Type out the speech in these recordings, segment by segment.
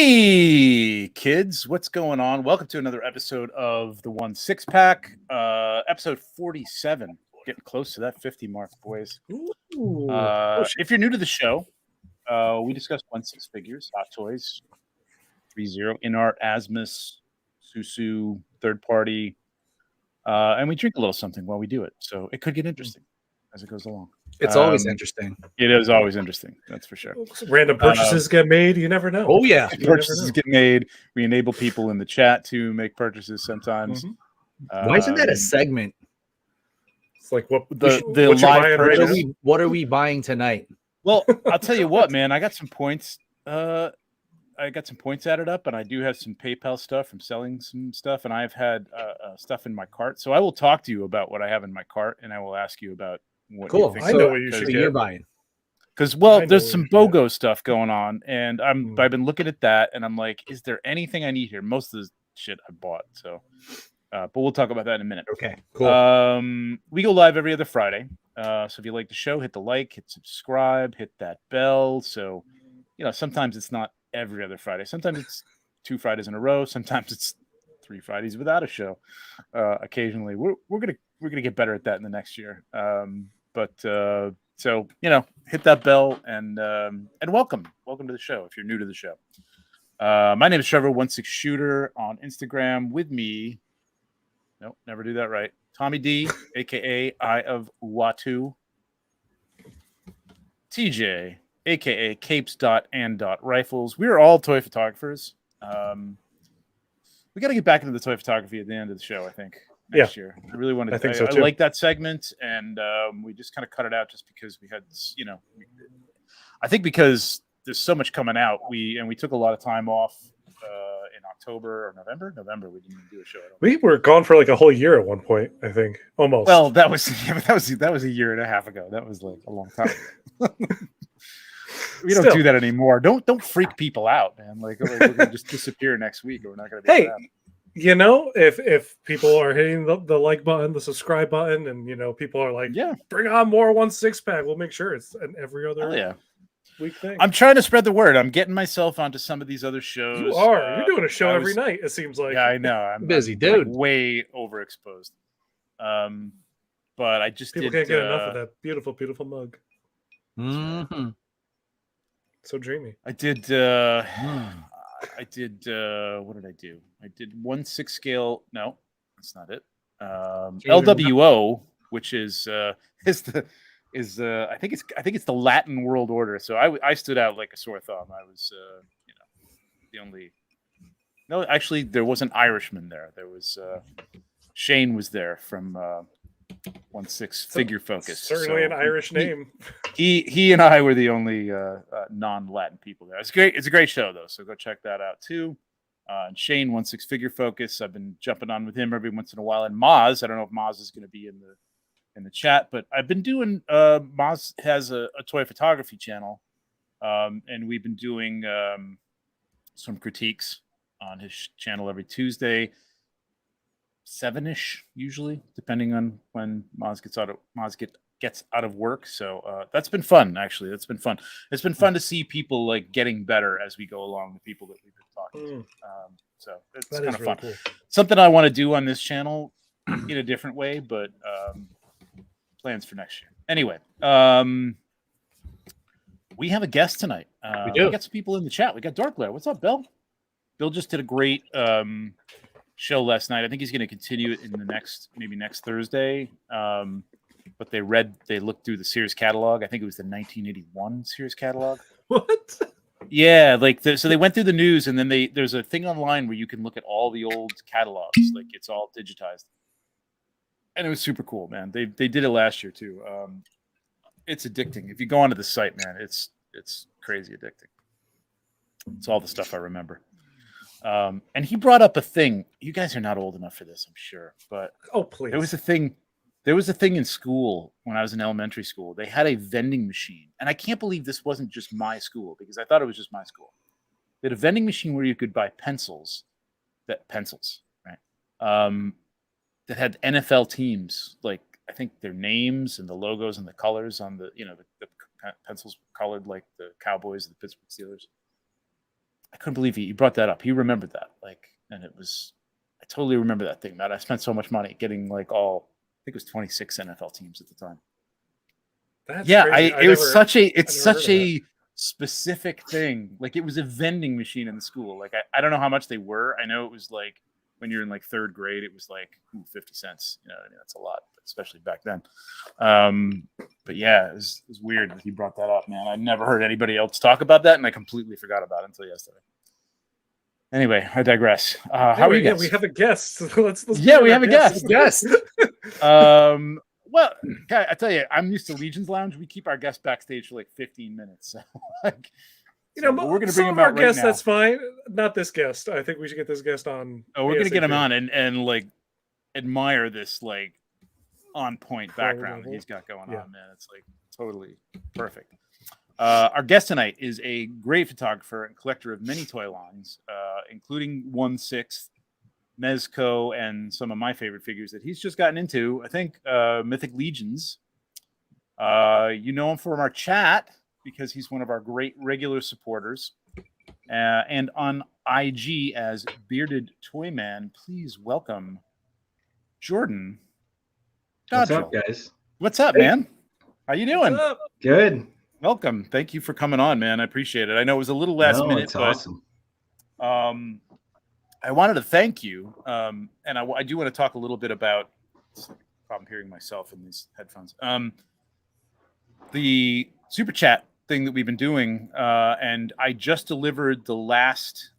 Hey, kids, what's going on? Welcome to another episode of the 1 Pack, episode 47. Getting close to that 50 mark, boys. If you're new to the show, we discuss 1/6 figures, hot toys, 3-0, in art, Asmus, Susu, third party, and we drink a little something while we do it. So it could get interesting as it goes along. It's always interesting. It is always interesting, that's for sure. Random purchases get made. You never know. Oh yeah, purchases get made. We enable people in the chat to make purchases sometimes. Why isn't that a segment? It's like what the what you're live buying right purchase? now? What are we buying tonight? Well, I'll tell you what, man. I got some points. I got some points added up, and I do have some PayPal stuff from selling some stuff, and I've had stuff in my cart. So I will talk to you about what I have in my cart, and I will ask you about what you think. I know what you should You're get. buying. Because, I there's know some what you BOGO stuff going on, and I've been looking at that, and I'm like, is there anything I need here? Most of the shit I bought, so. But we'll talk about that in a minute. Okay, cool. We go live every other Friday. So if you like the show, hit the like, hit subscribe, hit that bell. So, sometimes it's not every other Friday. Sometimes it's 2 Fridays in a row. Sometimes it's 3 Fridays without a show. Occasionally, we're gonna get better at that in the next year. So hit that bell and welcome to the show if you're new to the show. My name is Trevor 16 Shooter on Instagram. With me, nope, never do that right. Tommy D, aka Eye of Uatu. TJ, aka Capes.and.Rifles. We're all toy photographers. We got to get back into the toy photography at the end of the show, I think. Next year. I really wanted to. I think so too. I like that segment, and we just kind of cut it out just because we had, I think because there's so much coming out. We took a lot of time off in October or November. November, we didn't even do a show. We were gone for like a whole year at one point, I think. Almost. Well, that was a year and a half ago. That was like a long time ago. We don't do that anymore. Don't freak people out, man. Like we're gonna just disappear next week, or we're not gonna be. Hey, if people are hitting the like button, the subscribe button, and people are like, bring on more 1/6 pack, we'll make sure it's an every other week thing. I'm trying to spread the word. I'm getting myself onto some of these other shows. You are. You're doing a show every night. It seems like. Yeah, I know. I'm busy, dude. Like way overexposed. But I just people can't get enough of that beautiful, beautiful mug. Mm-hmm. So dreamy. I did. I did. What did I do? I did 1/6 scale. No, that's not it. LWO, which is I think it's the Latin World Order. So I stood out like a sore thumb. I was the only. No, actually, there was an Irishman there. There was Shane was there from 1/6 Figure Focus. Certainly an Irish name. He and I were the only non-Latin people there. It's great. It's a great show though, so go check that out too. And Shane 1/6 Figure Focus. I've been jumping on with him every once in a while. And Maz, I don't know if Maz is going to be in the chat, but I've been doing. Maz has a toy photography channel, and we've been doing some critiques on his channel every Tuesday. 7-ish usually, depending on when Maz gets out of work. So that's been fun. Actually, that's been fun. It's been fun to see people like getting better as we go along. The people that we've been talking to. So it's kind of fun. Cool. Something I want to do on this channel in a different way, but plans for next year. Anyway, we have a guest tonight. We do. We got some people in the chat. We got Darkglare. What's up, Bill? Bill just did a great show last night. I think he's going to continue it in the next Thursday. But they looked through the Sears catalog. I think it was the 1981 Sears catalog. What? Yeah, so they went through the news, and then there's a thing online where you can look at all the old catalogs, like it's all digitized, and it was super cool, man. They did it last year too. It's addicting. If you go onto the site, man, it's crazy addicting. It's all the stuff I remember. And he brought up a thing. You guys are not old enough for this, I'm sure, but please. There was a thing in school when I was in elementary school. They had a vending machine, and I can't believe this wasn't just my school because I thought it was just my school. They had a vending machine where you could buy pencils, right? That had NFL teams, like I think their names and the logos and the colors on the pencils colored like the Cowboys, the Pittsburgh Steelers. I couldn't believe he brought that up. He remembered that, like, and it was, I totally remember that thing, man. I spent so much money getting like I think it was 26 NFL teams at the time. That's yeah, crazy. It's such a specific thing. Like, it was a vending machine in the school. Like, I don't know how much they were. I know it was like when you're in like third grade, it was like 50 cents. You know what I mean? That's a lot, especially back then. But yeah, it was weird that he brought that up, man. I never heard anybody else talk about that, and I completely forgot about it until yesterday. Anyway, I digress. How are you guys? We have a guest. Let's we have a guest. Yes. Well, I tell you, I'm used to Legion's Lounge. We keep our guests backstage for like 15 minutes. So, like, we're going to bring him out guests. Right, that's fine. Not this guest. I think we should get this guest on. Oh, we're going to get him on and like admire this like on point background that he's got going on, man. It's like totally perfect. Our guest tonight is a great photographer and collector of many toy lines, including 1/6, Mezco, and some of my favorite figures that he's just gotten into. I think Mythic Legions. You know him from our chat because he's one of our great regular supporters. And on IG as Bearded Toyman, please welcome Jordan Dodrill. What's up, guys? What's up, man? How you doing? Good. Welcome. Thank you for coming on, man. I appreciate it. I know it was a little last minute, but awesome. I wanted to thank you, and I do want to talk a little bit about. I'm hearing myself in these headphones. The super chat thing that we've been doing, and I just delivered the last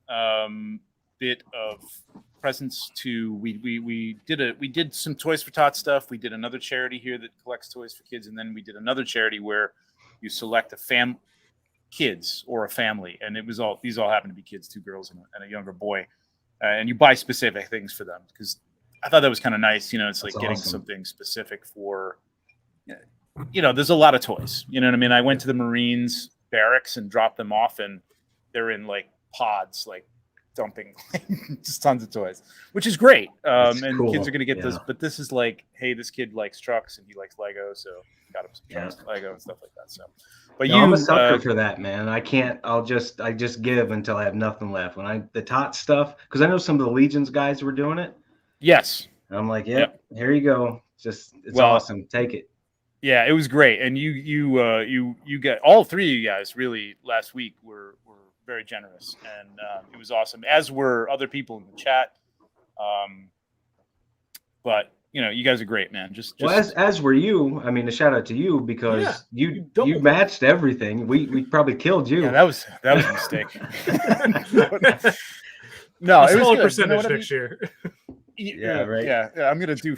bit of presents to. We did some Toys for Tots stuff. We did another charity here that collects toys for kids, and then we did another charity where you select a kids or a family, and these all happen to be kids, 2 girls and a younger boy. And you buy specific things for them because I thought that was kind of nice. You know, it's like getting something specific for, you know, there's a lot of toys. You know what I mean? I went to the Marines barracks and dropped them off, and they're in like pods, like dumping just tons of toys, which is great. And cool. Kids are going to get this, but this is like, hey, this kid likes trucks and he likes Lego, so got him some trucks, Lego and stuff like that. So, but I'm a sucker for that, man. I just give until I have nothing left. When the tot stuff, because I know some of the Legions guys were doing it. Yes. And I'm like, yep, here you go. It's awesome. Take it. Yeah, it was great. And you get all 3 of you guys really last week were very generous, and it was awesome, as were other people in the chat. But you know, you guys are great, man. Just as were you. I mean, a shout out to you because you matched everything. We probably killed you. Yeah, that was a mistake. No, it was a percentage next year. Yeah, right. Yeah, I'm gonna do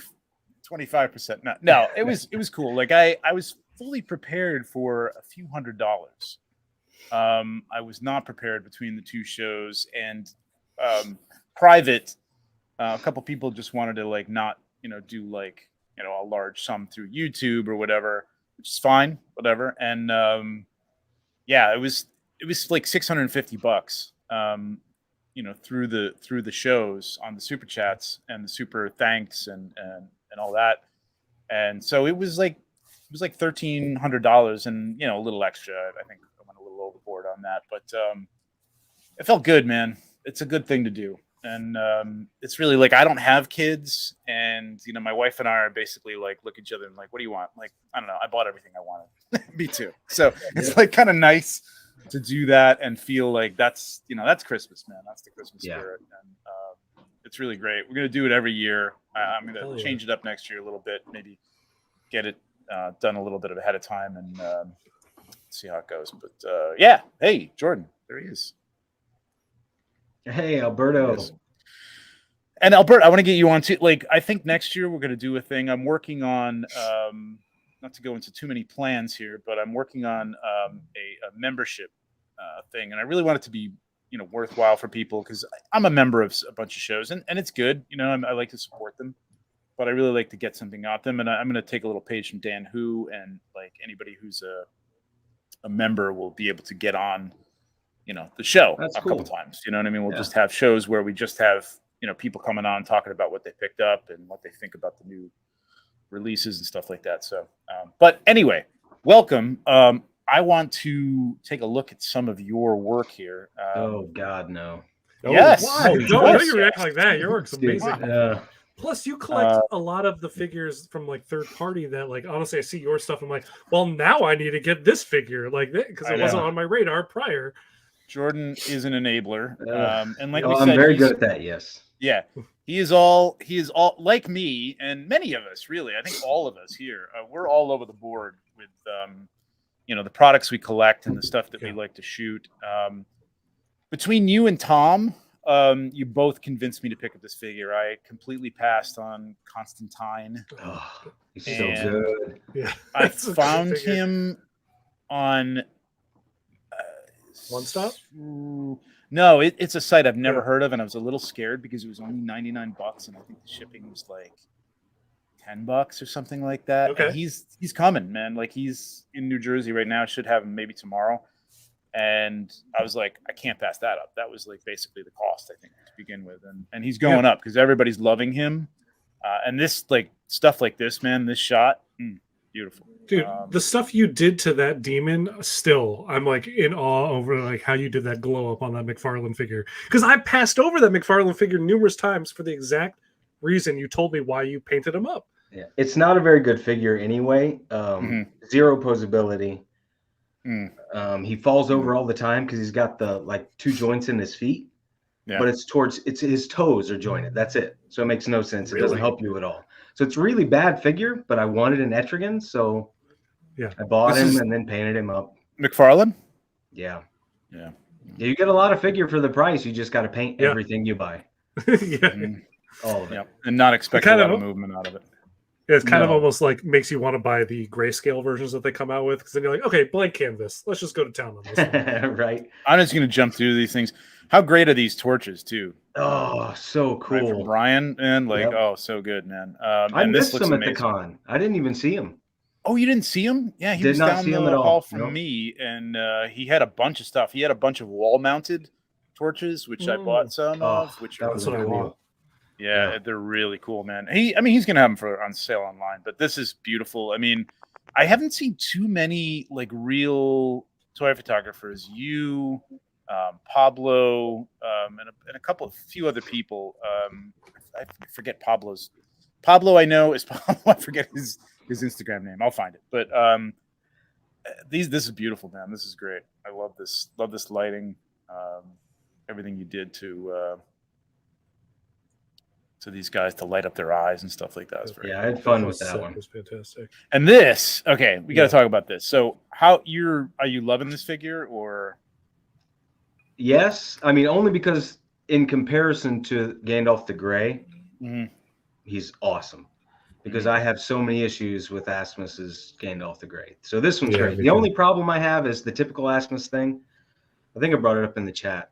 25%. No, it was cool. Like I was fully prepared for a few $100s. I was not prepared between the 2 shows, and private. A couple people just wanted to like not, you know, do like, you know, a large sum through YouTube or whatever, which is fine, whatever. And it was like $650. You know, through the shows on the super chats and the super thanks and all that. And so it was like $1,300 and, you know, a little extra. I think I went a little overboard on that, but it felt good, man. It's a good thing to do. And it's really like, I don't have kids, and, you know, my wife and I are basically like, look at each other and like, what do you want? Like, I don't know. I bought everything I wanted. Me too. So it's like kind of nice to do that and feel like that's, you know, that's Christmas, man. That's the Christmas spirit. And it's really great. We're going to do it every year. I'm going to change it up next year a little bit, maybe get it done a little bit ahead of time, and see how it goes. But hey, Jordan, there he is. Hey, Alberto. And Albert, I want to get you on too. Like, I think next year we're going to do a thing. I'm working on, not to go into too many plans here, but I'm working on a membership thing, and I really want it to be, you know, worthwhile for people, because I'm a member of a bunch of shows, and it's good. You know, I like to support them, but I really like to get something out them, and I'm going to take a little page from Dan Hu, and like anybody who's a member will be able to get on, you know, the show a couple times. You know what I mean? We'll just have shows where we just have, you know, people coming on talking about what they picked up and what they think about the new releases and stuff like that. So, but anyway, welcome. I want to take a look at some of your work here. Oh God, no. Yes. Why? Of Don't course, you react yes. like that. Your work's amazing. Plus, you collect a lot of the figures from like third party that, like, honestly, I see your stuff. I'm like, well, now I need to get this figure like that because it wasn't on my radar prior. Jordan is an enabler, and like we I'm said, very good at that. Yes. Yeah, he is all like me and many of us. Really, I think all of us here, we're all over the board with the products we collect and the stuff that we like to shoot. Between you and Tom. You both convinced me to pick up this figure. I completely passed on Constantine. Oh, he's so good. Yeah, I found him on One Stop. No, it's a site I've never heard of, and I was a little scared because it was only $99, and I think the shipping was like $10 or something like that. Okay, and he's coming, man. Like he's in New Jersey right now. Should have him maybe tomorrow. And I was like, I can't pass that up. That was like basically the cost, I think, to begin with. And he's going up because everybody's loving him. And this like stuff like this, man, this shot, beautiful. Dude, the stuff you did to that demon, still, I'm like in awe over like how you did that glow up on that McFarlane figure. Because I passed over that McFarlane figure numerous times for the exact reason you told me why you painted him up. Yeah, it's not a very good figure anyway. Zero posability. He falls over all the time because he's got the like two joints in his feet, but it's his toes are jointed. That's it. So it makes no sense. It doesn't help you at all. So it's really bad figure, but I wanted an Etrigan, so I bought him and then painted him up. McFarlane? Yeah. You get a lot of figure for the price. You just got to paint everything you buy. All of it. And not expect a lot of movement out of it. It's kind of almost like makes you want to buy the grayscale versions that they come out with because then you're like, okay, blank canvas. Let's just go to town on this one. Right. I'm just going to jump through these things. How great are these torches, too? Oh, so cool. Right, from Brian, and like, so good, man. I missed him at the con. I didn't even see him. Oh, you didn't see him? Yeah, he was down the hall from me, and he had a bunch of stuff. He had a bunch of wall-mounted torches, which I bought some of. Which that's what I want. Yeah, they're really cool, man. He's gonna have them on sale online, but this is beautiful. I mean, I haven't seen too many like real toy photographers. You, Pablo, and a few other people. I forget Pablo's. Pablo, I know is Pablo. I forget his Instagram name. I'll find it. But this is beautiful, man. This is great. I love this. Love this lighting. Everything you did to these guys to light up their eyes and stuff like that. I had fun with that one. It was fantastic. And this, okay, we got to talk about this. So, are you loving this figure or? Yes, I mean only because in comparison to Gandalf the Grey, he's awesome. Because I have so many issues with Asmus's Gandalf the Grey. So this one's great. The only problem I have is the typical Asmus thing. I think I brought it up in the chat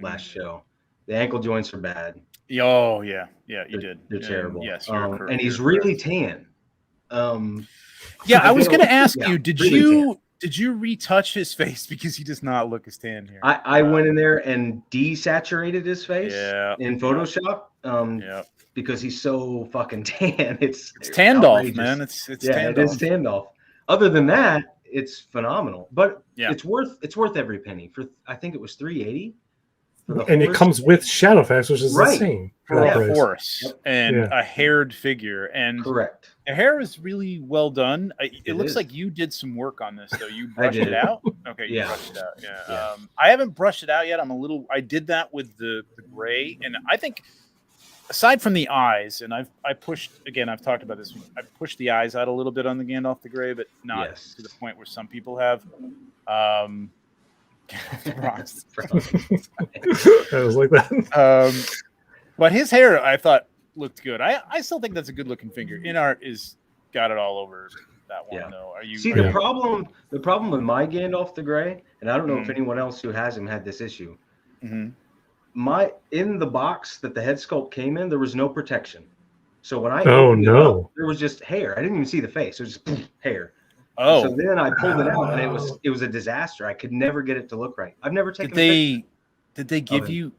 last show. The ankle joints are bad. Oh yeah, you did. They're terrible. Yes, and he's really tan. I was going to ask you, did you retouch his face because he does not look as tan here? I went in there and desaturated his face in Photoshop. Because he's so fucking tan. It's Tandolf, man. It's Tandolf. It is Tandolf. Other than that, it's phenomenal. But it's worth every penny. I think it was $380. And it comes with Shadowfax, which is insane. A horse and a haired figure. And correct. The hair is really well done. It looks like you did some work on this, though. You brushed it out? Okay, you brushed it out. Yeah. I haven't brushed it out yet. I did that with the gray. And I think aside from the eyes, and I've talked about this. I pushed the eyes out a little bit on the Gandalf the Grey, but not to the point where some people have. I was like that. But his hair, I thought, looked good. I still think that's a good looking figure. InArt is got it all over that one, though. The problem with my Gandalf the Grey, and I don't know if anyone else who has him had this issue. In the box that the head sculpt came in, there was no protection. So when I opened it up, there was just hair. I didn't even see the face. It was just hair. So then I pulled it out, and it was a disaster. I could never get it to look right. I've never taken. Did they give you?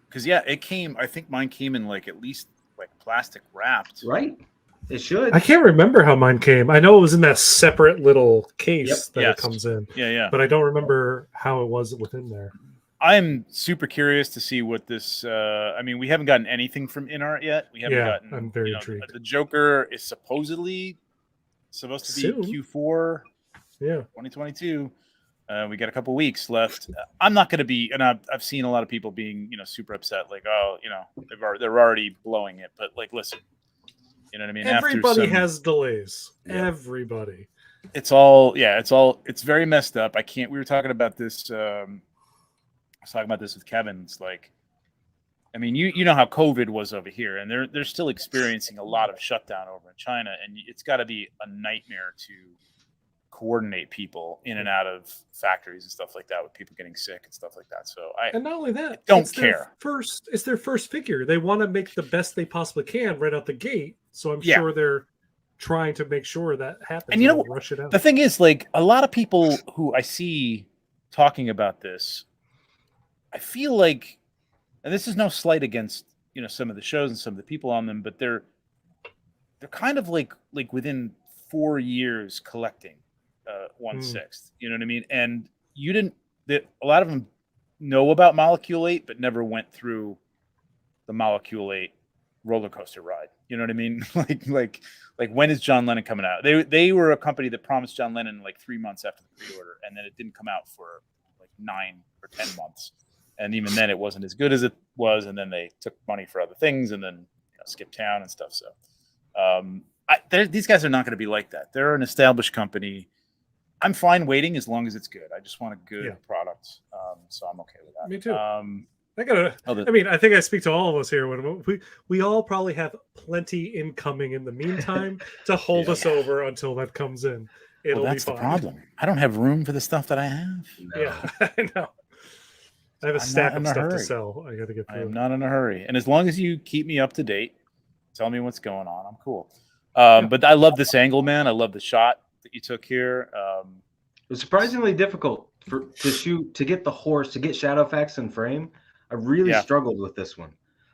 Because it came. I think mine came in like at least like plastic wrapped. Right. It should. I can't remember how mine came. I know it was in that separate little case that Yes. it comes in. Yeah. But I don't remember how it was within there. I'm super curious to see what this. I mean, we haven't gotten anything from InArt yet. We haven't gotten. I'm very intrigued. The Joker is supposedly supposed to be Soon. Q4 Yeah. 2022. We got a couple weeks left. I'm not going to be, and I've seen a lot of people being, super upset, like, oh, they're already blowing it. But like, listen, you know what I mean? Everybody has delays. Yeah. Everybody. It's very messed up. We were talking about this. I was talking about this with Kevin. It's like, I mean, you know how COVID was over here, and they're still experiencing a lot of shutdown over in China, and it's got to be a nightmare to coordinate people in and out of factories and stuff like that, with people getting sick and stuff like that. So and not only that, don't care. It's their first figure. They want to make the best they possibly can right out the gate. So I'm sure they're trying to make sure that happens. And rush it out. The thing is, like, a lot of people who I see talking about this, I feel like, and this is no slight against some of the shows and some of the people on them, but they're kind of like within 4 years collecting 1/6. You know what I mean? And a lot of them know about Molecule 8, but never went through the Molecule 8 roller coaster ride. You know what I mean? like when is John Lennon coming out? They were a company that promised John Lennon like 3 months after the pre-order, and then it didn't come out for like 9 or 10 months. And even then, it wasn't as good as it was. And then they took money for other things, and then skipped town and stuff. So these guys are not going to be like that. They're an established company. I'm fine waiting as long as it's good. I just want a good product, so I'm okay with that. Me too. I think I speak to all of us here when we all probably have plenty incoming in the meantime to hold us over until that comes in. That's the problem. I don't have room for the stuff that I have. No. Yeah, I know. I have a stack of stuff to sell. I got to get through. I'm not in a hurry, and as long as you keep me up to date, tell me what's going on, I'm cool. But I love this angle, man. I love the shot that you took here. It was surprisingly difficult to get the horse, to get shadow effects in frame. I really struggled with this one.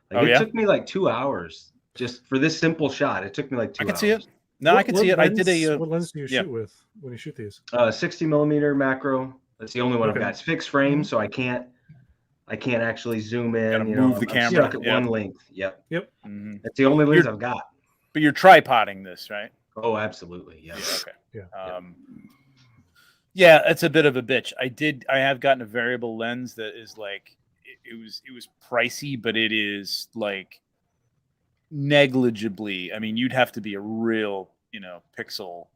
It took me like 2 hours just for this simple shot. It took me like 2 hours. I can see it. No, I can see it. I did what lens do you shoot with when you shoot these? 60 millimeter macro. That's the only one I've got. It's fixed frame, so I can't actually zoom in. Gotta move the camera. I'm stuck at one length. Yep. Mm-hmm. That's the only lens I've got. But you're tripoding this, right? Oh, absolutely. Yeah. Okay. Yeah. Yeah, it's a bit of a bitch. I have gotten a variable lens that is like it was pricey, but it is like negligibly. I mean, you'd have to be a real, pixel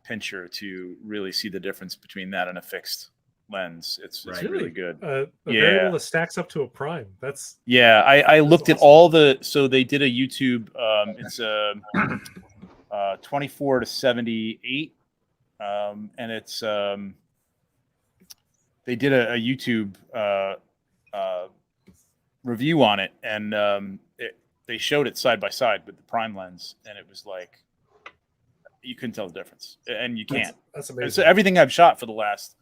pincher to really see the difference between that and a fixed lens. It's really good. A variable that stacks up to a prime. That's I looked at all so they did a YouTube. It's 24 to 78. And it's they did a YouTube review on it, and they showed it side by side with the prime lens, and it was like you couldn't tell the difference, and you can't. That's amazing. So everything I've shot for the last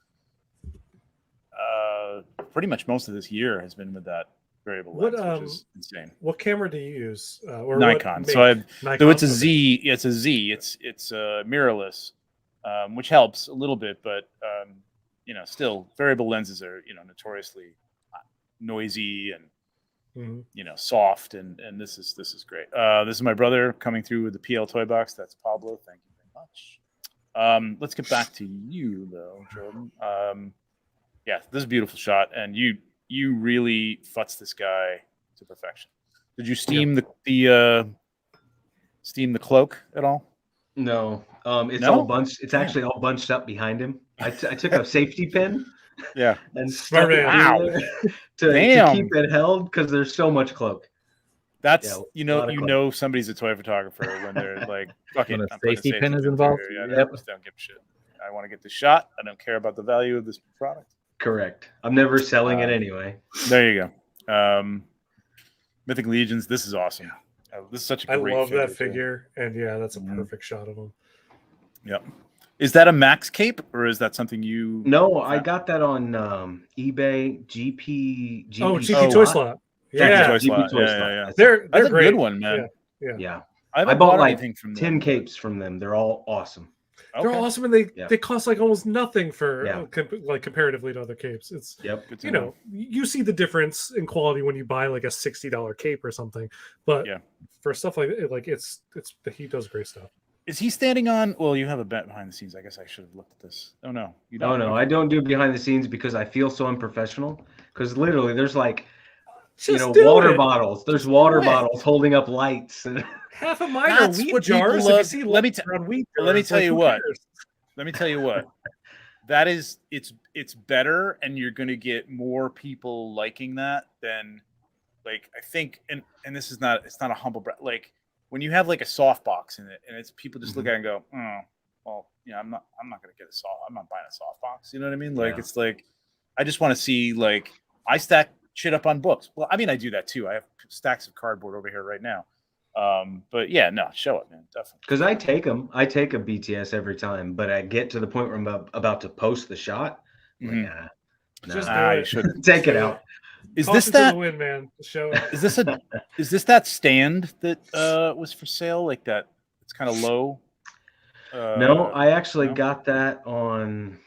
pretty much most of this year has been with that variable lens, which is insane. What camera do you use? Or Nikon. So it's a Z. It's a Z. It's mirrorless. Which helps a little bit, but still variable lenses are notoriously noisy and soft, and this is great. This is my brother coming through with the PL toy box. That's Pablo. Thank you very much. Let's get back to you though, Jordan. This is a beautiful shot, and you really futz this guy to perfection. Did you steam the cloak at all? No, all bunched. It's actually all bunched up behind him. I took a safety pin, and stuck it to keep it held because there's so much cloak. That's somebody's a toy photographer when they're like, "Fucking safety pin is involved." I just don't give a shit. I want to get the shot. I don't care about the value of this product. Correct. I'm never selling it anyway. There you go. Mythic Legions. This is awesome. This is such a great. I love that figure, and that's a perfect shot of him. Yep. Is that a Max cape, or is that something you? No, I got that on eBay. GP Toy Slot. Yeah. GP Toy Slot. Yeah. They're That's a great. good one, man. Yeah. I I bought bought like anything from 10 them. capes from them. They're all awesome. They're Okay. awesome, and they Yeah. they cost like almost nothing for Yeah. like comparatively to other capes. It's Yep. Good to you know you see the difference in quality when you buy like a $60 cape or something, but Yeah. for stuff like it's he does great stuff. Is he standing on? Well, you have a bet behind the scenes. I guess I should have looked at this. Oh no, you don't. Oh no, Okay. I don't do behind the scenes because I feel so unprofessional. Because literally, there's like Just do water it. bottles. There's Just water do it. bottles holding up lights. And Half of mine That's are wheat what people jars. love. If you see Let me around wheat well, let me jars, tell like, you who what. cares? Let me tell you what. That is, it's better, and you're going to get more people liking that than, like, I think, and this is not, it's not a humble brag. Like when you have like a softbox in it, and it's people just look at it and go, oh, well, yeah, I'm not going to get a soft. I'm not buying a softbox. You know what I mean? Like Yeah. it's like, I just want to see, like, I stack shit up on books. Well, I mean, I do that too. I have stacks of cardboard over here right now. But yeah, no, show it, man, definitely. Because I take them, I take a BTS every time, but I get to the point where I'm about to post the shot. I'm like, Just nah, do Ah, it. you shouldn't. take it do out. Is Toss this it to that? the wind, man? Show it. Is this that stand that was for sale? Like that? It's kind of low. No, I actually no? got that on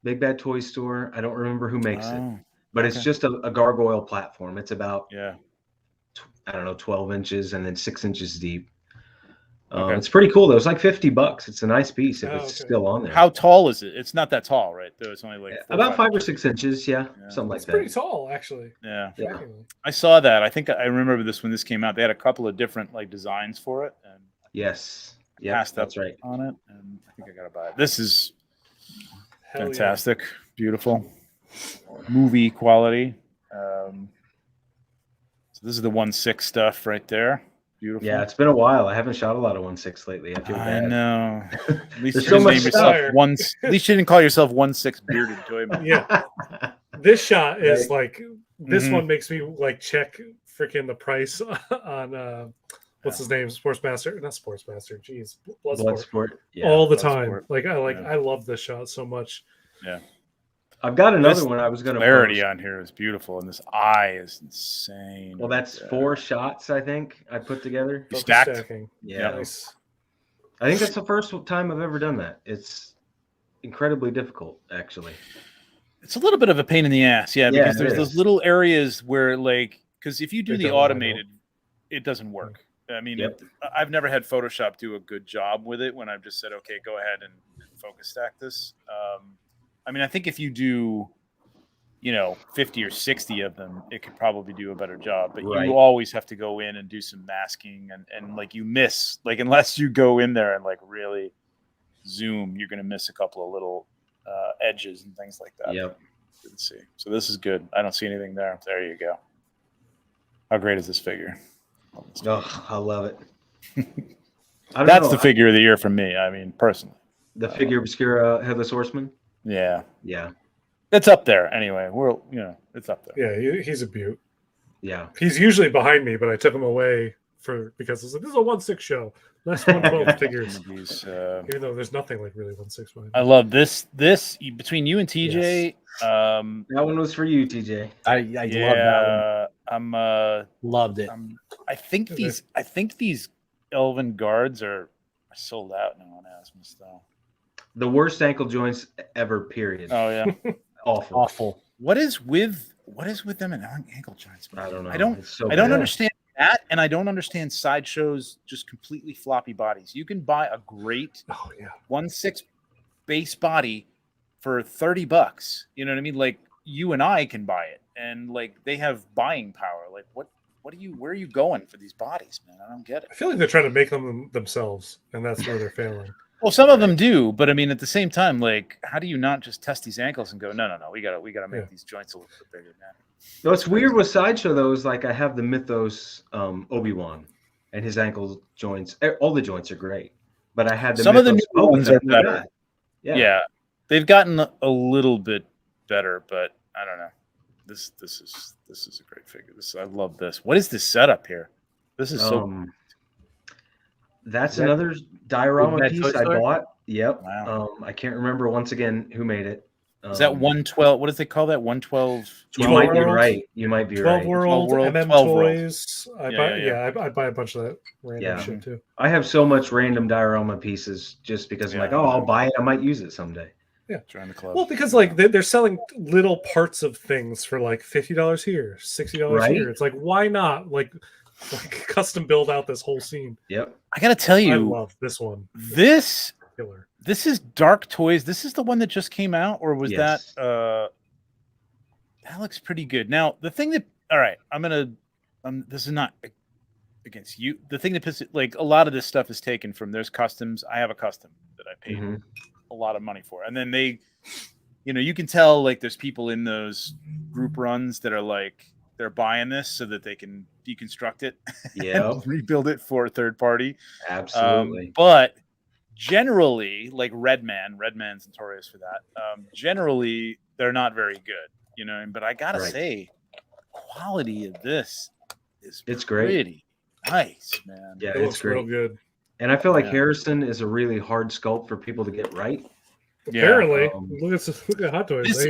Big Bad Toy Store. I don't remember who makes it, Oh, but it's okay. just a gargoyle platform. It's about yeah. I don't know, 12 inches and then 6 inches deep. Okay. It's pretty cool though. It's like $50. It's a nice piece if Oh, it's okay. still on there. How tall is it? It's not that tall, right? Though it's only like 4 About 5 or inches. 6 inches, yeah, Yeah. something like It's that. pretty tall, actually. Yeah. Yeah. Shockingly. I saw that. I think I remember this when this came out. They had a couple of different like designs for it, and Yes, yeah, passed that's up right. on it. And I think I gotta buy it. This is Hell fantastic, beautiful, movie quality. So this is the 1.6 stuff right there. Beautiful. Yeah, it's been a while. I haven't shot a lot of 1.6 lately. I feel I bad. know. At least There's you so didn't much name yourself stuff. one. At least you didn't call yourself 1.6 beard enjoyment. Yeah. This shot is Right. like this Mhm. one makes me like check freaking the price on what's his name? Sportsmaster. Not Sportsmaster. Jeez. Bloodsport. Bloodsport. Yeah. All the Bloodsport. time. Like Yeah. I love this shot so much. Yeah. I've got another This one I was going to Clarity post. on here is beautiful, and this eye is insane. Well, that's right 4 shots I think I put together. You Focus stacked? stacking. Yeah. Nice. I think that's the first time I've ever done that. It's incredibly difficult, actually. It's a little bit of a pain in the ass, yeah, Yeah, because it there's those is. little areas where, like, because if you do It the doesn't line up. automated, it doesn't work. I mean, Yep. I've never had Photoshop do a good job with it when I've just said, okay, go ahead and focus stack this. I mean, I think if you do, 50 or 60 of them, it could probably do a better job. But Right. you always have to go in and do some masking and like you miss, like, unless you go in there and like really zoom, you're going to miss a couple of little edges and things like that. Yep. Let's see. So this is good. I don't see anything there. There you go. How great is this figure? Oh, I love it. I don't That's know. the figure of the year for me. I mean, personally. The Figure Obscura Headless Horseman. Yeah. Yeah. It's up there anyway. It's up there. Yeah, he's a beaut. Yeah. He's usually behind me, but I took him away because it's like, this is a 1.6 show. Less 1.12 figures. These, Even though there's nothing like really 1.6 behind I me. love this between you and TJ. That one was for you, TJ. I love that one. I'm Loved it. I think these Elven guards are sold out now on Asmus though. The worst ankle joints ever, period. Oh yeah. Awful. Awful. What is with them and ankle joints? I don't know. I don't It's so I don't bad. understand that, and I don't understand Sideshow's just completely floppy bodies. You can buy a great Oh yeah. 1.6 base body for $30. You know what I mean? Like you and I can buy it, and like they have buying power. Like where are you going for these bodies, man? I don't get it. I feel like they're trying to make them themselves, and that's where they're failing. Well, some of them do, but I mean, at the same time, like, how do you not just test these ankles and go, no, we gotta make these joints a little bit bigger, man? What's weird with Sideshow though is like I have the Mythos Obi-Wan, and his ankle joints. All the joints are great, but I had the Some of the Mythos new Boba ones Fett are and better. that. Yeah, they've gotten a little bit better, but I don't know. This is a great figure. I love this. What is this setup here? This is so. That's Is that another diorama Big Bad piece Toy I Store? bought. Yep. Wow. I can't remember once again who made it. Is that 112? What does they call that? 112? You might be World? right. You might be 12 right. World, 12 World, MM 12 World. Toys. I'd buy a bunch of that random Yeah. shit too. I have so much random diorama pieces just because I'm like, oh, I'll buy it. I might use it someday. Yeah. Join the club. Well, because like they're selling little parts of things for like $50 here, $60 Right? here. It's like, why not like custom build out this whole scene? Yep. I gotta tell I you, love this one. this Killer. is Dark Toys. This is the one that just came out, or was Yes. that? That looks pretty good. Now, the thing that, all right, I'm gonna, this is not against you. The thing that pisses, like a lot of this stuff is taken from. There's customs. I have a custom that I paid a lot of money for, and then they, you can tell like there's people in those group runs that are like they're buying this so that they can deconstruct it and rebuild it for a third party. Absolutely. But generally, like Redman's notorious for that. Generally, they're not very good, But I gotta say, quality of this is it's pretty great. Nice, man. Yeah, It it's looks great. real good. And I feel like Harrison is a really hard sculpt for people to get right. Apparently, look at Hot Toys. This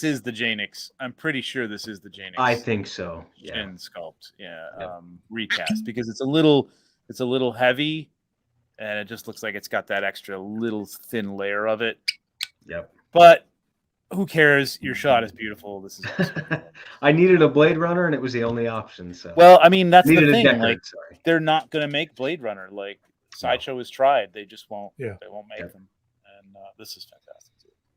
is the Janix. I'm pretty sure this is the Janix. I think so. Yeah. Chin sculpt. Recast because it's a little heavy, and it just looks like it's got that extra little thin layer of it. Yep. But who cares? Your shot is beautiful. This is awesome. I needed a Blade Runner, and it was the only option. So well, I mean that's the thing. Deckard, like they're not going to make Blade Runner. Like Sideshow has tried. They just won't. Yeah. They won't make them. And this is fantastic.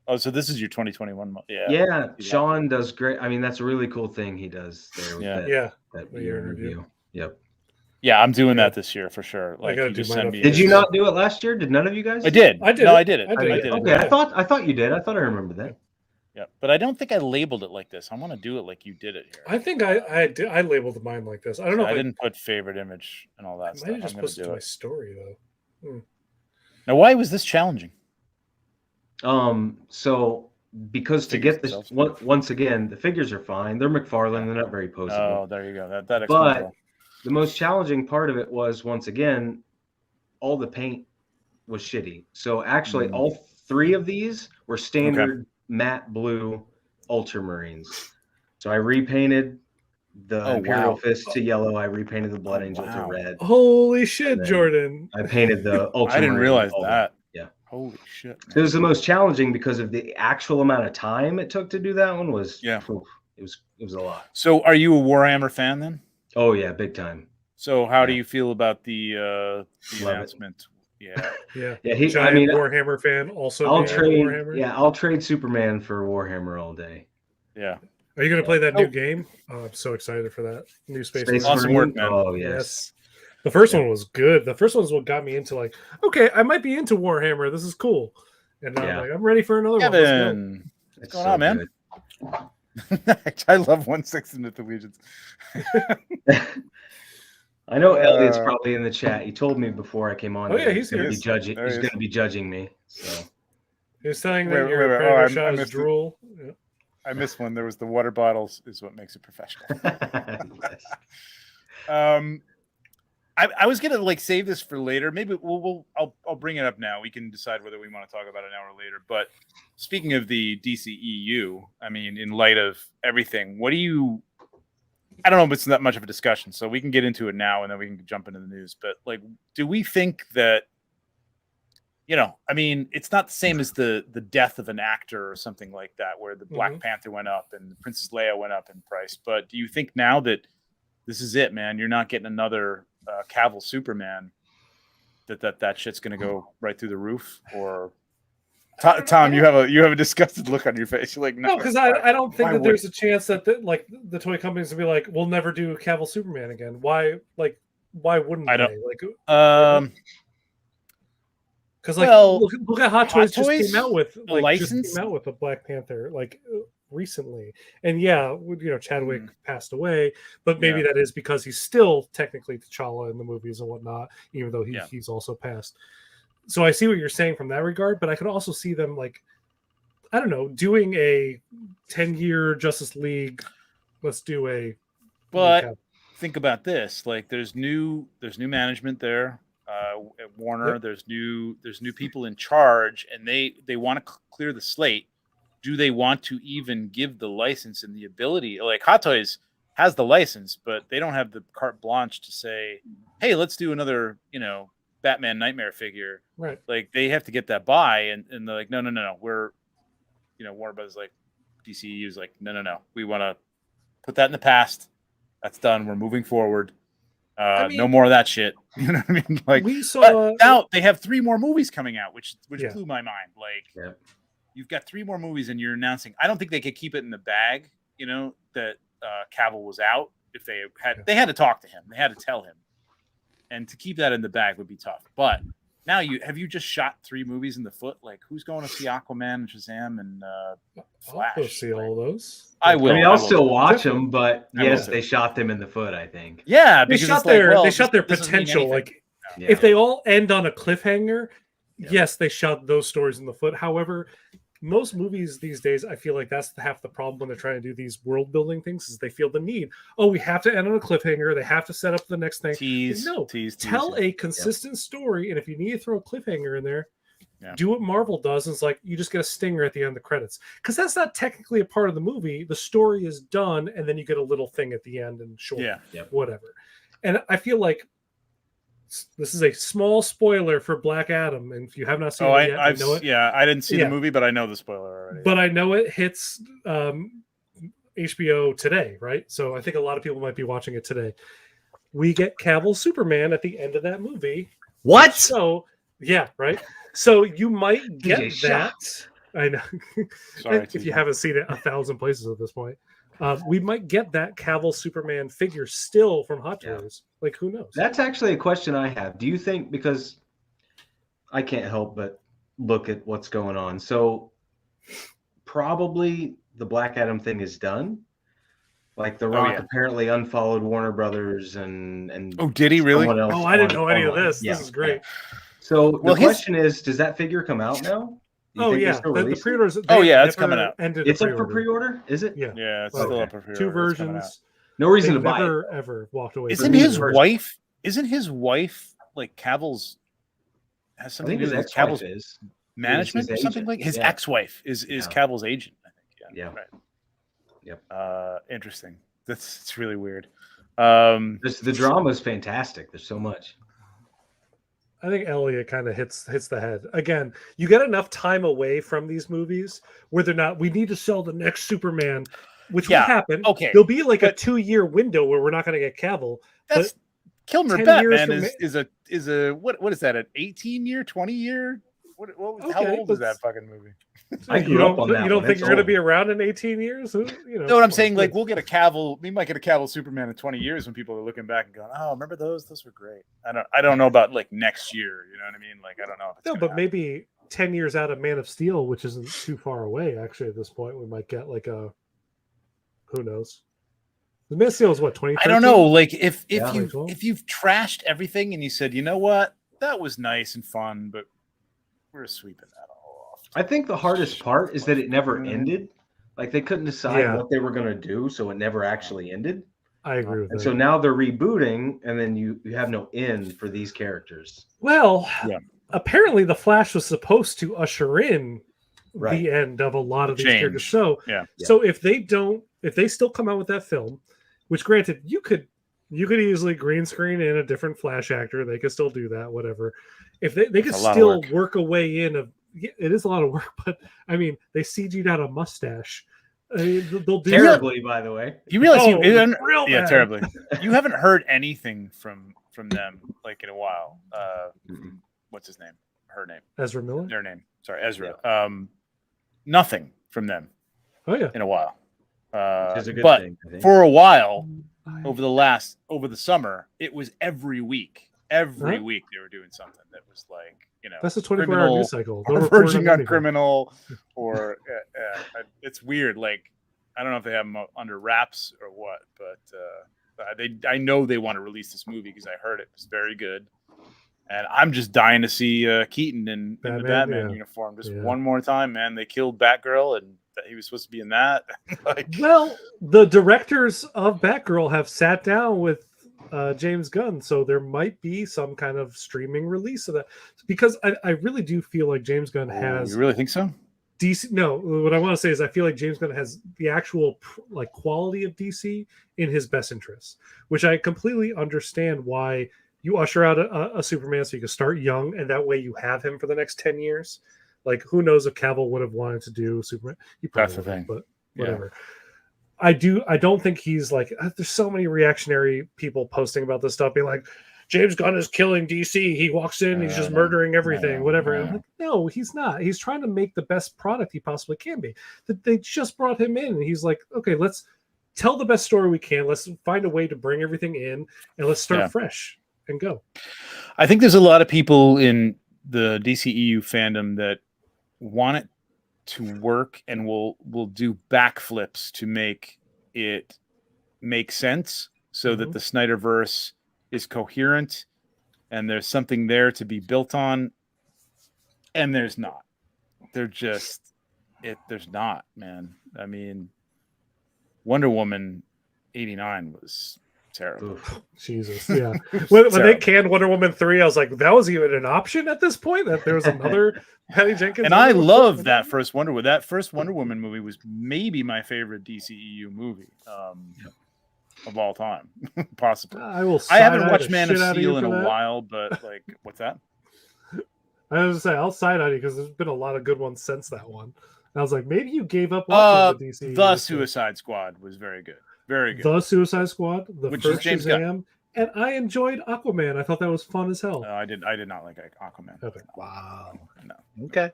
Oh, so this is your 2021. Yeah. Sean does great. I mean, that's a really cool thing he does there. With that year review. Yep. Yeah, I'm doing that this year for sure. Like, you just send me. Did you not do it last year? Did none of you guys? I did. I did. No, I did it. I did it. Okay, I thought you did. I thought I remembered that. Yeah, but I don't think I labeled it like this. I want to do it like you did it here. I think I did. I labeled mine like this. I don't know. I didn't put favorite image and all that I stuff. might have just posted to my story though. Now, why was this challenging? So because to get this once again, the figures are fine. They're McFarlane. They're not very posable. Oh, there you go. That explains but the most challenging part of it was once again, all the paint was shitty. So actually, all three of these were standard matte blue ultramarines. So I repainted the Imperial Fist to yellow. I repainted the Blood Angel to red. Holy shit, Jordan! I painted the ultramarine. I didn't realize that. Yeah. Holy shit. Man. It was the most challenging because of the actual amount of time it took to do that one was it was a lot. So are you a Warhammer fan then? Oh yeah, big time. So how do you feel about the announcement? Yeah. Yeah. Warhammer fan also. I'll trade Warhammer? Yeah, I'll trade Superman for Warhammer all day. Yeah. Are you going to play that new game? Oh, I'm so excited for that new Space Awesome work, man. Oh yes. The first one was good. The first one was what got me into like, okay, I might be into Warhammer. This is cool. And now I'm like, I'm ready for another one. What's going on, man? I love 1/6 Myth of Legions. I know Elliot's probably in the chat. He told me before I came on. Oh yeah, he's here. He's going to be judging me. So he was saying that your predator shot is drool. Yeah. I missed one. There was the water bottles is what makes it professional. I was gonna like save this for later. Maybe I'll bring it up now. We can decide whether we want to talk about it now or later. But speaking of the DCEU, I mean, in light of everything, what do you? I don't know if it's that much of a discussion, so we can get into it now and then we can jump into the news. But like, do we think that? I mean, it's not the same as the death of an actor or something like that, where the Black Panther went up and Princess Leia went up in price. But do you think now that this is it, man? You're not getting another Cavill Superman. That shit's gonna go right through the roof. Or Tom, you have a disgusted look on your face. You're like, no, because I don't think that there's a chance that the toy companies will be like, we'll never do Cavill Superman again. Why wouldn't they? Like, because look at Hot Toys just came out with a Black Panther recently, and Chadwick passed away, but maybe that is because he's still technically T'Challa in the movies and whatnot, even though he's also passed. So I see what you're saying from that regard, but I could also see them doing a 10-year Justice League. Let's do a. But think about this: like, there's new management there. at Warner. Yep. There's new people in charge, and they want to clear the slate. Do they want to even give the license and the ability? Like Hot Toys has the license, but they don't have the carte blanche to say, "Hey, let's do another, Batman Nightmare figure." Right. Like they have to get that buy, and they're like, no. We're, Warner Brothers like DCU's like, no. We want to put that in the past. That's done. We're moving forward. No more of that shit. You know what I mean? Like we saw now they have 3 more movies coming out, which blew my mind. Like you've got 3 more movies and you're announcing. I don't think they could keep it in the bag, that Cavill was out. If they had to talk to him. They had to tell him. And to keep that in the bag would be tough. But now you just shot 3 movies in the foot? Like who's going to see Aquaman and Shazam and Flash? I'll go see all those. I will. I mean, I'll still watch them, but I yes, will. they shot them in the foot, I think. Yeah, They because shot it's like, their well, they shot their this doesn't mean potential. anything. Like Yeah. if they all end on a cliffhanger, yes, they shot those stories in the foot. However, most movies these days, I feel like that's half the problem when they're trying to do these world building things is they feel the need. Oh, we have to end on a cliffhanger. They have to set up the next thing. Tease. Tell a consistent story, and if you need to throw a cliffhanger in there, Yeah. do what Marvel does. And it's like you just get a stinger at the end of the credits because that's not technically a part of the movie. The story is done, and then you get a little thing at the end and short, whatever. And I feel like this is a small spoiler for Black Adam, and if you have not seen it yet, I know it. Yeah, I didn't see the movie, but I know the spoiler already. But I know it hits HBO today, right? So I think a lot of people might be watching it today. We get Cavill Superman at the end of that movie. What? So yeah, right. So you might get DJ that. I know. Sorry, if you haven't seen it 1,000 places at this point. We might get that Cavill Superman figure still from Hot Toys. Like, who knows? That's actually a question I have. Do you think, because I can't help but look at what's going on. So probably the Black Adam thing is done. Like The Rock apparently unfollowed Warner Brothers and oh, did he really? Oh, I didn't know any of this. Yeah. This is great. So the question is, does that figure come out now? Oh yeah, the pre-orders. It's coming out. It's up for pre-order. Is it? Yeah, it's still up for pre-order. 2 versions. No reason to buy it. Never ever walked away. Isn't his wife like Cavill's? Has something to do with Cavill's management or something like his ex-wife is Cavill's agent. I think. Yeah. Right. Yep. Interesting. It's really weird. The drama is fantastic. There's so much. I think Elliot kind of hits the head. Again, you get enough time away from these movies where they're not, we need to sell the next Superman, which will happen. Okay. There'll be like a 2-year window where we're not going to get Cavill. That's Kilmer Batman is a what is that, an 18-year, 20-year? How old is that fucking movie? I grew up on that. You don't think you're going to be around in 18 years? No, what I'm saying, like, we'll get a Cavill. We might get a Cavill Superman in 20 years when people are looking back and going, "Oh, remember those? Those were great." I don't know about like next year. You know what I mean? Like, I don't know. No, but maybe 10 years out of Man of Steel, which isn't too far away. Actually, at this point, we might get like a who knows. The Man of Steel is what 20. I don't know. Like, if you've trashed everything and you said, you know what, that was nice and fun, but we're sweeping that all off. I think the hardest part is that it never ended. Like they couldn't decide what they were going to do, so it never actually ended. I agree with that. And so now they're rebooting, and then you have no end for these characters. Well, apparently the Flash was supposed to usher in the end of a lot of these characters. So, so if they still come out with that film, which granted you could easily green screen in a different Flash actor, they could still do that, whatever. If they could still work a way in it is a lot of work, but I mean, they CG'd out a mustache. They'll do terribly, by the way. You realize terribly. You haven't heard anything from them like in a while. What's his name? Her name? Ezra Miller. Their name. Sorry, Ezra. Yeah. Nothing from them. Oh yeah, in a while. Which is a good but thing, I think. For a while, over the summer, it was every week. Every week they were doing something that was like, that's a 24-hour news cycle. Or verging on criminal, or it's weird. Like, I don't know if they have them under wraps or what, but I know they want to release this movie because I heard it was very good, and I'm just dying to see Keaton in the Batman uniform just one more time. Man, they killed Batgirl, and he was supposed to be in that. Well, the directors of Batgirl have sat down with James Gunn, so there might be some kind of streaming release of that. Because I really do feel like James Gunn has. You really think so? DC. No, what I want to say is I feel like James Gunn has the actual like quality of DC in his best interests, which I completely understand why you usher out a Superman so you can start young, and that way you have him for the next 10 years. Like, who knows if Cavill would have wanted to do Superman? He probably That's the thing. but whatever. Yeah. I don't think he's like. There's so many reactionary people posting about this stuff, being like, James Gunn is killing DC. He walks in, he's just murdering everything, whatever. I'm like, no, he's not. He's trying to make the best product he possibly can be. That they just brought him in, and he's like, okay, let's tell the best story we can. Let's find a way to bring everything in, and let's start fresh and go. I think there's a lot of people in the DCEU fandom that want it to work and will do backflips to make it make sense, so that the Snyderverse is coherent and there's something there to be built on, and there's not. There's not, man. I mean, Wonder Woman 89 was terrible. Jesus, yeah. When they canned Wonder Woman 3, I was like, that was even an option at this point, that there was another Patty Jenkins. And I love that first Wonder Woman. That first Wonder Woman movie was maybe my favorite DCEU movie. Of all time, possibly. I haven't watched Man of Steel in a while, but like, what's that? I was gonna say, I'll side on you because there's been a lot of good ones since that one. And I was like, maybe you gave up watching the DC. The Suicide Squad was very good, very good. The Suicide Squad, Which first is James Shazam, Gunn. And I enjoyed Aquaman. I thought that was fun as hell. I did not like Aquaman. Okay. Wow. No. Okay.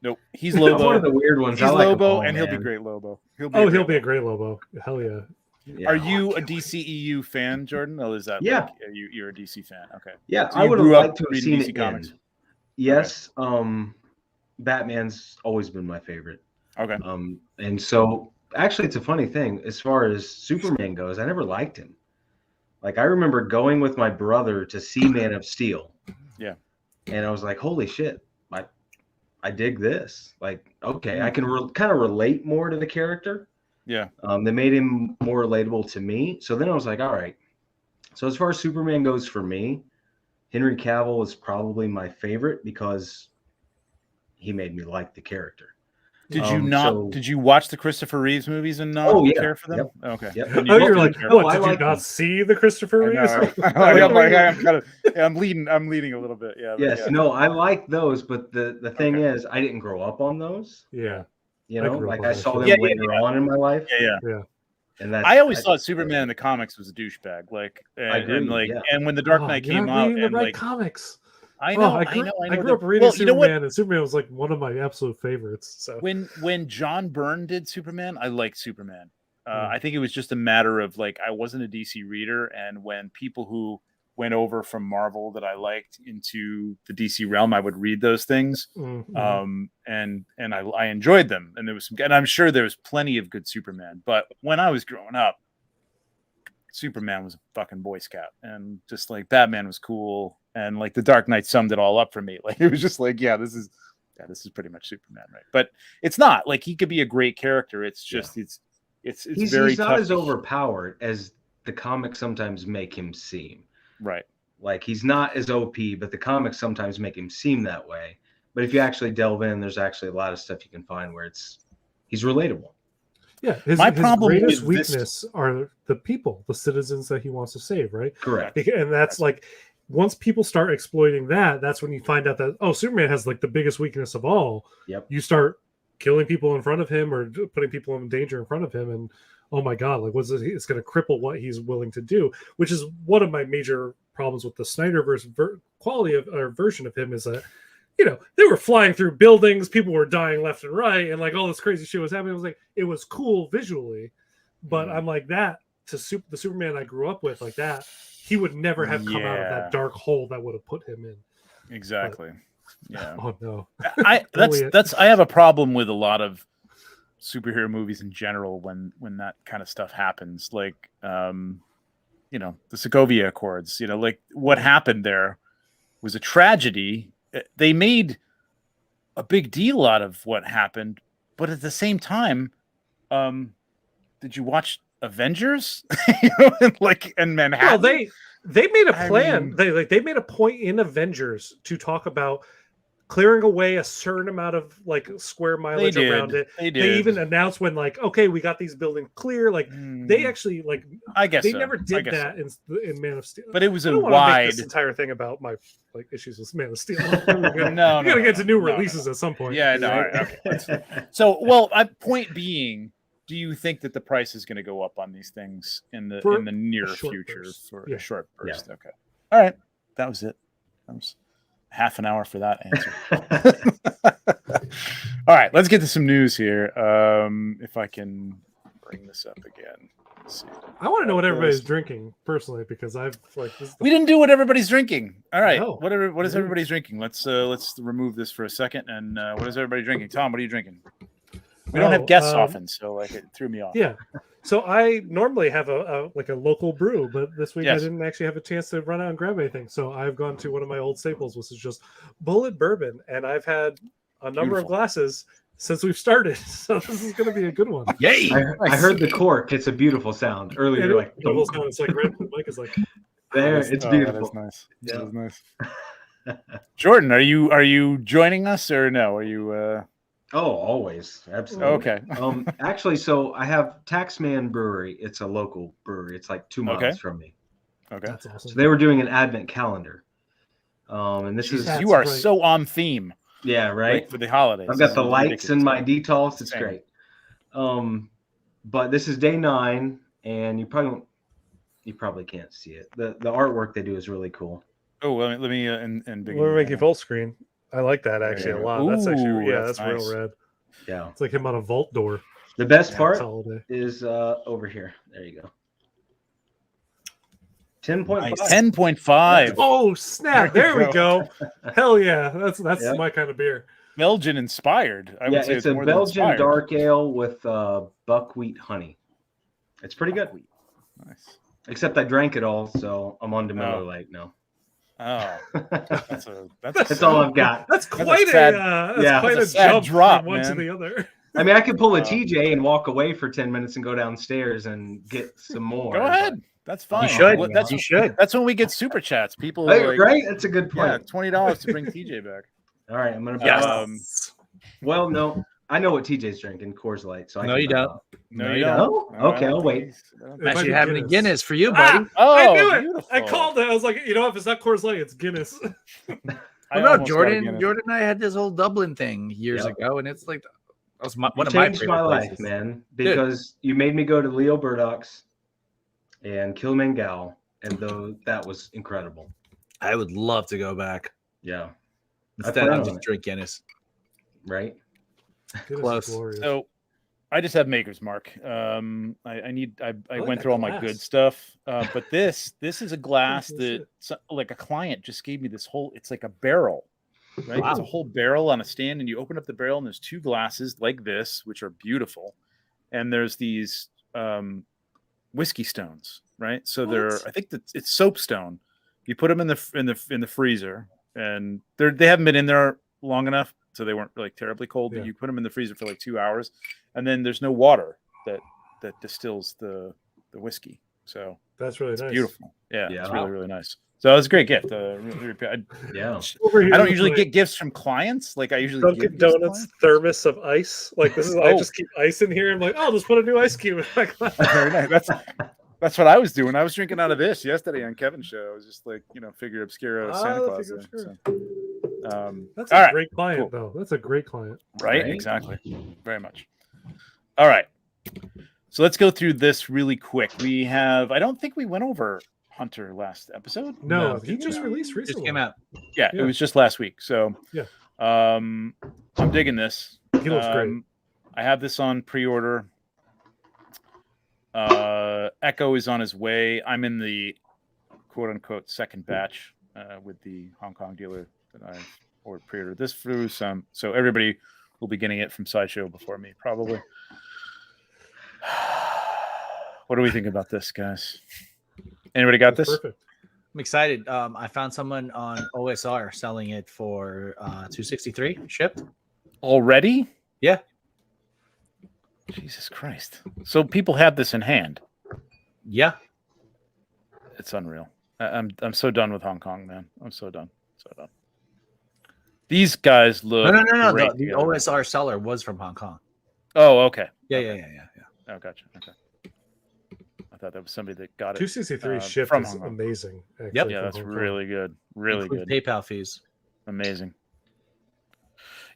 Nope. He's Lobo. One of the weird ones. He's I like Lobo, him, and he'll man. be great Lobo. He'll be a great Lobo. Hell yeah. Yeah. Are you a DCEU fan, Jordan? Or is that like, you're a DC fan? Okay. Yeah, So I you would have grew up liked to have reading seen DC it comics? end. Yes. Batman's always been my favorite. Okay. And so actually it's a funny thing. As far as Superman goes, I never liked him. Like, I remember going with my brother to see Man of Steel. Yeah. And I was like, holy shit, I dig this. Like, okay, I can kind of relate more to the character. Yeah. They made him more relatable to me. So then I was like, all right. So as far as Superman goes for me, Henry Cavill is probably my favorite because he made me like the character. Did you not? Did you watch the Christopher Reeves movies and not care for them? Yep. Okay. Yep. You're like, did I you like not them. see the Christopher Reeves? I'm leading a little bit. Yeah. Yes. No, I like those, but the thing is, I didn't grow up on those. Yeah. You know, like I saw them Yeah, later on in my life. Yeah. And that's, I always thought Superman in the comics was a douchebag. Like, I agree, and when the Dark Knight came out, reading the and right like comics. I know. I grew up reading Superman, and Superman was like one of my absolute favorites. So when John Byrne did Superman, I liked Superman. I think it was just a matter of like I wasn't a DC reader, and when people who went over from Marvel that I liked into the DC realm, I would read those things, and I enjoyed them, and there was some, and I'm sure there was plenty of good Superman. But when I was growing up, Superman was a fucking Boy Scout, and just like Batman was cool, and like the Dark Knight summed it all up for me. Like it was just like, this is pretty much Superman, right? But it's not like he could be a great character. It's just he's very not tough as overpowered as the comics sometimes make him seem. Right. Like he's not as OP, but the comics sometimes make him seem that way. But if you actually delve in, there's actually a lot of stuff you can find where he's relatable. Yeah, his greatest weakness are the people, the citizens that he wants to save, right? Correct. And that's like, once people start exploiting that, that's when you find out that, Superman has like the biggest weakness of all. Yep. You start killing people in front of him or putting people in danger in front of him, and oh my God, like it's going to cripple what he's willing to do, which is one of my major problems with the Snyderverse quality of or version of him is that, they were flying through buildings, people were dying left and right, and like all this crazy shit was happening. It was like, it was cool visually, but I'm like, that to the Superman I grew up with, like that, he would never have come out of that dark hole that would have put him in. Exactly. But, yeah. Oh no. I have a problem with a lot of superhero movies in general when that kind of stuff happens, like the Sokovia Accords, like what happened there was a tragedy. They made a big deal out of what happened, but at the same time, did you watch Avengers, like in Manhattan. Well, they made a I plan. mean- They made a point in Avengers to talk about clearing away a certain amount of like square mileage around it. They They even announced when like, okay, we got these buildings clear. Like they actually like I guess they so. never I did guess that in Man of Steel. But it was I a don't want to make wide. this entire thing about my like issues with Man of Steel. No, we gotta get to new no. releases at some point. Yeah, no. All right, okay. So, well, point being, do you think that the price is going to go up on these things in the near future burst. for Yeah. a short burst? Okay. All right. That was it. That was half an hour for that answer. All right, let's get to some news here. If I can bring this up again. Let's see. I want to know what everybody's drinking personally because I've like We didn't do what everybody's drinking. All right. No. What is everybody's drinking? Let's remove this for a second. And what is everybody drinking? Tom, what are you drinking? We don't have guests often, so like it threw me off. Yeah. So I normally have a local brew, but this week I didn't actually have a chance to run out and grab anything. So I've gone to one of my old staples, which is just Bullet Bourbon, and I've had a number of glasses since we've started. So this is going to be a good one. Yay! I heard the cork. It's a beautiful sound. Earlier, you're like, beautiful sound. It's like red. Mike is like, there. It's beautiful. That is nice. Yeah. That is nice. Jordan, are you joining us or no? Are you? Oh, always. Absolutely. Okay. Actually, so I have Taxman Brewery. It's a local brewery. It's like 2 miles from me. Okay. that's awesome. So they were doing an advent calendar. And this is You are so on theme. Yeah, right. Like for the holidays. I've got the lights and my details. It's great. But this is day 9, and you probably can't see it. The artwork they do is really cool. Oh, let me and We'll make you full screen. I like that actually a lot. That's actually that's nice. real red. Yeah, it's like him on a vault door. The best part is over here. There you go. 10.5. 10.5. Oh snap! There we go. Hell yeah, that's my kind of beer. Belgian inspired. I would say it's a Belgian dark ale with buckwheat honey. It's pretty good. Nice. Except I drank it all, so I'm on to Miller Lite now. Oh, that's all I've got. That's quite a jump drop from one to the other. I mean, I could pull a TJ and walk away for 10 minutes and go downstairs and get some more. Go ahead. That's fine. You should. That's when we get super chats. People right? That's a good point. Yeah, $20 to bring TJ back. All right, I'm gonna. Well, no, I know what TJ's drinking. Coors Light. So no, you don't. No, you don't. Okay, I'll wait. Actually, having a Guinness for you, buddy. I knew it. Beautiful. I called it. I was like, if it's not Coors Light, it's Guinness. No, Jordan and I had this whole Dublin thing years ago, and it's like that was one of my favorite life, places. man. Because you made me go to Leo Burdock's and Kilimanjaro, and that was incredible. I would love to go back. Yeah. Instead, I'll just drink Guinness. Right. Close. So I just have Maker's Mark. I went through all my good stuff, but this is a glass that like a client just gave me this whole. It's like a barrel, right? Wow. It's a whole barrel on a stand, and you open up the barrel, and there's 2 glasses like this, which are beautiful, and there's these whiskey stones, right? So I think that it's soapstone. You put them in the freezer, and they haven't been in there long enough. So they weren't like terribly cold. But you put them in the freezer for like 2 hours, and then there's no water that distills the whiskey. So that's really nice. Beautiful. Yeah, it's really, really nice. So it was a great gift. I don't usually get gifts from clients. Like I usually Dunkin' Donuts thermos of ice. Like this is I just keep ice in here. I'm like, I'll just put a new ice cube in my glass. Very nice. That's what I was doing. I was drinking out of this yesterday on Kevin's show. I was just like, figure obscura Santa Claus. That's a great client, though. That's a great client. Right? Exactly. Very much. All right. So let's go through this really quick. I don't think we went over Hunter last episode. No, he just released recently. Just came out. Yeah, it was just last week. So yeah, I'm digging this. He looks great. I have this on pre-order. Echo is on his way. I'm in the quote-unquote second batch with the Hong Kong dealer that I pre-ordered this through. So everybody will be getting it from Sideshow before me, probably. What do we think about this, guys? Anybody got this? Perfect. I'm excited. I found someone on OSR selling it for $263 shipped. Already? Yeah. Jesus Christ. So people have this in hand. Yeah, it's unreal. I'm so done with Hong Kong, man. I'm so done. So done. These guys look no. great The together. OSR seller was from Hong Kong. Oh, okay. Yeah. Oh, gotcha. Okay. I thought that was somebody that got it. 263 shipped from is Hong Kong. amazing. Actually, Yep. Yeah, from that's Hong Kong. really good. Really Includes good. PayPal fees. Amazing.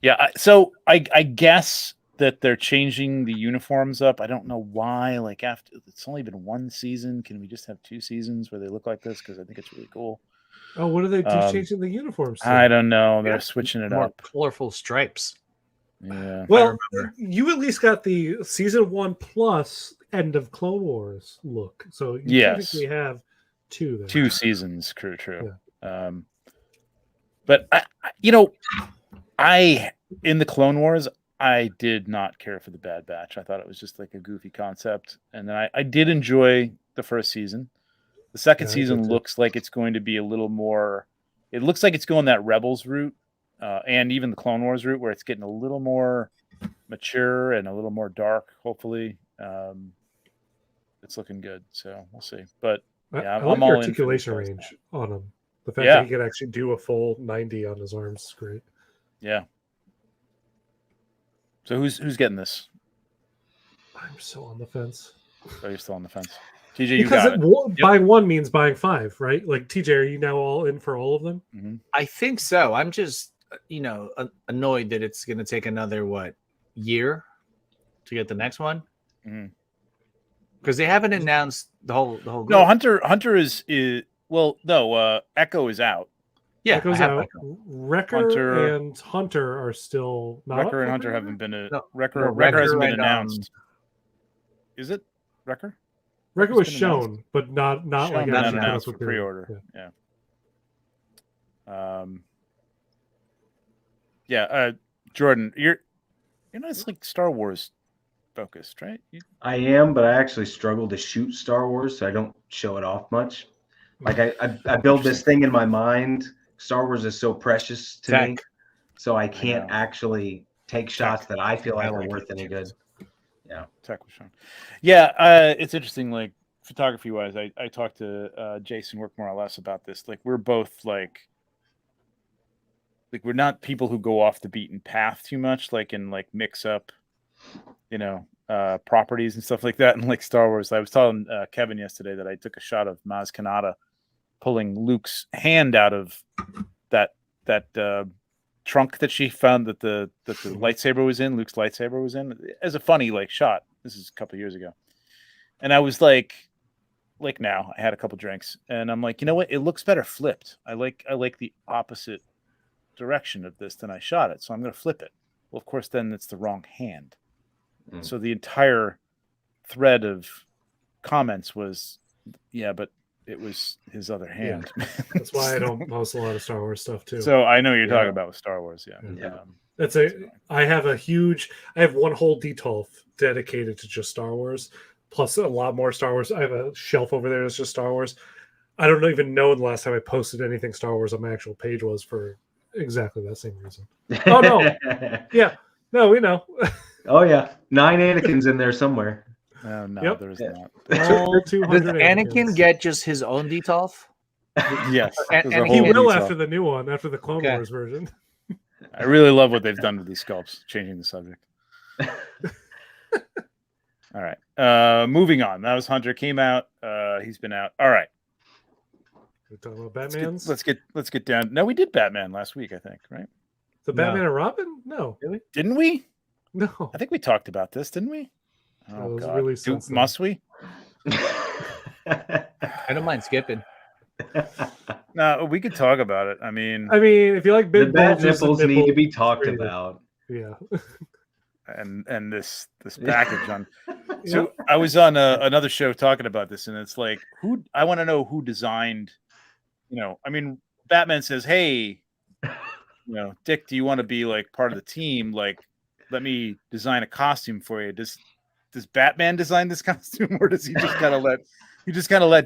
Yeah. So I guess that they're changing the uniforms up. I don't know why. Like after it's only been one season, can we just have 2 seasons where they look like this? Because I think it's really cool. Oh, what do they do changing the uniforms to? I don't know. They're switching it More up. colorful stripes. Yeah. Well, you at least got the season 1 plus end of Clone Wars look, so you technically have 2 there. 2 seasons. True. Yeah. But I in the Clone Wars, I did not care for the Bad Batch. I thought it was just like a goofy concept, and then I did enjoy the first season. The second season looks like it's going to be a little more. It looks like it's going that Rebels route, and even the Clone Wars route, where it's getting a little more mature and a little more dark. Hopefully, it's looking good. So we'll see. But yeah, I like I'm the all articulation in for range on him. The fact that he can actually do a full 90 on his arms is great. Yeah. So who's getting this? I'm so on the fence. Oh, you're still on the fence. TJ, you because got it. Buying one means buying 5, right? Like TJ, are you now all in for all of them? Mm-hmm. I think so. I'm just, annoyed that it's going to take another year to get the next one. Because they haven't announced the whole. No, Hunter is no. Echo is out. Yeah, Echo's out. Wrecker and Hunter are still not. Wrecker and Hunter haven't been. Wrecker hasn't been announced. Is it Wrecker? Wrecker was shown, but not like announced for pre-order. Yeah. Jordan, you're not like Star Wars focused, right? I am, but I actually struggle to shoot Star Wars, so I don't show it off much. Like I build this thing in my mind. Star Wars is so precious to me, so I can't actually take shots that I feel like are worth any good. Yeah, tech was shown. Yeah, it's interesting. Like photography wise, I talked to Jason Work more or less about this. Like we're both like we're not people who go off the beaten path too much, like and like mix up, properties and stuff like that. And like Star Wars, I was telling Kevin yesterday that I took a shot of Maz Kanata pulling Luke's hand out of that trunk that she found that the lightsaber was in. Luke's lightsaber was in as a funny shot. This is a couple of years ago, and I was like now I had a couple drinks, and I'm like, you know what? It looks better flipped. I like the opposite direction of this than I shot it, so I'm going to flip it. Well, of course, then it's the wrong hand. So the entire thread of comments was, yeah, but it was his other hand. Yeah. That's why I don't post a lot of Star Wars stuff too. So I know you're talking about with Star Wars. I have one whole detolf dedicated to just Star Wars, plus a lot more Star Wars. I have a shelf over there that's just Star Wars. I don't even know the last time I posted anything Star Wars on my actual page was for exactly that same reason. Oh no. Yeah. No, we know. Oh yeah. 9 Anakin's in there somewhere. No, there's not. Does Anakin get just his own detolf? Yes. And he will after the new one, after the Clone Wars version. I really love what they've done with these sculpts, changing the subject. All right. Moving on. That was Hunter. Came out. He's been out. All right. We're talking about Batman's. Let's get down. No, we did Batman last week, I think, right? The Batman and Robin? No. Really? Didn't we? No. I think we talked about this, didn't we? Oh, God. Really must we? I don't mind skipping. No, we could talk about it. I mean, if you like big the bad nipples need to be talked about. Yeah. And this package on. So I was on another show talking about this, and it's like, I want to know who designed. Batman says, "Hey, Dick, do you want to be part of the team? Let me design a costume for you." Does Batman design this costume, or does he just kind of let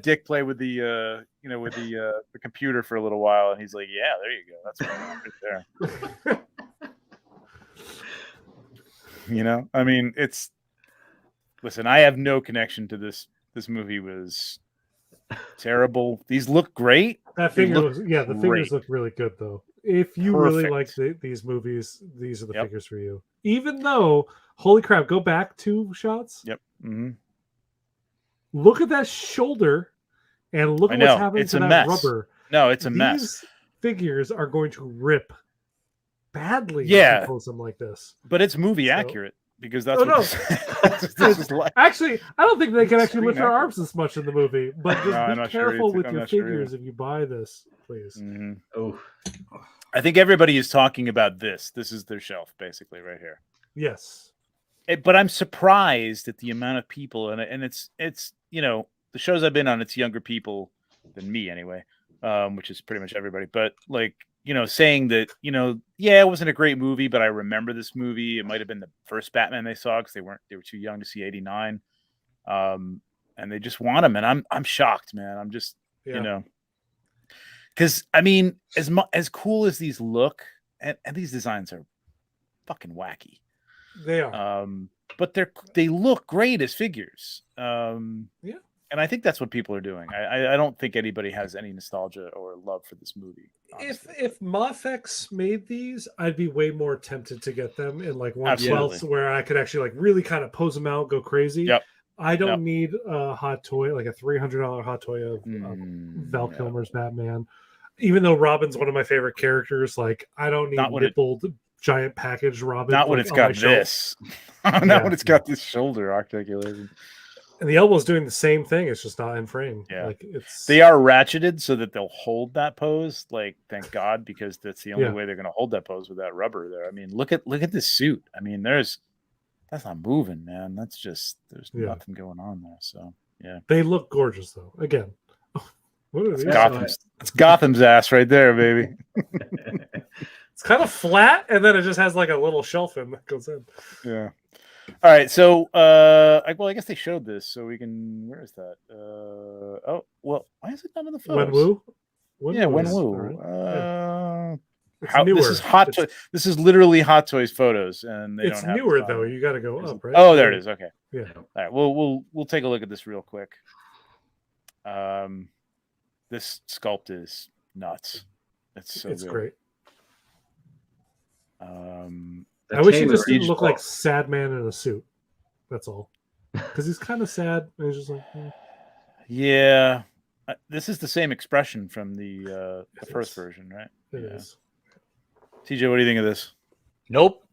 Dick play with the the computer for a little while, and he's like, "Yeah, there you go. That's what I want right there." It's. Listen, I have no connection to this This movie was terrible. These look great. That They figure look looks, the great. figures look really good though. If you really like Perfect. these movies, these are the Yep. figures for you. Even though, holy crap, go back 2 shots. Yep. Mm-hmm. Look at that shoulder, and look I at what's know. happening It's to a that mess. rubber. No, it's a These mess. figures are going to rip badly if Yeah. you pose them like this. But it's movie So- accurate because that's Oh, what no. this is like. Actually, I don't think they can actually Screen lift their accurate. arms this much in the movie. But just No, I'm be not sure careful either. with I'm your not sure figures if you buy this, please. Mm-hmm. Oh, I think everybody is talking about this. This is their shelf, basically, right here. Yes. But I'm surprised at the amount of people, and it's the shows I've been on, it's younger people than me anyway, which is pretty much everybody. But like saying that it wasn't a great movie, but I remember this movie. It might have been the first Batman they saw because they were too young to see '89, and they just want them, and I'm shocked, man. I'm just because I mean, as cool as these look, and these designs are fucking wacky. They are. But they look great as figures. Yeah. And I think that's what people are doing. I don't think anybody has any nostalgia or love for this movie. Honestly. If Mafex made these, I'd be way more tempted to get them in like 1/12 Absolutely. where I could actually like really kind of pose them out, go crazy. Yep. I don't need a hot toy, like a $300 hot toy of Val Kilmer's Batman. Even though Robin's one of my favorite characters, like I don't need nippled giant package Robin. Not when it's got this. Not when it's got this shoulder articulated. And the elbow's doing the same thing. It's just not in frame. Yeah, like they are ratcheted so that they'll hold that pose. Like, thank God, because that's the only way they're going to hold that pose with that rubber there. I mean, look at this suit. I mean, that's not moving, man. That's just there's nothing going on there. So yeah, they look gorgeous though. Again, what are these? It's Gotham's ass right there, baby. It's kind of flat, and then it just has like a little shelf in that goes in. Yeah. All right, so I guess they showed this, so we can. Where is that? Why is it not in the photos? Wenwu. This is Hot Toys. This is literally Hot Toys photos, and they it's don't have newer though. You got to go up, right? Oh, there it is. Okay. Yeah. All right. We'll take a look at this real quick. This sculpt is nuts. It's good. Great. The I wish he just Taylor didn't look like sad man in a suit. That's all. Because he's kind of sad. And he's just like, yeah. This is the same expression from the first version, right? It is. TJ, what do you think of this? Nope.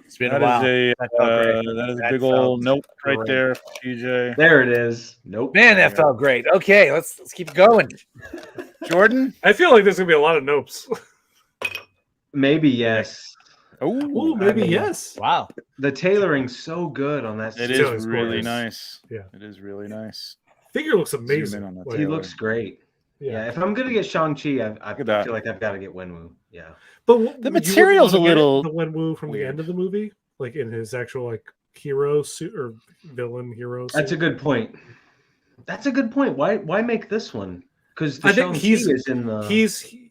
It's been a while. That is a big old nope right there, TJ. There it is. Nope. Man, that felt great. Okay, let's keep going. Jordan? I feel like there's gonna be a lot of nopes. Maybe yes. Oh, maybe yes. Wow. The tailoring's so good on that. It is really nice. Yeah. It is really nice. Figure looks amazing. He looks great. Yeah. If I'm gonna get Shang-Chi, I feel like I've got to get Wenwu. Yeah. But the material's a little the Wenwu from the end of the movie, like in his actual like hero suit or villain hero suit. That's a good point. Why make this one? Because I think is in the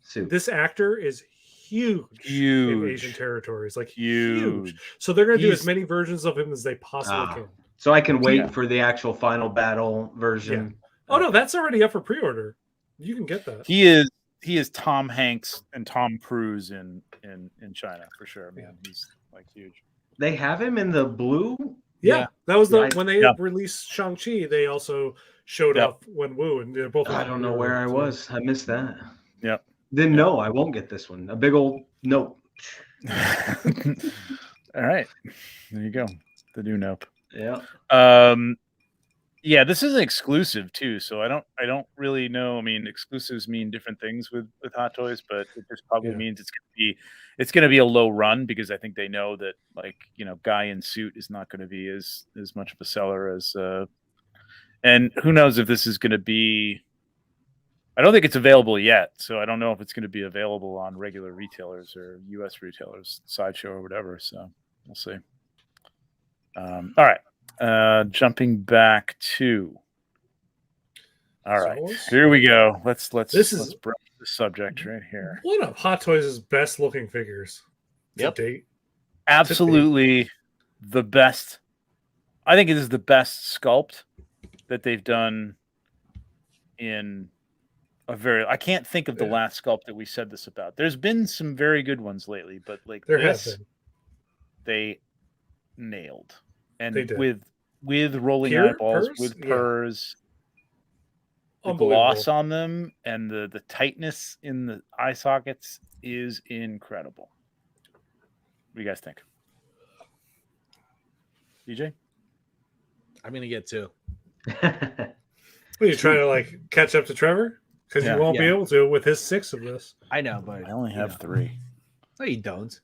suit. This actor is huge in Asian territories, like huge. So they're going to do as many versions of him as they possibly can. So I can wait for the actual final battle version. Yeah. Oh no, that's already up for pre-order. You can get that. He is Tom Hanks and Tom Cruise in China for sure. I mean, he's like huge. They have him in the blue. Yeah. That was when they released Shang-Chi. They also showed up Wenwu, and they're both. I don't know where I was. I missed that. Yep. Then no, I won't get this one. A big old nope. All right, there you go. The new nope. Yeah. Yeah, this is an exclusive too, so I don't really know. I mean, exclusives mean different things with Hot Toys, but it just probably means it's gonna be a low run because I think they know that guy in suit is not going to be as much of a seller as and who knows if this is going to be. I don't think it's available yet, so I don't know if it's going to be available on regular retailers or U.S. retailers, Sideshow or whatever. So we'll see. All right, jumping back to. All right, here we go. Let's break the subject right here. One of Hot Toys' best looking figures to date. Absolutely, the best. I think it is the best sculpt that they've done in a very. I can't think of the last sculpt that we said this about. There's been some very good ones lately, but like There this, have been. they nailed. And They did. with rolling eyeballs, with purrs, the gloss on them, and the tightness in the eye sockets is incredible. What do you guys think? DJ? I'm gonna get 2. Well, you trying to like catch up to Trevor? Because you won't be able to with his 6 of this. I know, but I only have 3. No, you don't.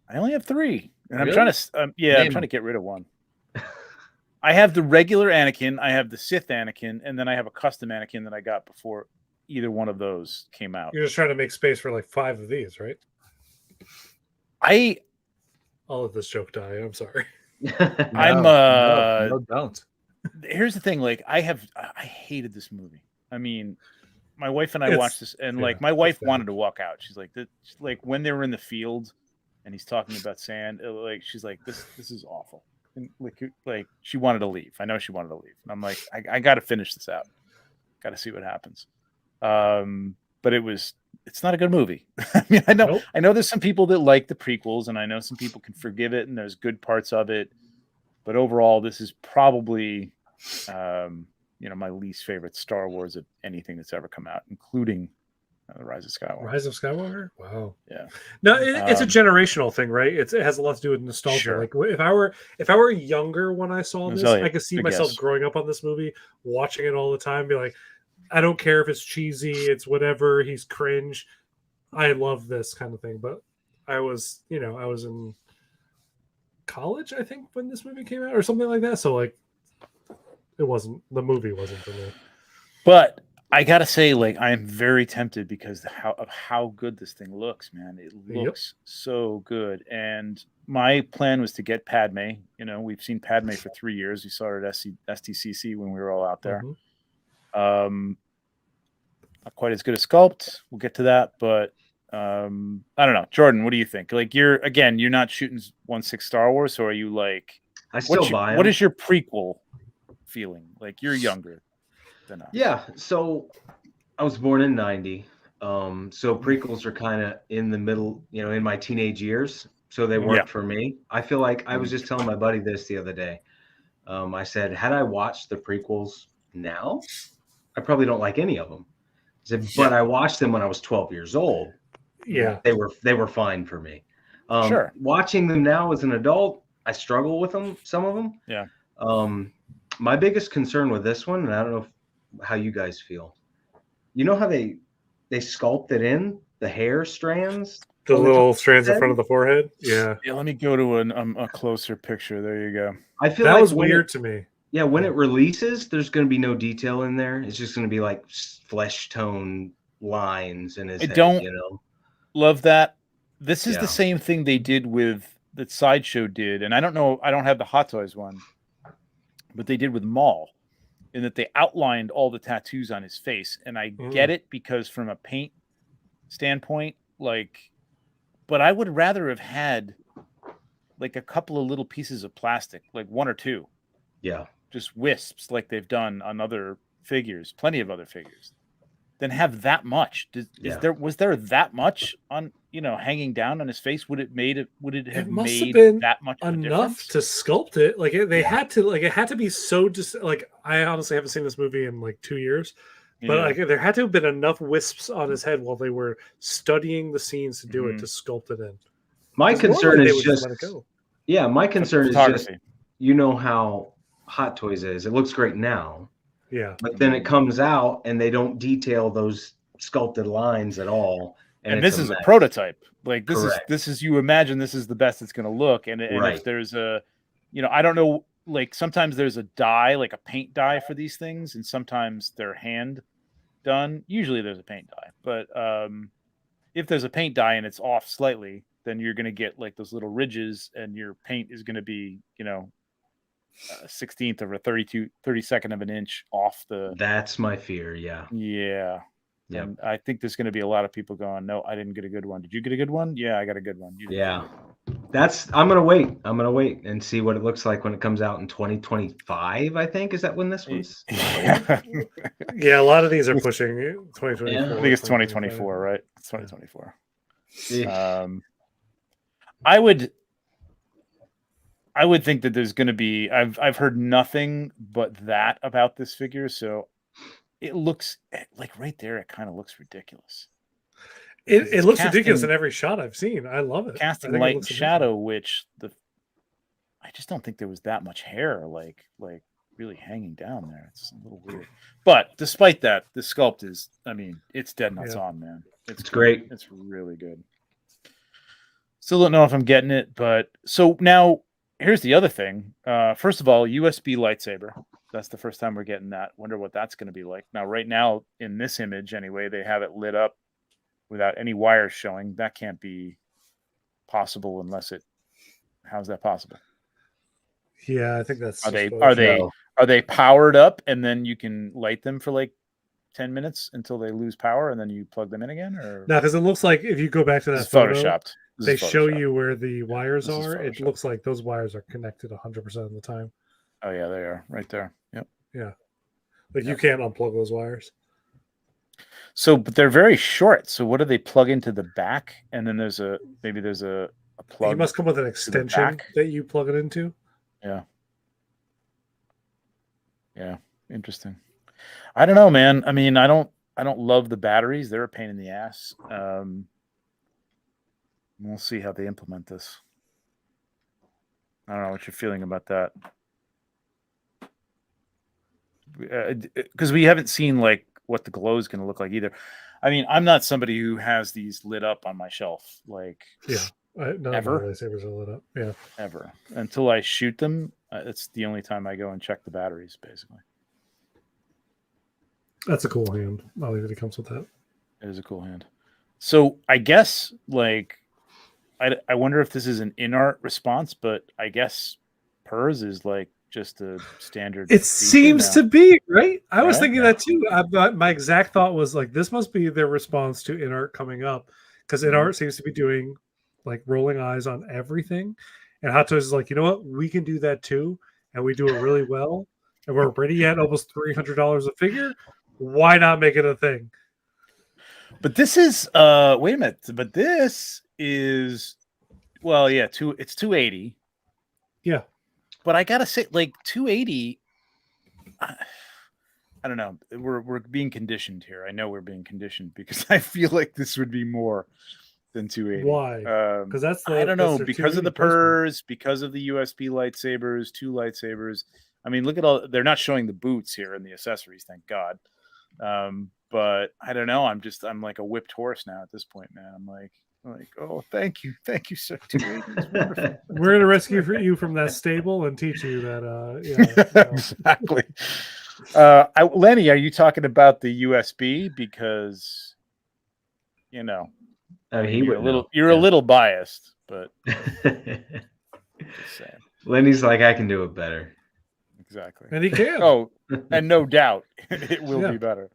I only have 3, and Really? I'm trying to. I'm trying to get rid of one. I have the regular Anakin, I have the Sith Anakin, and then I have a custom Anakin that I got before either one of those came out. You're just trying to make space for like 5 of these, right? I'll let this joke die. I'm sorry. No, don't. Here's the thing, like I hated this movie. I mean, my wife and I watched this, and like my wife wanted to walk out. She's like, when they were in the field, and he's talking about sand, like she's like, this is awful, and like she wanted to leave. I know she wanted to leave, and I'm like, I got to finish this out. Got to see what happens. But it's not a good movie. I mean, I know there's some people that like the prequels, and I know some people can forgive it, and there's good parts of it. But overall, this is probably, my least favorite Star Wars of anything that's ever come out, including The Rise of Skywalker. Rise of Skywalker? Wow. Yeah. No, it's a generational thing, right? It has a lot to do with nostalgia. Sure. Like if I were younger when I saw this, I could see myself growing up on this movie, watching it all the time, be like, I don't care if it's cheesy, it's whatever, he's cringe. I love this kind of thing. But I was in college, I think, when this movie came out or something like that. So like the movie wasn't for me. But I gotta say, like, I am very tempted because of how good this thing looks, man. It looks so good. And my plan was to get Padme. You know, we've seen Padme for 3 years. We saw her at STCC when we were all out there. Mm-hmm. Not quite as good a sculpt. We'll get to that, but I don't know. Jordan, what do you think? Like, you're not shooting 1/6 Star Wars, so are you like? I still buy them. What is your prequel feeling? Like, you're younger than us. Yeah. So I was born in '90. So prequels are kind of in the middle, in my teenage years. So they weren't for me. I feel like I was just telling my buddy this the other day. I said, had I watched the prequels now, I probably don't like any of them. I said, but I watched them when I was 12 years old. Yeah, they were fine for me. Sure. Watching them now as an adult, I struggle with them. Some of them. Yeah. My biggest concern with this one, and I don't know how you guys feel. You know how they sculpted in the hair strands, the little strands in front of the forehead. Yeah. Yeah. Let me go to a closer picture. There you go. I feel that like was weird to me. Yeah, when it releases, there's going to be no detail in there. It's just going to be like flesh tone lines in his head. Don't love that. This is the same thing they did that Sideshow did, and I don't know. I don't have the Hot Toys one, but they did with Maul, in that they outlined all the tattoos on his face, and I get it because from a paint standpoint, like, but I would rather have had like a couple of little pieces of plastic, like 1 or 2. Yeah. Just wisps like they've done on other figures, plenty of other figures, than have that much. Was there that much on hanging down on his face? Would it have made that much enough to sculpt it? Like it had to be so just like I honestly haven't seen this movie in like 2 years, but like there had to have been enough wisps on his head while they were studying the scenes to do it to sculpt it in. My concern is just my concern is just how Hot Toys is. It looks great now. Yeah. But then it comes out and they don't detail those sculpted lines at all. And this is a prototype. Like this is you imagine this is the best it's going to look. And if there's I don't know, like sometimes there's a dye, like a paint dye for these things, and sometimes they're hand done. Usually there's a paint dye. But if there's a paint dye and it's off slightly, then you're going to get like those little ridges and your paint is going to be, 16th of a 32nd of an inch off the. That's my fear. Yeah. Yeah. Yeah. And I think there's going to be a lot of people going, no, I didn't get a good one. Did you get a good one? Yeah, I got a good one. I'm gonna wait. I'm gonna wait and see what it looks like when it comes out in 2025. I think is that when this one's. Yeah. Yeah, a lot of these are pushing 2024. Yeah. I think it's 2024, right? It's 2024. Yeah. I would think that there's going to be. I've heard nothing but that about this figure, so it looks like right there. It kind of looks ridiculous. It looks ridiculous in every shot I've seen. I love it. Casting light and shadow, which I just don't think there was that much hair like really hanging down there. It's a little weird. But despite that, the sculpt is, I mean, it's dead nuts on, man. It's great. It's really good. Still don't know if I'm getting it, but so now here's the other thing. First of all, USB lightsaber. That's the first time we're getting that. Wonder what that's going to be like. Now, right now, in this image anyway, they have it lit up without any wires showing. That can't be possible unless it. How's that possible? Yeah, I think that's. Are they powered up and then you can light them for like 10 minutes until they lose power and then you plug them in again? Or no, because it looks like if you go back to that photo, photoshopped. They show you where the wires are. It looks like those wires are connected 100% of the time. Oh yeah, they are right there. Yep. Yeah, like you can't unplug those wires. So, but they're very short. So, what do they plug into the back? And then there's a plug. You must come with an extension that you plug it into. Yeah. Yeah. Interesting. I don't know, man. I mean, I don't love the batteries. They're a pain in the ass. We'll see how they implement this. I don't know what you're feeling about that. Because we haven't seen like what the glow is going to look like either. I mean, I'm not somebody who has these lit up on my shelf. Like, ever. Lightsabers are lit up. Yeah. Ever. Until I shoot them. It's the only time I go and check the batteries, basically. That's a cool hand. I'll leave it. It comes with that. It is a cool hand. So I guess like I wonder if this is an in-art response, but I guess PERS is like just a standard. It seems to be, right? I was thinking that too. My exact thought was like, this must be their response to in-art coming up, because in-art seems to be doing like rolling eyes on everything. And Hot Toys is like, you know what? We can do that too. And we do it really well. And we're already at almost $300 a figure. Why not make it a thing? But this is wait a minute. But this is it's 280. Yeah. But I gotta say, like 280, I don't know. We're being conditioned here. I know we're being conditioned because I feel like this would be more than 280. Why? Because I don't know, because of the PERS, because of the USB lightsabers, 2 lightsabers. I mean, look at all. They're not showing the boots here and the accessories, thank God. But I don't know. I'm like a whipped horse now at this point, man. I'm like, oh, thank you, sir. We're gonna rescue you from that stable and teach you that. Exactly. Lenny, are you talking about the USB? Because you're a little biased, but just saying. Lenny's like, I can do it better. Exactly. And he can. Oh, and no doubt it will be better.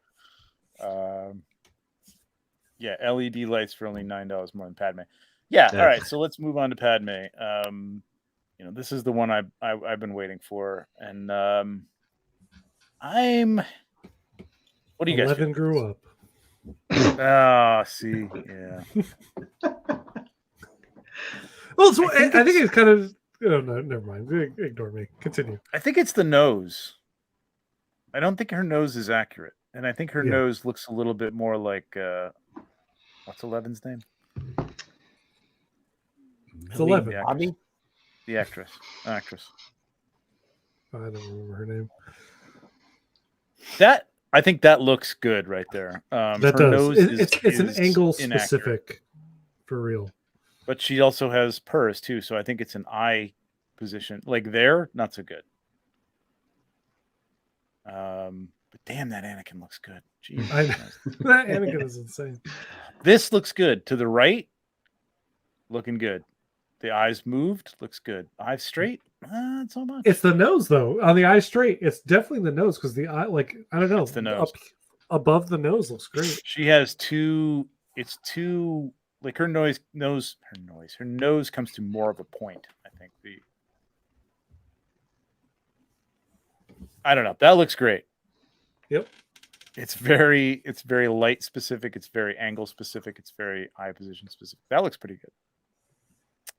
LED lights for only $9 more than Padme. Yeah. All right. So let's move on to Padme. This is the one I've been waiting for, and what do you guys? 11 grew up. Oh, see, yeah. Well, so I think it's kind of. Oh, no, never mind. Ignore me. Continue. I think it's the nose. I don't think her nose is accurate, and I think her nose looks a little bit more like what's 11's name? It's 11. The actress. I don't remember her name. I think that looks good right there. That her does. Nose it's an angle inaccurate. specific, for real. But she also has PERS too, so I think it's an eye position. Like there, not so good. But damn, that Anakin looks good. Jeez, that Anakin is insane. This looks good. To the right, looking good. The eyes moved, looks good. Eyes straight, not so much. It's the nose though. On the eye straight, it's definitely the nose, because the eye, like, I don't know, it's the nose. Above the nose looks great. She has two. It's two like her nose comes to more of a point. I think I don't know. That looks great. Yep. It's very light specific. It's very angle specific. It's very eye position specific. That looks pretty good.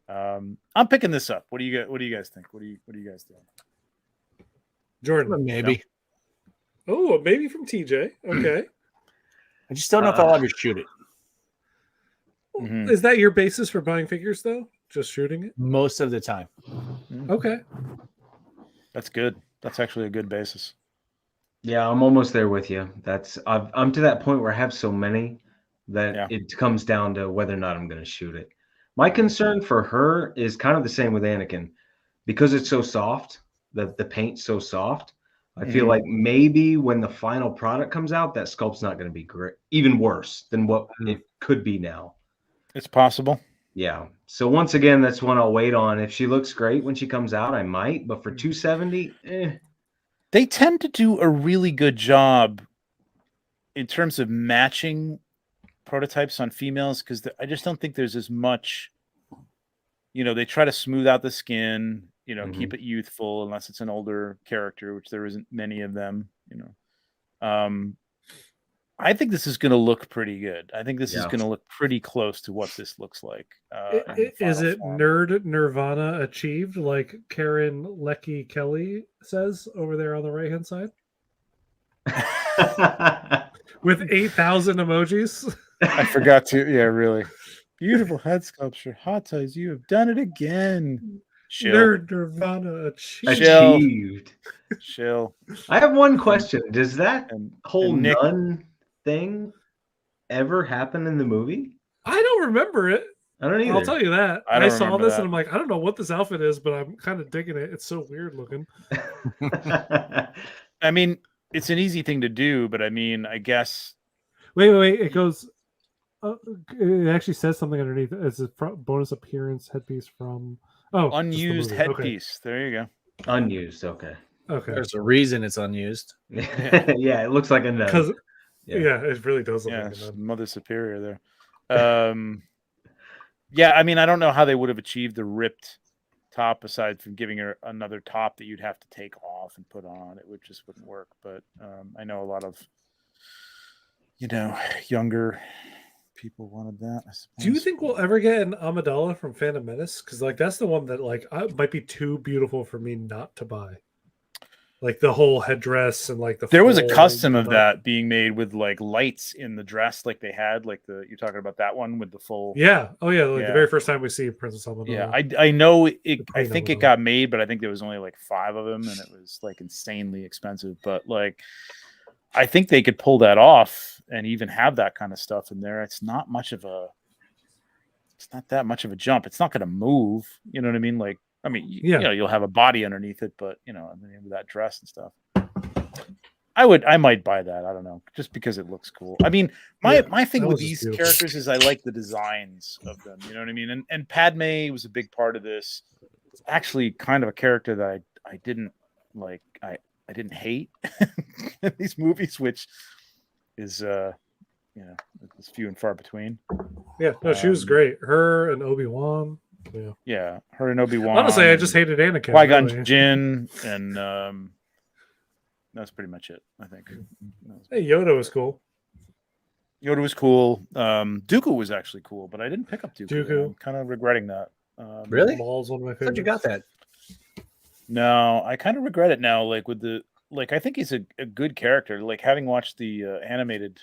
I'm picking this up. What do you guys think? What do you guys doing? Jordan, Maybe. Oh, a maybe from TJ. Okay. I just don't know if I'll ever shoot it. Mm-hmm. Is that your basis for buying figures, though? Just shooting it? Most of the time. Okay. That's good. That's actually a good basis. Yeah, I'm almost there with you. I'm to that point where I have so many that it comes down to whether or not I'm going to shoot it. My concern for her is kind of the same with Anakin, because it's so soft. The paint's so soft. I feel like maybe when the final product comes out, that sculpt's not going to be great, even worse than what it could be now. It's possible. Yeah. So once again, that's one I'll wait on. If she looks great when she comes out, I might. But for 270, They tend to do a really good job in terms of matching prototypes on females, because I just don't think there's as much. They try to smooth out the skin. Keep it youthful, unless it's an older character, which there isn't many of them. I think this is going to look pretty good. I think this is going to look pretty close to what this looks like. Is it nerd nirvana achieved, like Karen Lecky Kelly says over there on the right hand side? With 8,000 emojis. I forgot to. Yeah, really. Beautiful head sculpture. Hot Ties, you have done it again. Shill. Nerd nirvana achieved. Shill. I have one question. Does that whole nun thing ever happen in the movie? I don't remember it. I don't either. I'll tell you that. I saw this and I'm like, I don't know what this outfit is, but I'm kind of digging it. It's so weird looking. I mean, it's an easy thing to do, but I mean, I guess. Wait. It goes. It actually says something underneath. It's a bonus appearance headpiece from. Oh, unused headpiece. Okay. There you go. Unused. Okay. There's a reason it's unused. Yeah, it looks like a nun. Yeah, it really does look like a nun. Mother Superior there. Yeah, I mean, I don't know how they would have achieved the ripped top aside from giving her another top that you'd have to take off and put on. It just wouldn't work. But I know a lot of, younger people wanted that. Do you think we'll ever get an Amidala from Phantom Menace? Because that's the one that might be too beautiful for me not to buy. Like the whole headdress and there was a custom of that being made with lights in the dress, like they had you're talking about that one with the full. Yeah. Oh yeah. The very first time we see Princess Amidala. Yeah, I know it. I think it got made, but I think there was only 5 of them, and it was insanely expensive. But I think they could pull that off and even have that kind of stuff in there. It's not that much of a jump. It's not going to move. You know what I mean? You'll have a body underneath it, but with that dress and stuff. I might buy that. I don't know, just because it looks cool. I mean, my thing with these characters is I like the designs of them. You know what I mean? And Padme was a big part of this. It's actually kind of a character that I didn't like. I didn't hate in these movies, which is it's few and far between. Yeah, no, she was great. Her and Obi-Wan. Yeah, her and Obi-Wan. Honestly, I just hated Anakin. Qui-Gon Jinn, and that's pretty much it, I think. Hey, Yoda was cool. Dooku was actually cool, but I didn't pick up Dooku. I'm kind of regretting that. Really? Maul's one of my favorites. How'd you got that? No, I kind of regret it now. With the I think he's a good character. Having watched the animated,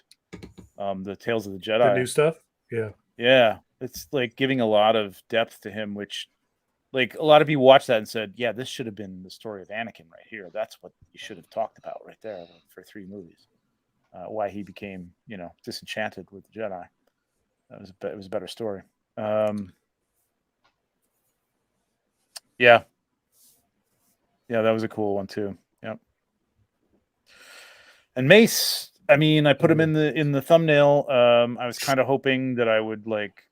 the Tales of the Jedi, the new stuff. Yeah, it's giving a lot of depth to him, which a lot of people watched that and said, yeah, this should have been the story of Anakin right here. That's what you should have talked about right there for 3 movies. Why he became, disenchanted with the Jedi. It was a better story. Yeah, that was a cool one too. Yep. And Mace, I mean, I put him in the thumbnail. I was kind of hoping that I would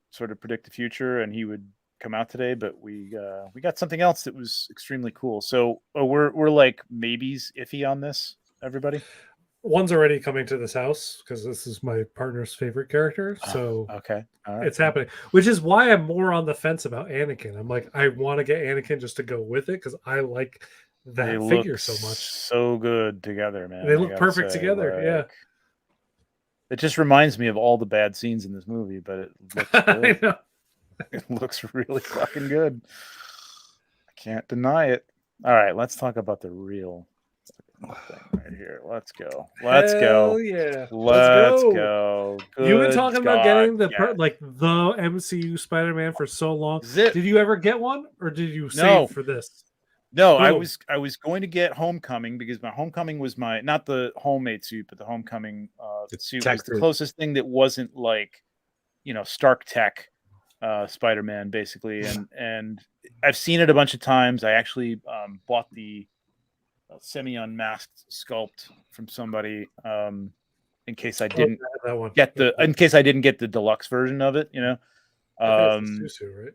sort of predict the future and he would come out today, but we got something else that was extremely cool. So we're maybes iffy on this, everybody. One's already coming to this house because this is my partner's favorite character. So okay, all right. It's happening, which is why I'm more on the fence about Anakin. I'm like, I want to get Anakin just to go with it because I like that They figure look so much. so good together, man. They I look gotta perfect say, together. Yeah. It just reminds me of all the bad scenes in this movie, but it looks I good. know. It looks really fucking good. I can't deny it. All right, let's talk about the real thing right here. Let's go. Let's Hell go. yeah. Let's go. You've been Good talking about God, getting the yes. like the MCU Spider-Man for so long. Zip. Did you ever get one, or did you No. save for this? No, Boom. I was going to get Homecoming because my Homecoming was my not the homemade suit, but the Homecoming suit was the closest thing that wasn't like, you know, Stark Tech Spider-Man basically, and I've seen it a bunch of times. I actually bought the semi-unmasked sculpt from somebody in case I didn't get the deluxe version of it, you know. It's Susu, right?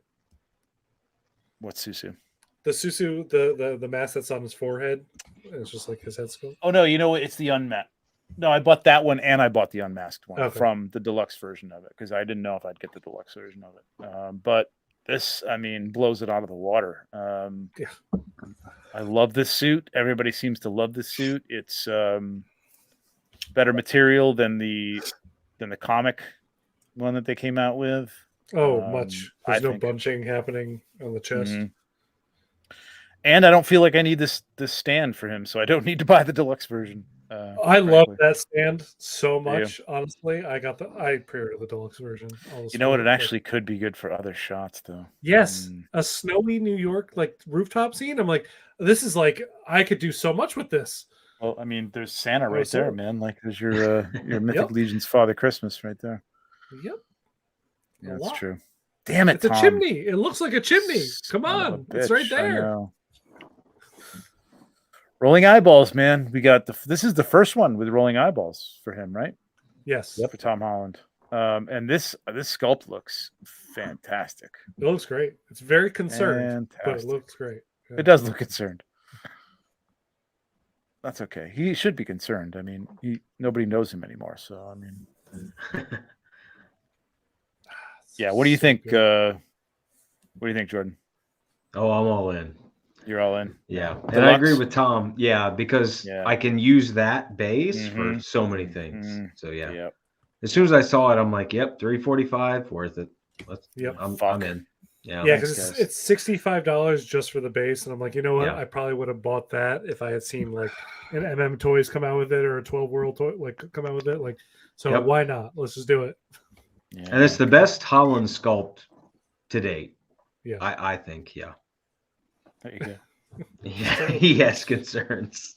What's Susu? The Susu, the mask that's on his forehead. It's just like his head sculpt. Oh no, you know what? It's the unmasked. No, I bought that one and I bought the unmasked one from the deluxe version of it because I didn't know if I'd get the deluxe version of it. But this, I mean, blows it out of the water. Yeah. I love this suit. Everybody seems to love this suit. It's better material than the comic one that they came out with. Oh, much. There's no bunching happening on the chest. Mm-hmm. And I don't feel like I need this stand for him, so I don't need to buy the deluxe version. I love that stand so much. Honestly, I pre-ordered the deluxe version. You know what? It actually could be good for other shots, though. Yes, a snowy New York like rooftop scene. I'm like, this is like I could do so much with this. Well, I mean, there's Santa right there, man. Like, there's your Mythic Legion's Father Christmas right there. Yep. Yeah, that's true. Damn it, it's a chimney. It looks like a chimney. Come on, it's right there. Rolling eyeballs, man. We got this is the first one with rolling eyeballs for him, right? Yes. For Tom Holland. And this sculpt looks fantastic. It looks great. It's very concerned, but it looks great. Yeah. It does look concerned. That's okay. He should be concerned. I mean, nobody knows him anymore, so I mean, yeah. What do you think? What do you think, Jordan? Oh, I'm all in. You're all in. Yeah. And I agree with Tom. Yeah, because I can use that base for so many things. So yeah. Yep. As soon as I saw it, I'm like, yep, $345 worth it. I'm in. Yeah. Yeah, because it's $65 just for the base. And I'm like, you know what? I probably would have bought that if I had seen like an MM Toys come out with it or a 12 World Toy like come out with it. Like, so why not? Let's just do it. Yeah, and it's the best Holland sculpt to date. Yeah. I think, yeah. There you go. Yeah, he has concerns.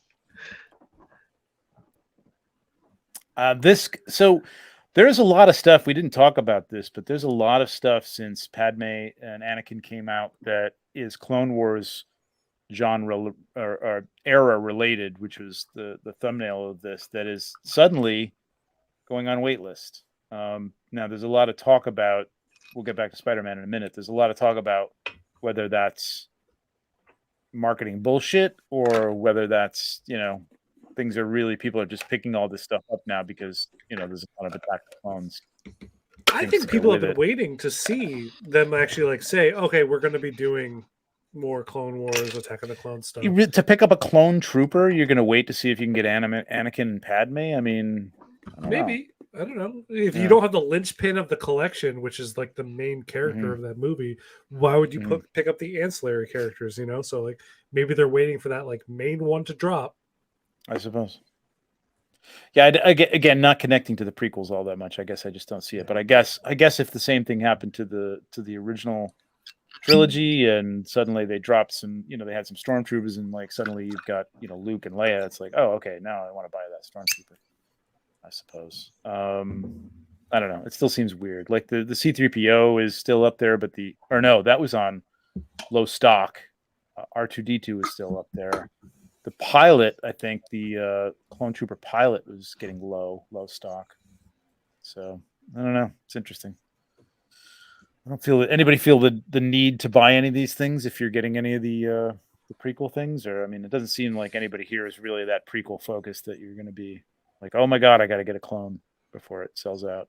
So there's a lot of stuff we didn't talk about this, but there's a lot of stuff since Padme and Anakin came out that is Clone Wars genre or era related, which was the thumbnail of this. That is suddenly going on waitlist. Now there's a lot of talk about. We'll get back to Spider-Man in a minute. There's a lot of talk about whether that's marketing bullshit or whether that's, you know, things are really, people are just picking all this stuff up now because, you know, there's a lot of Attack of the Clones. I think people have been waiting to see them actually like say, okay, we're going to be doing more Clone Wars, Attack of the Clones stuff. To pick up a clone trooper, you're going to wait to see if you can get Anakin and Padme? I mean, maybe. I don't know. If you don't have the linchpin of the collection, which is like the main character of that movie, why would you pick up the ancillary characters, you know? So like maybe they're waiting for that like main one to drop. I suppose. Yeah, again, not connecting to the prequels all that much. I guess I just don't see it. But I guess if the same thing happened to the original trilogy and suddenly they dropped some, you know, they had some stormtroopers and like suddenly you've got, you know, Luke and Leia, it's like, oh, okay, now I want to buy that stormtrooper. I suppose. I don't know. It still seems weird. Like the C-3PO is still up there, but that was on low stock. R2-D2 is still up there. The pilot, I think the Clone Trooper pilot was getting low stock. So I don't know. It's interesting. I don't feel that anybody feel the need to buy any of these things if you're getting any of the prequel things, or I mean, it doesn't seem like anybody here is really that prequel focused that you're going to be Like, oh my god, I got to get a clone before it sells out.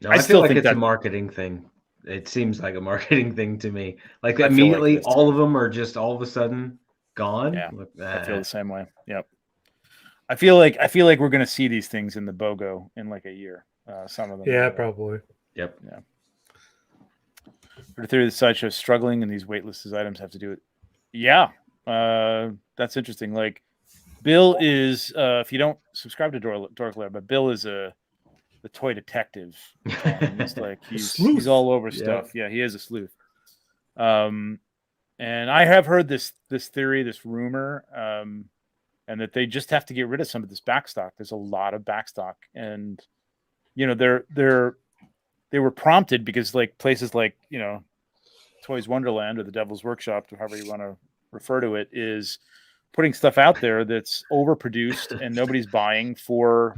No, I I still feel like think it's a that- marketing thing. It seems like a marketing thing to me. Like I feel like immediately, this. all of them are just all of a sudden gone. Yeah, Look, I feel the same way. Yep. I feel like we're going to see these things in the BOGO in like a year. Some of them. Yeah, anyway. probably. Yep. Yeah. The theory of the sideshow struggling and these waitlisted items have to do it. Yeah. That's interesting. Like Bill is, if you don't subscribe to Dork Lair, but Bill is the toy detective. He's like, he's all over stuff. Yeah, he is a sleuth. And I have heard this theory, this rumor, and that they just have to get rid of some of this backstock. There's a lot of backstock, and they were prompted because like places like Toys Wonderland or the Devil's Workshop, or however you want to refer to it, is putting stuff out there that's overproduced and nobody's buying for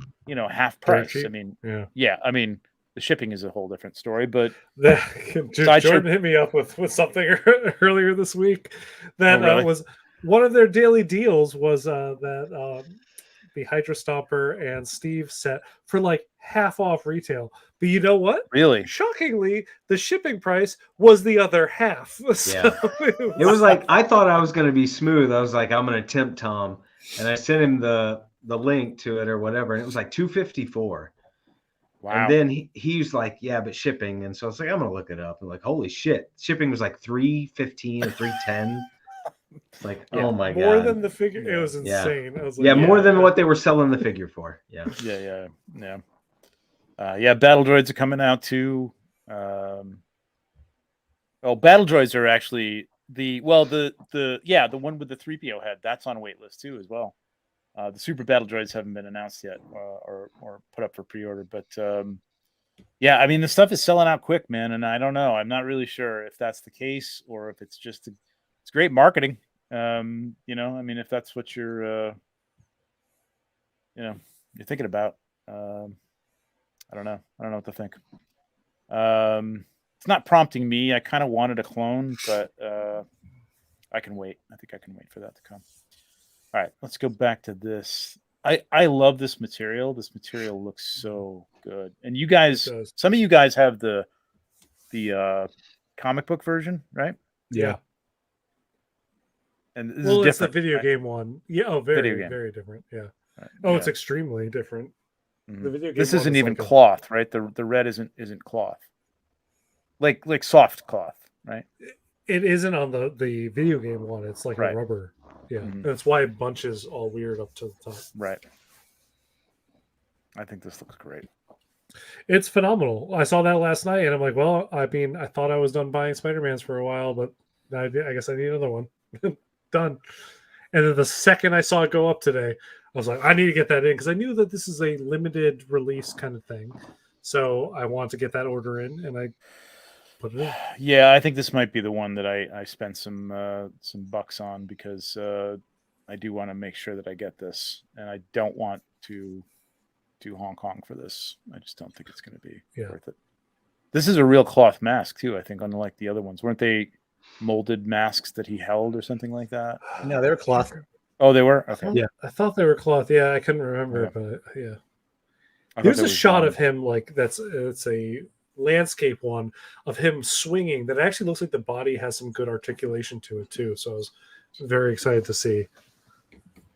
half price. I mean, yeah. I mean, the shipping is a whole different story, but Jordan hit me up with something earlier this week that really? Was one of their daily deals was that the Hydra Stomper and Steve set for like half off retail. But you know what? Really? Shockingly, the shipping price was the other half. Yeah. It was like, I thought I was going to be smooth. I was like, I'm going to tempt Tom. And I sent him the link to it or whatever. And it was like $254. Wow. And then he was like, yeah, but shipping. And so I was like, I'm going to look it up. And like, holy shit. Shipping was like $315 or $310. It's like, oh my god. More than the figure. It was insane. I was like, more than what they were selling the figure for. Yeah. Yeah, Battle Droids are coming out too. Battle Droids are actually the one with the 3PO head. That's on waitlist too as well. The Super Battle Droids haven't been announced yet or put up for pre-order, but yeah, I mean the stuff is selling out quick, man, and I don't know. I'm not really sure if that's the case or if it's just it's great marketing. I mean, if that's what you're thinking about. I don't know. I don't know what to think. It's not prompting me. I kind of wanted a clone, but I can wait. I think I can wait for that to come. All right, let's go back to this. I love this material. This material looks so good. And you guys, some of you guys have the comic book version, right? Yeah. And this is it's the video game one. Yeah. Oh, very, very different. Yeah. Right. It's extremely different. Mm-hmm. The video game. This isn't even like cloth, right? The red isn't cloth. Like soft cloth, right? It isn't on the video game one. It's like a rubber. Yeah. Mm-hmm. That's why it bunches all weird up to the top. Right. I think this looks great. It's phenomenal. I saw that last night, and I'm like, well, I mean, I thought I was done buying Spider-Mans for a while, but I guess I need another one. Done. And then the second I saw it go up today, I was like, I need to get that in because I knew that this is a limited release kind of thing. So I wanted to get that order in, and I put it in. Yeah, I think this might be the one that I spent some bucks on because I do want to make sure that I get this, and I don't want to do Hong Kong for this. I just don't think it's going to be worth it. This is a real cloth mask too, I think, unlike the other ones. Weren't they molded masks that he held or something like that? No, they were cloth. Oh, they were? Okay. I thought they were cloth. Yeah, I couldn't remember, but yeah. There's a shot of him like it's a landscape one of him swinging that actually looks like the body has some good articulation to it too. So I was very excited to see.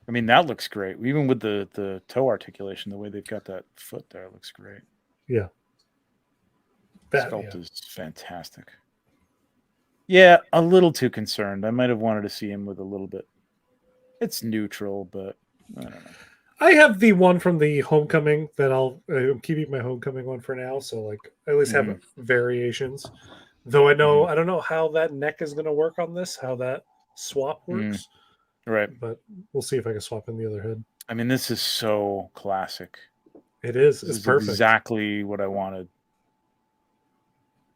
I mean, that looks great. Even with the toe articulation, the way they've got that foot there looks great. Yeah. The sculpt is fantastic. Yeah, a little too concerned. I might have wanted to see him with a little bit. It's neutral, but I don't know. I have the one from the Homecoming that I'm keeping my Homecoming one for now. So like I at least have variations. Though I don't know how that neck is going to work on this, how that swap works. Right. But we'll see if I can swap in the other head. I mean, this is so classic. It is. It's perfect. Exactly what I wanted.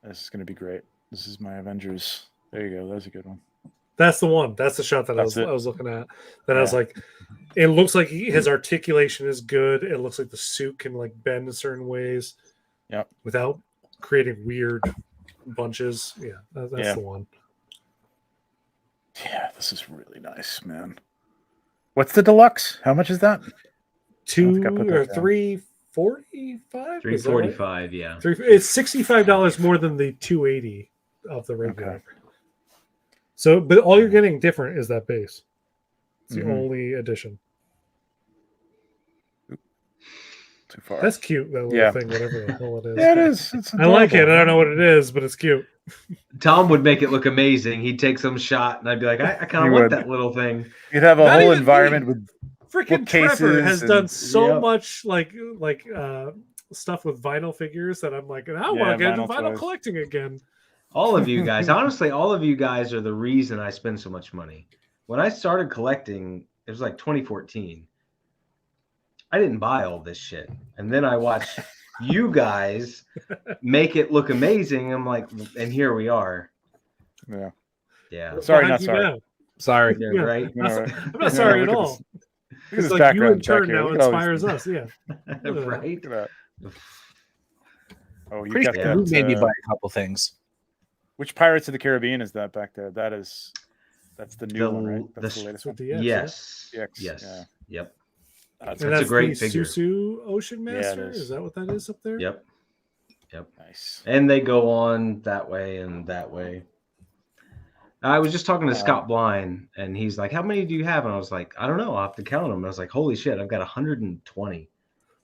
This is going to be great. This is my Avengers. There you go. That's a good one. That's the one. That's the shot that I was looking at. That I was like, it looks like his articulation is good. It looks like the suit can like bend in certain ways. Yeah. Without creating weird bunches. Yeah, that's the one. Yeah, this is really nice, man. What's the deluxe? How much is that? 345. 345. Yeah. It's $65 more than the 280 of the regular. Okay. So, but all you're getting different is that base. It's the only addition. Too far. That's cute. That little thing, whatever the hell it is. Yeah, it is. It's I like it. I don't know what it is, but it's cute. Tom would make it look amazing. He'd take some shot, and I'd be like, I kind of want that little thing. You'd have a Not whole even environment with freaking Trevor has done so Yep. much like stuff with vinyl figures that I'm like, I want to get into vinyl collecting again. All of you guys, honestly, all of you guys are the reason I spend so much money. When I started collecting, it was like 2014. I didn't buy all this shit. And then I watched you guys make it look amazing. I'm like, and here we are. Yeah. Yeah. Sorry, Behind not you sorry. now. Sorry. Yeah, right. I'm not sorry at all. It's It's like you in turn now inspires us. Yeah. Right. Oh, you Pretty got sure that. you made me buy a couple things. Which Pirates of the Caribbean is that back there? That's the new one, right? That's the latest one. Yes. DX, Yes. yeah. Yep. And that's a great the figure. Susu Ocean Yeah, Master. it is. Is that what that is up there? Yep. Nice. And they go on that way and that way. I was just talking to Scott Blind, and he's like, "How many do you have?" And I was like, "I don't know. I'll have to count them." And I was like, "Holy shit! I've got 120.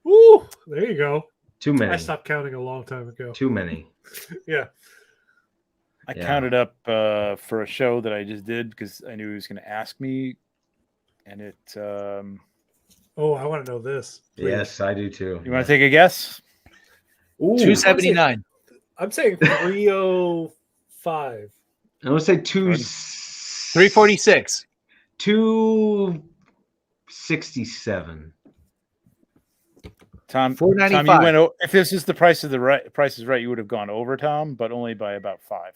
Ooh, there you go. Too many. I stopped counting a long time ago. Too many." Yeah. I counted up for a show that I just did because I knew he was going to ask me, and it. Oh, I want to know this. Please. Yes, I do too. You want to take a guess? Ooh, 279. I'm saying 305. I would say 346. 267. Tom, 495. you went. If this is the Price is Right, you would have gone over Tom, but only by about 5.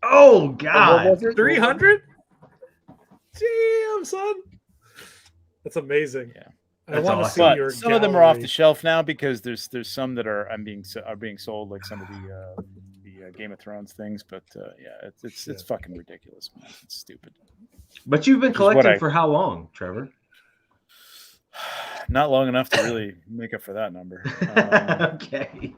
Oh God! 300? Damn, son. That's amazing. Yeah. I want to see But your some of them are off the gallery. shelf now because there's some that are being sold, like some of the Game of Thrones things. But yeah, it's fucking ridiculous, man. It's stupid. But you've been collecting for how long, Trevor? Not long enough to really make up for that number. Okay.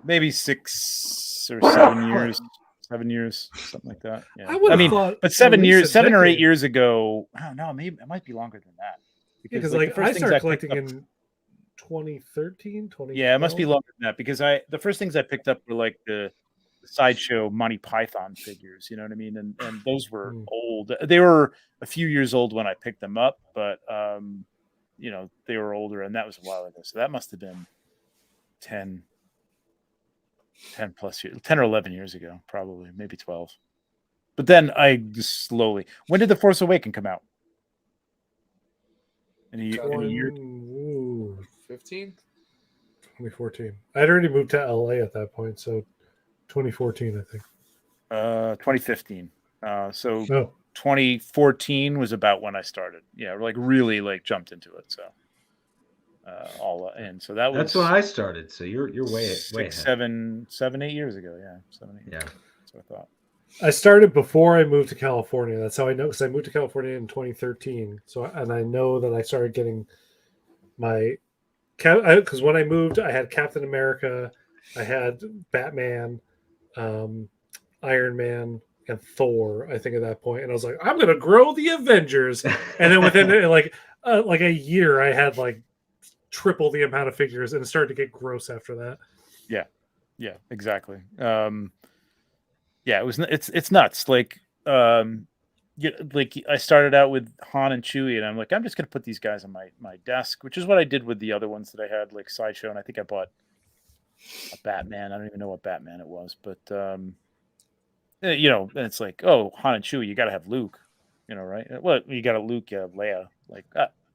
Maybe 6 or 7 years. 7 years, something like that. Yeah. I mean, but 7 years, 7 or 8 years ago. I don't know. Maybe it might be longer than that. Because like, I started collecting in 2013, 2012. Yeah, it must be longer than that because the first things I picked up were like the sideshow Monty Python figures. You know what I mean? And those were old. They were a few years old when I picked them up, but you know, they were older, and that was a while ago. So that must have been 10 plus years, 10 or 11 years ago, probably, maybe 12. But then I just slowly. When did The Force Awakens come out? In a year? 15? 2014. I'd already moved to LA at that point, so 2014, I think. 2015. So 2014 was about when I started. Yeah, like really like jumped into it. So all in. So that's when I started. So you're way 7, 8 years ago. Yeah, 7, 8. Yeah, that's what I thought. I started before I moved to California. That's how I know, because I moved to California in 2013. So, and I know that I started getting my, because when I moved, I had Captain America, I had Batman, Iron Man, and Thor. I think at that point, and I was like, I'm gonna grow the Avengers. And then within like a year, I had like triple the amount of figures, and it started to get gross after that. Yeah, exactly. Yeah, it's nuts. Like, like I started out with Han and Chewie, and I'm like, I'm just gonna put these guys on my desk, which is what I did with the other ones that I had, like Sideshow, and I think I bought a Batman. I don't even know what Batman it was, but you know, and it's like, oh, Han and Chewie, you got to have Luke, you know, right? Well, you got a Luke, you have Leia, like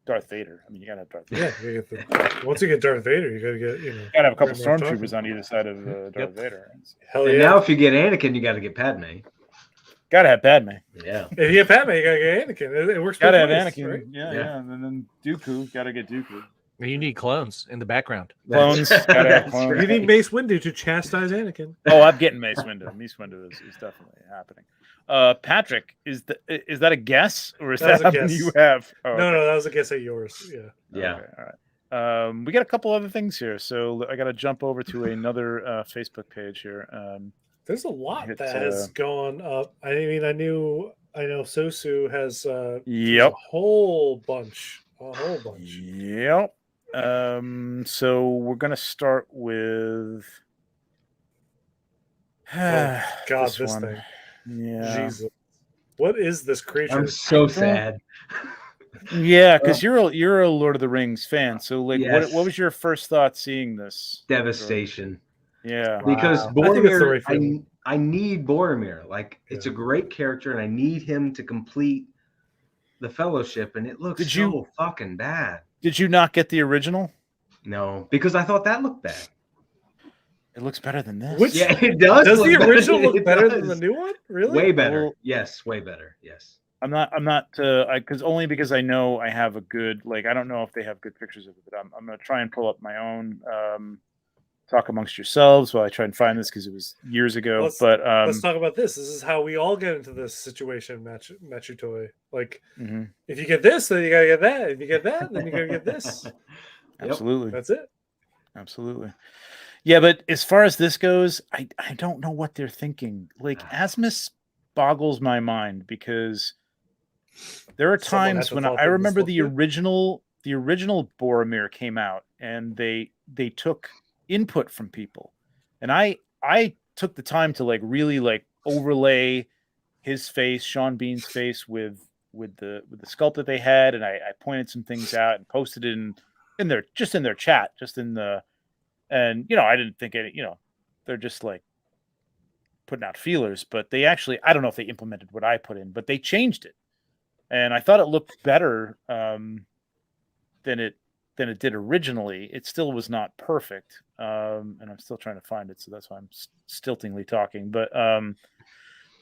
Darth Vader. I mean, you got to have Darth Vader. Yeah, once you get Darth Vader, you got to get, you know, got to have a couple stormtroopers on either side of Darth Vader. Hell and now if you get Anakin, you got to get Padme. Got to have Padme. Yeah. If you have Padme, you got to get Anakin. It works. Got to have ways, Anakin. right? Yeah. And then Dooku. Got to get Dooku. You need clones in the background. Clones. Gotta have clones. You need Mace Windu to chastise Anakin. Oh, I'm getting Mace Windu. Mace Windu is definitely happening. Patrick, is that a guess or is that something you have? Oh, no, that was a guess at yours. Yeah. Okay, all We got a couple other things here, so I got to jump over to another Facebook page here. There's a lot Hit, that has gone up. I mean, I know Sosu has Yep. a whole bunch. Yep. So we're gonna start with Oh God, this one. thing. Yeah. Jesus. What is this creature? I'm so sad. Yeah, because you're a Lord of the Rings fan. So like, Yes. what was your first thought seeing this? Devastation. Yeah. Because I think it's the Boromir, right feeling. I need Boromir. Like, it's a Yeah. great character, and I need him to complete the Fellowship, and it looks so fucking bad. Did you not get the original? No, because I thought that looked bad. It looks better than this. Which Yeah, it does. Does the original better. look better than the new one? Really? Way better. Well, Yes, way better. Yes. I'm not because I know I have a good, like, I don't know if they have good pictures of it, but I'm gonna try and pull up my own talk amongst yourselves while I try and find this because it was years ago. Let's talk about this. This is how we all get into this situation, Machutoy. Like, if you get this, then you gotta get that. If you get that, then you gotta get this. Absolutely. That's it. Absolutely. Yeah, but as far as this goes, I don't know what they're thinking. Like, Asmus boggles my mind because there are times when I remember the original Boromir came out and they took input from people, and I took the time to like really like overlay his face, Sean Bean's face with the sculpt that they had, and I pointed some things out and posted it in their chat, and I didn't think any, they're just like putting out feelers, but they actually, I don't know if they implemented what I put in, but they changed it. And I thought it looked better than it did originally. It still was not perfect, and I'm still trying to find it, so that's why I'm stiltingly talking. But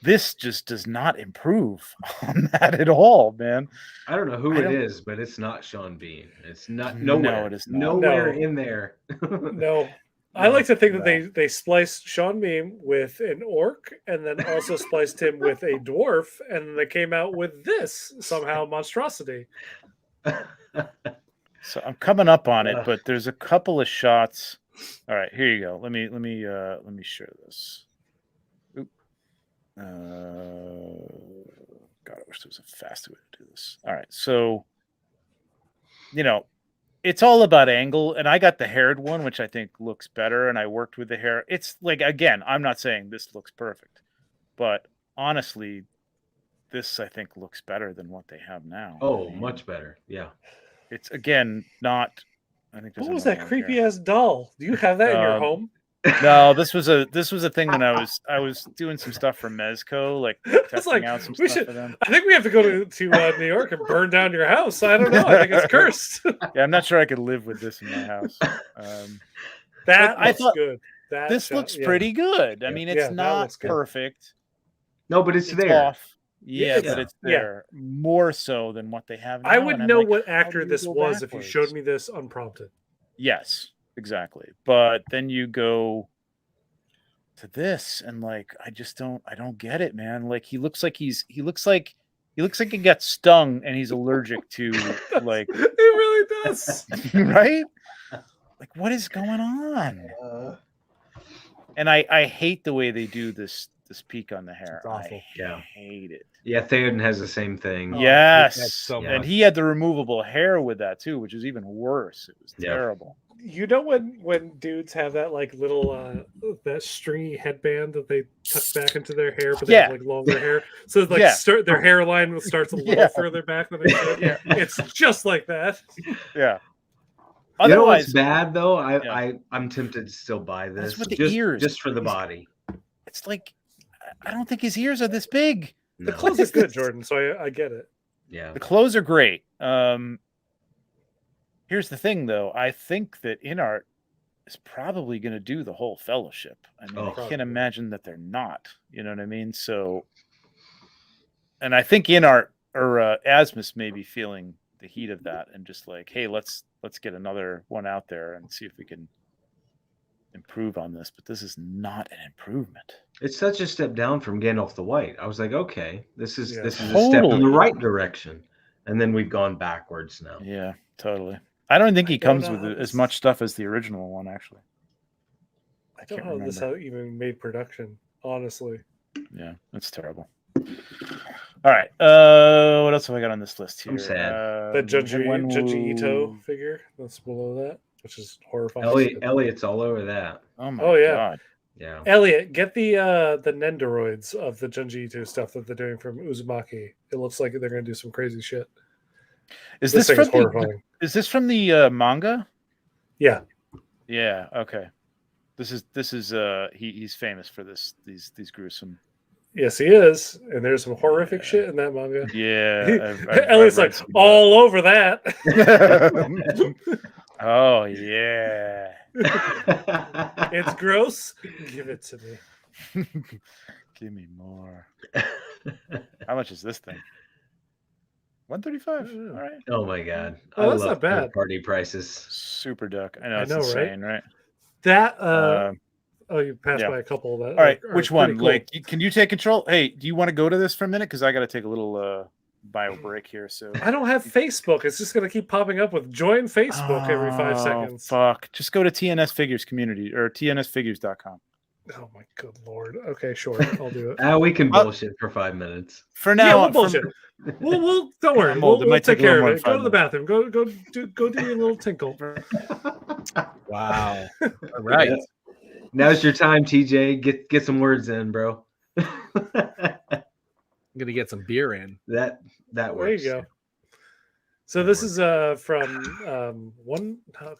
this just does not improve on that at all, man. I don't know who it is, but it's not Sean Bean. It's not nowhere. No, it is not. Nowhere in there. No. I like to think that they spliced Sean Bean with an orc and then also spliced him with a dwarf, and they came out with this somehow monstrosity. So I'm coming up on it, but there's a couple of shots. All right, here you go. Let me share this. Oop. God, I wish there was a faster way to do this. All right, so it's all about angle, and I got the haired one, which I think looks better, and I worked with the hair. It's like, again, I'm not saying this looks perfect, but honestly, this I think looks better than what they have now. Oh, much better. Yeah. It's again not. I think. What was that creepy ass doll? Do you have that in your home? No, this was a thing when I was doing some stuff for Mezco, like testing out some stuff for them. I think we have to go to New York and burn down your house. I don't know. I think it's cursed. Yeah, I'm not sure I could live with this in my house. I thought good. This looks pretty good. I mean, it's not perfect. No, but it's there. Off. Yeah, but it's there more so than what they have now. I would know what actor this was if you showed me this unprompted. Yes, exactly. But then you go to this, and like, I don't get it, man. Like, he looks like he got stung and he's allergic to like. He really does, right? Like, what is going on? And I hate the way they do this peak on the hair. I hate it. Yeah, Theoden has the same thing. Yes, and he had the removable hair with that too, which is even worse. It was terrible. You know when dudes have that like little that stringy headband that they tuck back into their hair, but they have like longer hair, so it's like their hairline starts a little further back than it should. It's just like that. Yeah. Otherwise, you know what's bad though? I'm tempted to still buy this with the ears, just for the body. It's like, I don't think his ears are this big. The clothes are good, Jordan, so I get it. Yeah. The clothes are great. Here's the thing, though. I think that InArt is probably going to do the whole Fellowship. I mean, I can't imagine that they're not. You know what I mean? So, and I think InArt or Asmus may be feeling the heat of that and just like, hey, let's get another one out there and see if we can improve on this. But this is not an improvement. It's such a step down from Gandalf the White. I was like, okay, this is a step in the right direction, and then we've gone backwards now. Yeah, totally. I don't think he don't comes know with how as this- much stuff as the original one, actually. I don't can't know how this remember. even made production, honestly. Yeah, that's terrible. All right. What else have I got on this list here? I'm sad. The Wenwu- Junji Ito figure that's below that, which is horrifying. Elliot's all over that. Oh my Oh, yeah. god. Yeah. Elliot, get the Nendoroids of the Junji Ito stuff that they're doing from Uzumaki. It looks like they're going to do some crazy shit. Is This this thing from is the, horrifying. is this from the manga? Yeah. Yeah, okay. This is he's famous for these gruesome. Yes, he is. And there's some horrific shit in that manga. Yeah. Elliot's read like, some all over that. Oh yeah. It's gross. Give it to me. Give me more. How much is this thing? 135. All right. Oh my god. Oh, that's not bad. Party prices. Super duck. I know I it's know, right? insane, right? That you passed yeah. by a couple of that. All right, are which pretty one? cool. Like, can you take control? Hey, do you want to go to this for a minute? Because I got to take a little bio break here. So I don't have Facebook. It's just going to keep popping up with join Facebook every 5 seconds. Fuck. Just go to TNS Figures community or tnsfigures.com. Oh my good lord. Okay, sure. I'll do it. We can bullshit for 5 minutes. For Yeah, now, we'll bullshit. We'll don't worry. I'm old. It We'll might take take a care little of more it. than Go 5 to the bathroom. Go do your little tinkle. Wow. All right. Yeah. Now's your time, TJ. Get some words in, bro. I'm gonna get some beer in. that There works. you go. So this is from one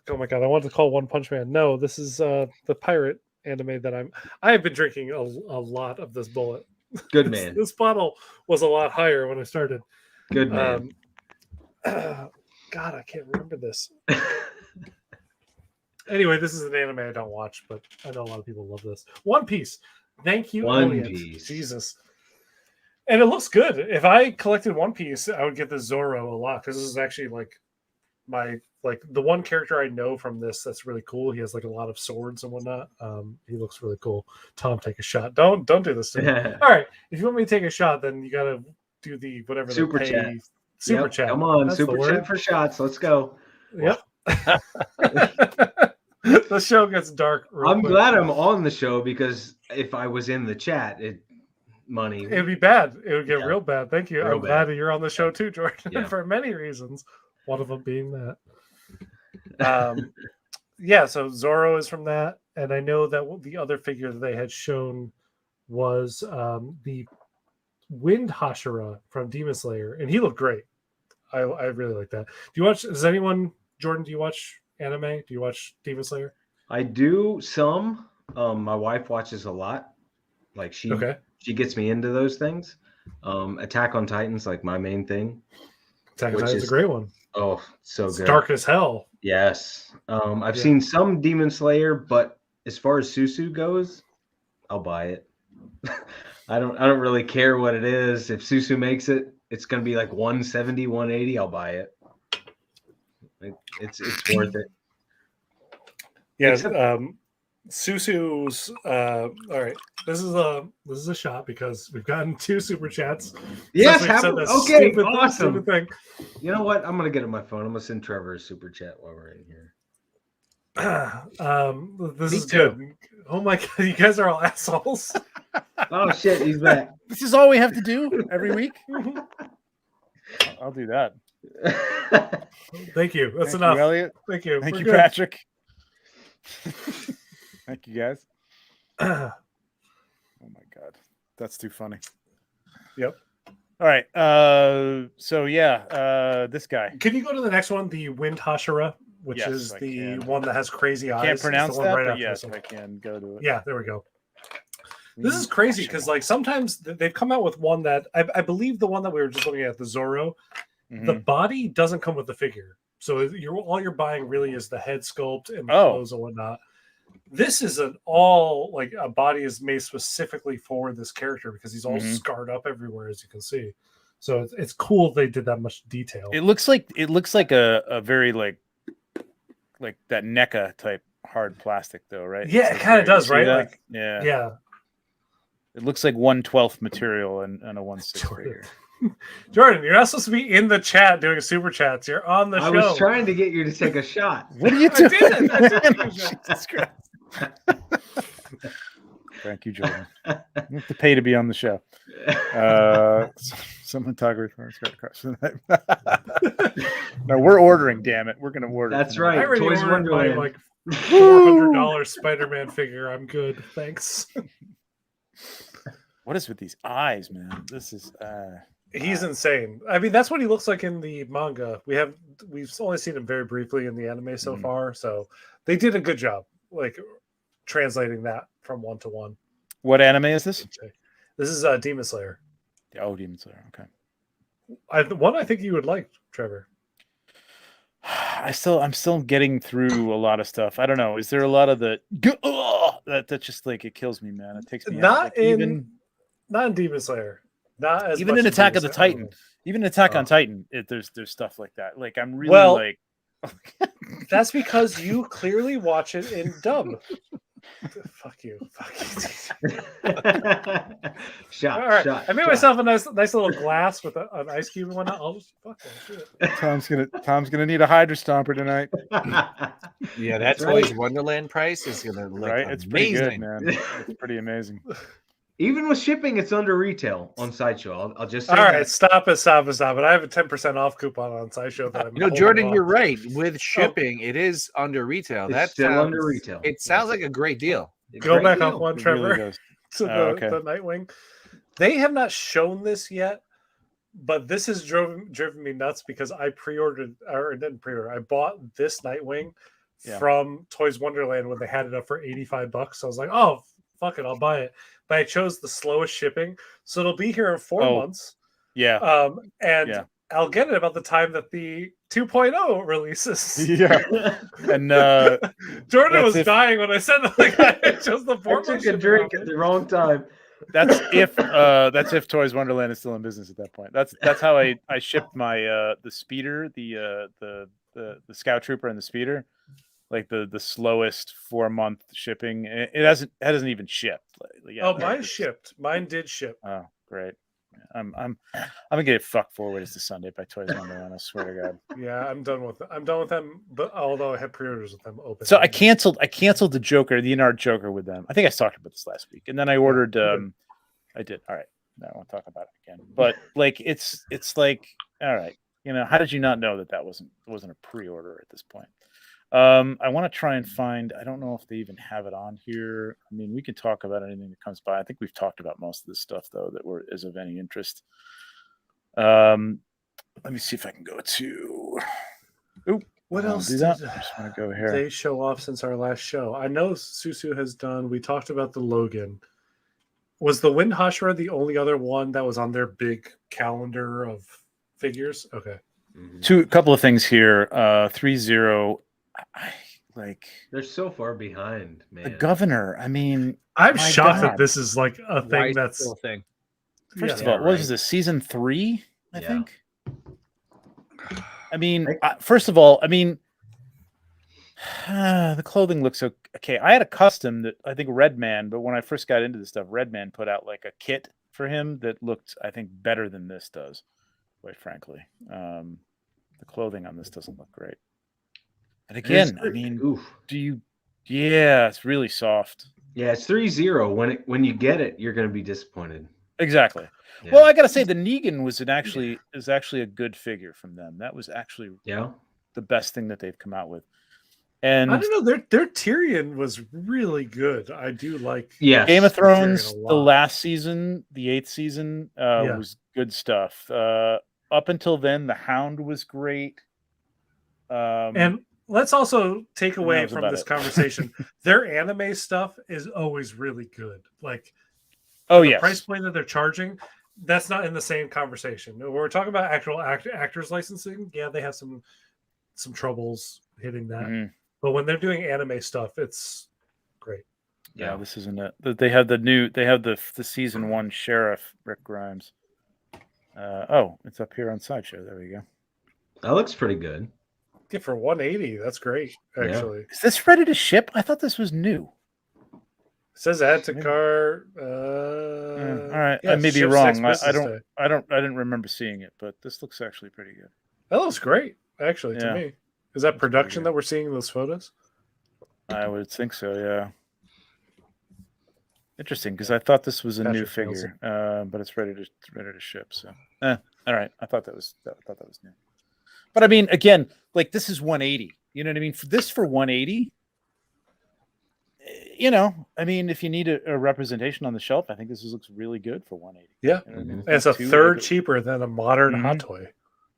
oh my god, I wanted to call One Punch Man. No, this is the pirate anime that I have been drinking a lot of this bullet. Good man. This bottle was a lot higher when I started. Good man. God, I can't remember this. Anyway, this is an anime I don't watch, but I know a lot of people love this. One Piece. Thank you, One Elliot. Piece. Jesus. And it looks good. If I collected One Piece, I would get the Zoro a lot because this is actually like the one character I know from this that's really cool. He has like a lot of swords and whatnot. He looks really cool. Tom, take a shot. Don't do this to me. All right, if you want me to take a shot, then you got to do the whatever Super the pay, chat. super Yep, chat. Come on, That's the super word. chat for shots. Let's go. Yep. The show gets dark. I'm quick. glad I'm on the show because if I was in the chat, money. It'd be bad. It would get Yeah. real bad. Thank you. Real I'm glad bad. that you're on the show too, Jordan, Yeah. for many reasons. One of them being that. Yeah, so Zoro is from that. And I know that the other figure that they had shown was the Wind Hashira from Demon Slayer. And he looked great. I really like that. Does anyone, Jordan, do you watch anime? Do you watch Demon Slayer? I do some. My wife watches a lot. Like she gets me into those things. Attack on Titan's like my main thing. Attack on Titan's a great one. Oh, so It's good. dark as hell. Yes. I've seen some Demon Slayer, but as far as Susu goes, I'll buy it. I don't really care what it is. If Susu makes it, it's gonna be like 170, 180, I'll buy it. It's worth it. Yeah, Susu's all right. This is a shot because we've gotten 2 super chats. Yes, Since we've said this okay, stupid awesome. thing. You know what? I'm gonna get on my phone. I'm gonna send Trevor a super chat while we're in here. This Me is too. good. Oh my god, you guys are all assholes. Oh shit, he's back. This is all we have to do every week. I'll do that. Thank you. That's Thank enough. you, Elliot. Thank you. Thank We're you, good. Patrick. Thank you, guys. Oh my god, that's too funny. Yep. All right. So yeah, this guy. Can you go to the next one, the Wind Hashira, which Yes, is I the can. one that has crazy eyes? Can't It's the pronounce one that, right but after yes, this one. I can go to it. Yeah, there we go. This is crazy because like sometimes they've come out with one that I believe the one that we were just looking at, the Zoro, the body doesn't come with the figure. So all you're buying really is the head sculpt and the clothes and whatnot. This is a body is made specifically for this character because he's all scarred up everywhere, as you can see. So it's cool they did that much detail. It looks like a very like that NECA type hard plastic though, right? Yeah, It's it kind of does, see right? that? Like yeah. It looks like 1/12 material and a 1/6 figure. Jordan, you're not supposed to be in the chat doing super chats. You're on the show. I was trying to get you to take a shot. What are you I doing? did it. I did take a shot. Jesus Christ. Thank you, Jordan. You have to pay to be on the show. Someone talk reference card. No, we're ordering. Damn it, we're gonna order. That's tonight. I right. already Toys ordered my Wonderland. like $400 Spider-Man figure. I'm good, thanks. What is with these eyes, man? This is. He's insane. I mean, that's what he looks like in the manga. We've only seen him very briefly in the anime so far, so they did a good job, like translating that from one to one. What anime is this? This is Demon Slayer. Oh, Demon Slayer. Okay. One I think you would like, Trevor. I'm still getting through a lot of stuff. I don't know. Is there a lot of the that just like it kills me, man? It takes me out. Like, even not in Demon Slayer. Not as even much in as Attack of Demon the Slayer. Titan. Even Attack on Titan, there's stuff like that. Like I'm really like. That's because you clearly watch it in dub. Fuck you. Shot. All right. Shot. I made shot. myself a nice little glass with an ice cube and whatnot. I'll just fuck that shit. Tom's gonna need a Hydra Stomper tonight. Yeah, that That's right. Toys Wonderland price is gonna look Right? It's pretty good, amazing. man. It's pretty amazing. Even with shipping, it's under retail on Sideshow. I'll just say All that. right, stop it. I have a 10% off coupon on Sideshow that I'm You know, holding Jordan, off. you're right. With shipping, it is under retail. It's That still sounds, under retail. It sounds like a great deal. Go Great back deal. off one, It really Trevor, does. to okay. the Nightwing. They have not shown this yet, but this has driven me nuts because I pre-ordered, or didn't pre-order. I bought this Nightwing from Toys Wonderland when they had it up for $85. So I was like, oh, fuck it, I'll buy it. But I chose the slowest shipping, so it'll be here in 4 months. Yeah. And I'll get it about the time that the 2.0 releases. Yeah. And Jordan was dying when I said that. Like, I chose the 4 I took a drink at the wrong time. That's if Toys Wonderland is still in business at that point. That's how I shipped my the speeder, the Scout Trooper and the speeder, like the slowest 4-month shipping. It hasn't even shipped. Mine shipped. Mine did ship. Oh, great. I'm gonna get fucked forward as the Sunday by Toys Wonderland. I swear to God. Yeah, I'm done with them. But although I had pre-orders with them open. So I canceled the Joker, the Inard Joker with them. I think I talked about this last week, and then I ordered. I did. All right. No, I won't talk about it again. But like, it's like, all right. You know, how did you not know that wasn't a pre-order at this point? I want to try and find. I don't know if they even have it on here. I mean, we can talk about anything that comes by. I think we've talked about most of this stuff though that is of any interest. Let me see if I can go to. Oop, what else? Do that? I just want to go here. They show off since our last show. I know Susu has done. We talked about the Logan. Was the Wind Hashra the only other one that was on their big calendar of figures? Okay. A couple of things here. 3-0. They're so far behind, man. The Governor. I mean, I'm shocked God. that this is like a thing that's still a thing. First of all, what was this, season 3? I think. I mean, first of all, I mean, the clothing looks okay. I had a custom that I think Redman, but when I first got into this stuff, Redman put out like a kit for him that looked, I think, better than this does. Quite frankly, the clothing on this doesn't look great. And again, I mean, Yeah, it's really soft. Yeah, it's 3-0. When you get it, you're going to be disappointed. Exactly. Yeah. Well, I got to say, the Negan is actually a good figure from them. That was actually the best thing that they've come out with. And I don't know, their Tyrion was really good. I do like. Yeah, Game of Thrones, the last season, the 8th season, was good stuff. Up until then, the Hound was great. And let's also take away from this conversation, their anime stuff is always really good. Like, the price point that they're charging, that's not in the same conversation. When we're talking about actual actors licensing, yeah, they have some troubles hitting that. Mm-hmm. But when they're doing anime stuff, it's great. Yeah, this isn't it. They have the season 1 sheriff Rick Grimes. It's up here on Sideshow. There we go. That looks pretty good. Yeah, for 180, that's great. Actually, is this ready to ship? I thought this was new. says add to cart. All right, yeah, I may be ships wrong. next I business day. didn't remember seeing it, but this looks actually pretty good. That looks great, actually, to Yeah. me. Is that Looks pretty production good. that we're seeing in those photos? I would think so. Yeah. Interesting, because I thought this was a new Patrick nails figure, but it's ready to ship. So, all right. I thought that was new. But I mean, again, like this is 180. You know what I mean? For 180, you know, I mean, if you need a representation on the shelf, I think this looks really good for 180. Yeah, You know what I mean? and it's a not too third big. cheaper than a modern Mhm. hot toy.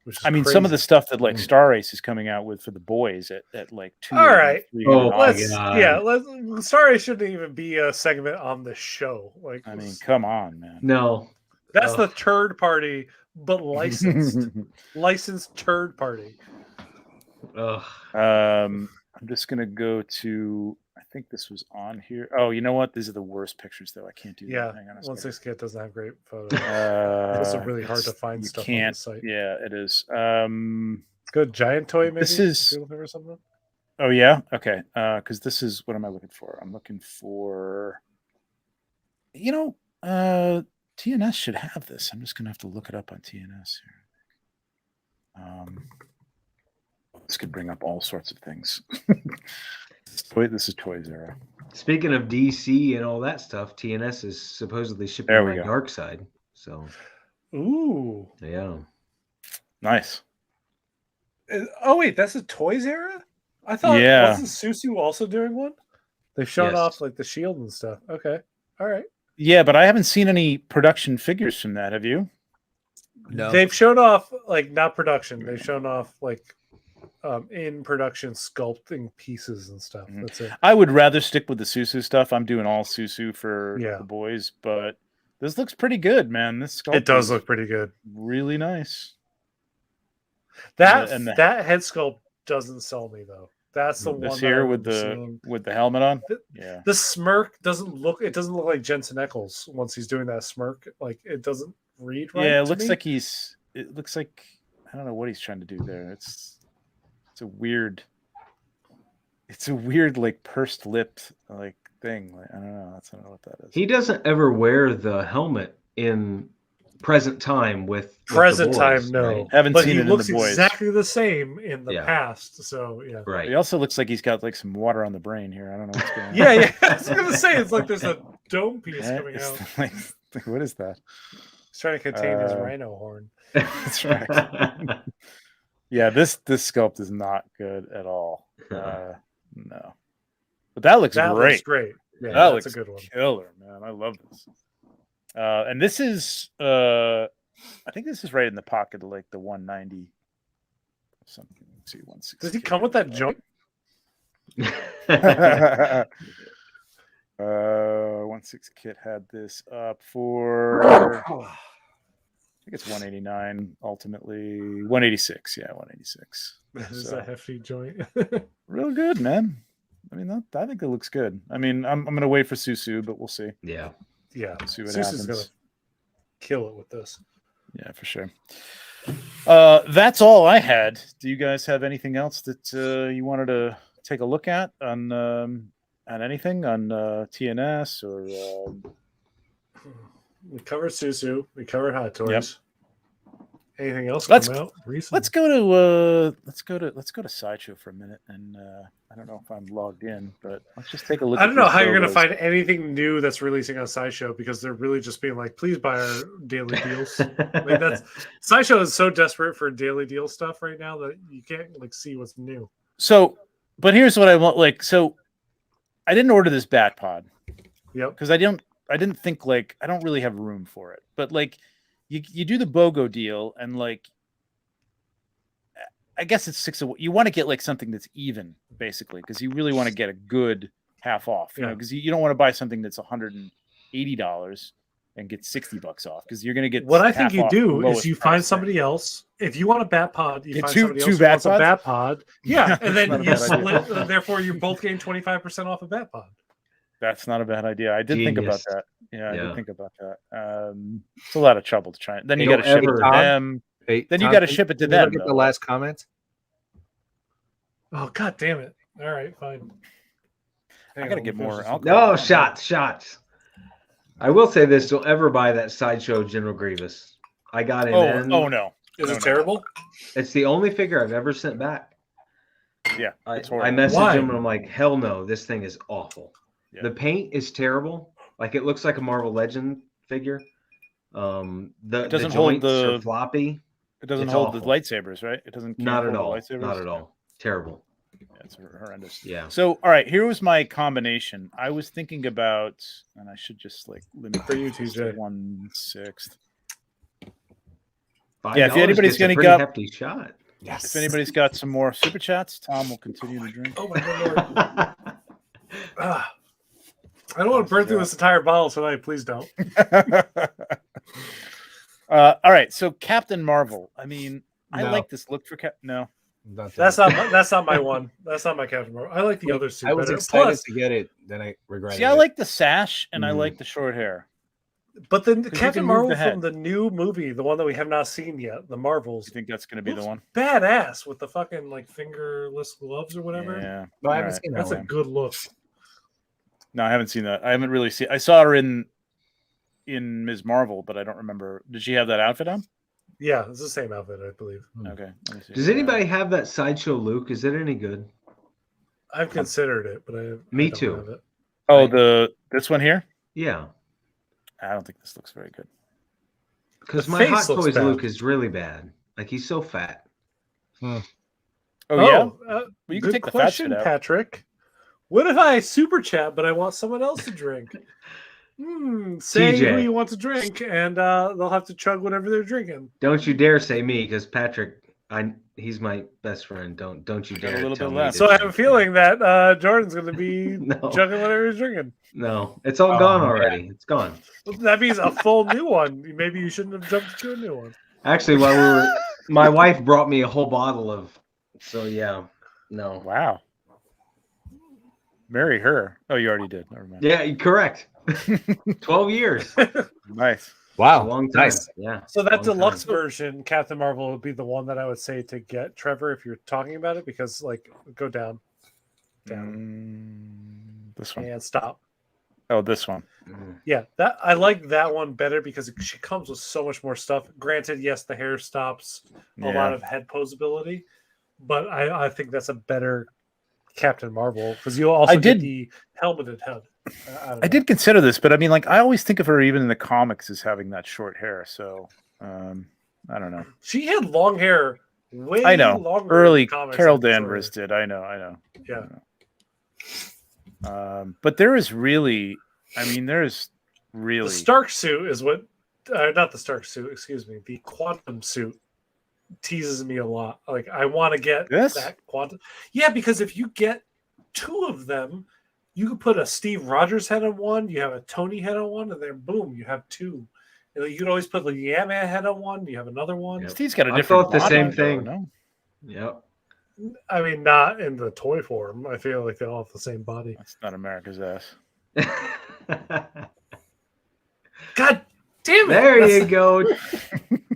Which is I mean, some of the crazy. stuff that like Star Race is coming out with for the boys at like $280, All right. Oh, my $300. God. Let's. Sorry, shouldn't even be a segment on the show. Like, I mean, come on, man. No. that's Ugh. the third party, but licensed, licensed third party. Ugh. I'm just gonna go to. I think this was on here. Oh, you know what? These are the worst pictures, though. I can't do Yeah, that. Hang on a second. 1/6 kit doesn't have great photos. It's also really hard to find you stuff can't, on the site. Yeah, it is. Good giant toy, maybe. This is. if you're looking for something. Oh yeah, okay. Because this is what am I looking for? I'm looking for. You know, TNS should have this. I'm just gonna have to look it up on TNS here. This could bring up all sorts of things. This is Toys Era. Speaking of DC and all that stuff, TNS is supposedly shipping There we my go. Dark Side. So, Ooh. yeah. Nice. Oh wait, that's a Toys Era. I thought wasn't Susu also doing one? They showed Yes. off like the shield and stuff. Okay, all right. Yeah, but I haven't seen any production figures from that. Have you? No. They've showed off like not production. They've shown off like in production sculpting pieces and stuff. Mhm. That's it. I would rather stick with the Susu stuff. I'm doing all Susu for Yeah. the boys, but this looks pretty good, man. This sculpt It does is look pretty good. really nice. That And the- that head sculpt doesn't sell me though. That's the This one here that I with remember the seeing. with the helmet on. Yeah. The smirk doesn't look. It doesn't look like Jensen Ackles once he's doing that smirk. Like it doesn't read right. Yeah, it to looks me. like he's. It looks like I don't know what he's trying to do there. It's a weird. It's a weird like pursed lipped like thing. Like I don't know. I don't know what that is. He doesn't ever wear the helmet in present time with the present boys, time. No, right? Haven't but seen he it in looks the boys. exactly the same in the Yeah. past. So yeah, Right. He also looks like he's got like some water on the brain here. I don't know what's going on. yeah, yeah. I was gonna say it's like there's a dome piece Yeah, coming it's out. like, what is that? He's trying to contain his Uh, rhino horn. That's right. Yeah, this sculpt is not good at all. No, but that looks That great. looks great. Yeah, That that's looks a good one. killer, man. I love this. And this is, I think this is right in the pocket of like the 190 something. Let's see, 160. Does he come with that joint? 1/6 kit had this up for I think it's 189 ultimately. 186, yeah, 186. That is So, a hefty joint. real good, man. I mean, I think it looks good. I mean, I'm gonna wait for Susu, but we'll see. Yeah. Yeah, See what Susu's happens. gonna kill it with this. Yeah, for sure. That's all I had. Do you guys have anything else that you wanted to take a look at on anything on TNS or? We covered Susu. We covered Hot Toys. Yep. Anything else Let's- come out recently? Let's go to Sideshow for a minute, and I don't know if I'm logged in, but let's just take a look. I at don't know these how you're going to logos. find anything new that's releasing on Sideshow because they're really just being like, please buy our daily deals. Like that's Sideshow is so desperate for daily deal stuff right now that you can't like see what's new. So, but here's what I want. Like, so I didn't order this Bat Pod Yep. because I didn't think like I don't really have room for it. But like, you do the BOGO deal, and like, I guess it's you want to get like something that's even basically because you really want to get a good half off. You know, because you don't want to buy something that's $180 and get $60 off because you're going to get What I think half you off the do is lowest you price find thing. somebody else. If you want a Bat Pod, you Get find two somebody else who Bat wants a Pods? Bat Pod. Yeah, and That's not then a you bad idea. split. Therefore, you both gain 25% off a Bat Pod. That's not a bad idea. I did think about Genius. that. Yeah, I Yeah. did think about that. It's a lot of trouble to try. Then you Don't got to ship it ever- to them. Hey, Then you Tom, got to can- ship it to can you them. Look at though. the last comments. Oh God damn it! All right, fine. I gotta get more alcohol. No, shots. I will say this: don't ever buy that Sideshow General Grievous. I got it in. Oh no. Is No, it terrible? It's the only figure I've ever sent back. Yeah. I It's horrible. messaged him and I'm like, hell no, this thing is awful. Yeah. The paint is terrible. Like it looks like a Marvel Legend figure. The doesn't the hold joints are floppy. It doesn't It's hold awful. the lightsabers, right? It doesn't. Not at hold all. the lightsabers? Not at all. Terrible. Yeah, it's horrendous. Yeah. So, all right, here was my combination. I was thinking about, and I should just like limit For you, this TJ. to 1/6. $5 Yeah, if anybody's gets a gonna pretty go- hefty shot. Yes. If anybody's got some more super chats, Tom will continue to drink. Oh my god, Lord. I don't want to burn through this entire bottle tonight. Please don't. All right, so Captain Marvel. I mean, I No. like this look for No, That's not my one. That's not my Captain Marvel. I like the other suit. I was better. excited Plus, to get it, then I regretted see, I it. like the sash and I Mhm. like the short hair. but the you Captain can move Marvel the head. from the new movie, the one that we have not seen yet, the Marvels, You think that's going to be the looks one? badass with the fucking like fingerless gloves or whatever. Yeah. No, I haven't All right. seen that That's a one. good look. No, I haven't seen that. I haven't really seen. I saw her in Ms. Marvel, but I don't remember. Did she have that outfit on? Yeah, it's the same outfit, I believe. Okay. Let me see. Does anybody have that Sideshow Luke? Is it any good? I've considered it, but Me I don't too. have it. Oh, this one here. Yeah. I don't think this looks very good. Because The my face Hot looks Toys bad. Luke is really bad. Like he's so fat. Oh, yeah. Well, you can good take the fat question, shit out. Patrick. What if I super chat, but I want someone else to drink? Say TJ. who you want to drink, and they'll have to chug whatever they're drinking. Don't you dare say me, because Patrick, he's my best friend. Don't you Got a dare little tell bit me. left. to So I have a drink. feeling that Jordan's going to be No. chugging whatever he's drinking. No, it's all Oh, gone man. already. It's gone. Well, that means a full new one. Maybe you shouldn't have jumped to a new one. Actually, my wife brought me a whole bottle of. So yeah, no. Wow. Marry her. Oh, you already did. Never mind. Yeah, correct. 12 years. Nice. A Wow, long time. nice. Yeah. So that Long deluxe time. version, Captain Marvel, would be the one that I would say to get, Trevor, if you're talking about it, because like go down, This one. and stop. Oh, this one. Mm. Yeah, that I like that one better because she comes with so much more stuff. Granted, yes, the hair stops, a lot of head posability, but I think that's a better Captain Marvel because you'll also get the helmeted head. I did consider this, but I mean, like, I always think of her even in the comics as having that short hair. So I don't know. She had long hair. Way I know. longer Early in the comics Carol than Danvers shorter. did. I know. Yeah. But there is really, I mean, there's really The Stark suit is what, not the Stark suit, excuse me. The Quantum suit teases me a lot. Like, I want to get This? that Quantum. Yeah, because if you get two of them, you could put a Steve Rogers head on one, you have a Tony head on one, and then boom, you have two. And you could always put the Yeah-Man head on one, you have another one. Yep. Steve's got a I different. thought the body, same though, thing. no? Yep. I mean, not in the toy form. I feel like they all have the same body. That's not America's ass. God damn it! There you go.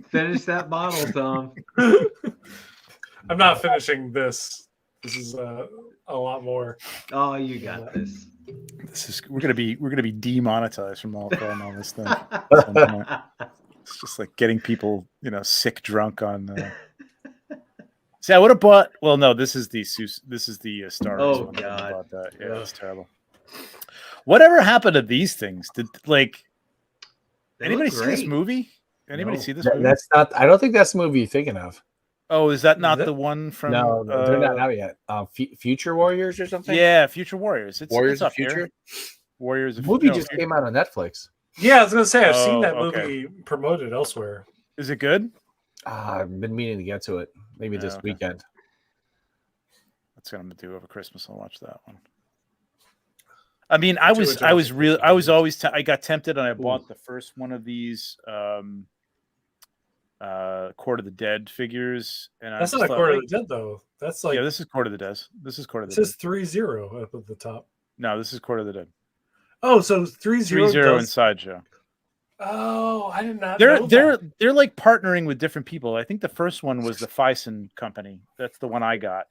Finish that bottle, Tom. I'm not finishing this. This is a lot more. Oh, you got this. We're gonna be demonetized from all this thing. It's just like getting people, sick drunk on. See, I would have bought. Well, no, this is the Star Wars Oh, one. I wouldn't have God. bought that. Yeah, Ugh. that's terrible. Whatever happened to these things? Did like They anybody look see this great. movie? Anybody No. see this movie? That's not. I don't think that's the movie you're thinking of. Oh, is that not That- the one from? No, they're not out yet. Future Warriors or something. Yeah, Future Warriors. It's Warriors up of Future. here. Warriors The of movie no, just Future- came out on Netflix. Yeah, I was gonna say I've seen Oh, that okay. movie promoted elsewhere. Is it good? I've been meaning to get to it. Maybe this okay. weekend. That's what I'm gonna do over Christmas. I'll watch that one. I mean, I Two was adults real. and I was kids. always. I got tempted, and I bought the first one of these Court of the Dead figures. And That's I not a just Court thought, of the Dead though. That's like yeah, this is Court of the Dead. This is Court of it the Dead. says 3-0 up at the top. No, this is Court of the Dead. Oh, so 3-0 3-0 does... and Sideshow. Oh, I did not know They're that. they're like partnering with different people. I think the first one was the Fison company. That's the one I got.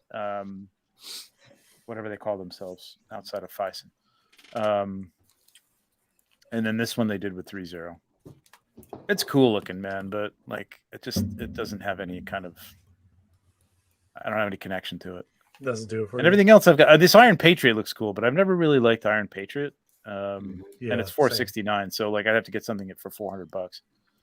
Whatever they call themselves outside of Fison. And then this one they did with 3-0. It's cool looking, man, but like it doesn't have any kind of. I don't have any connection to it. Doesn't do it for And you. everything else I've got. This Iron Patriot looks cool, but I've never really liked Iron Patriot. And it's $469, so like I'd have to get something for $400.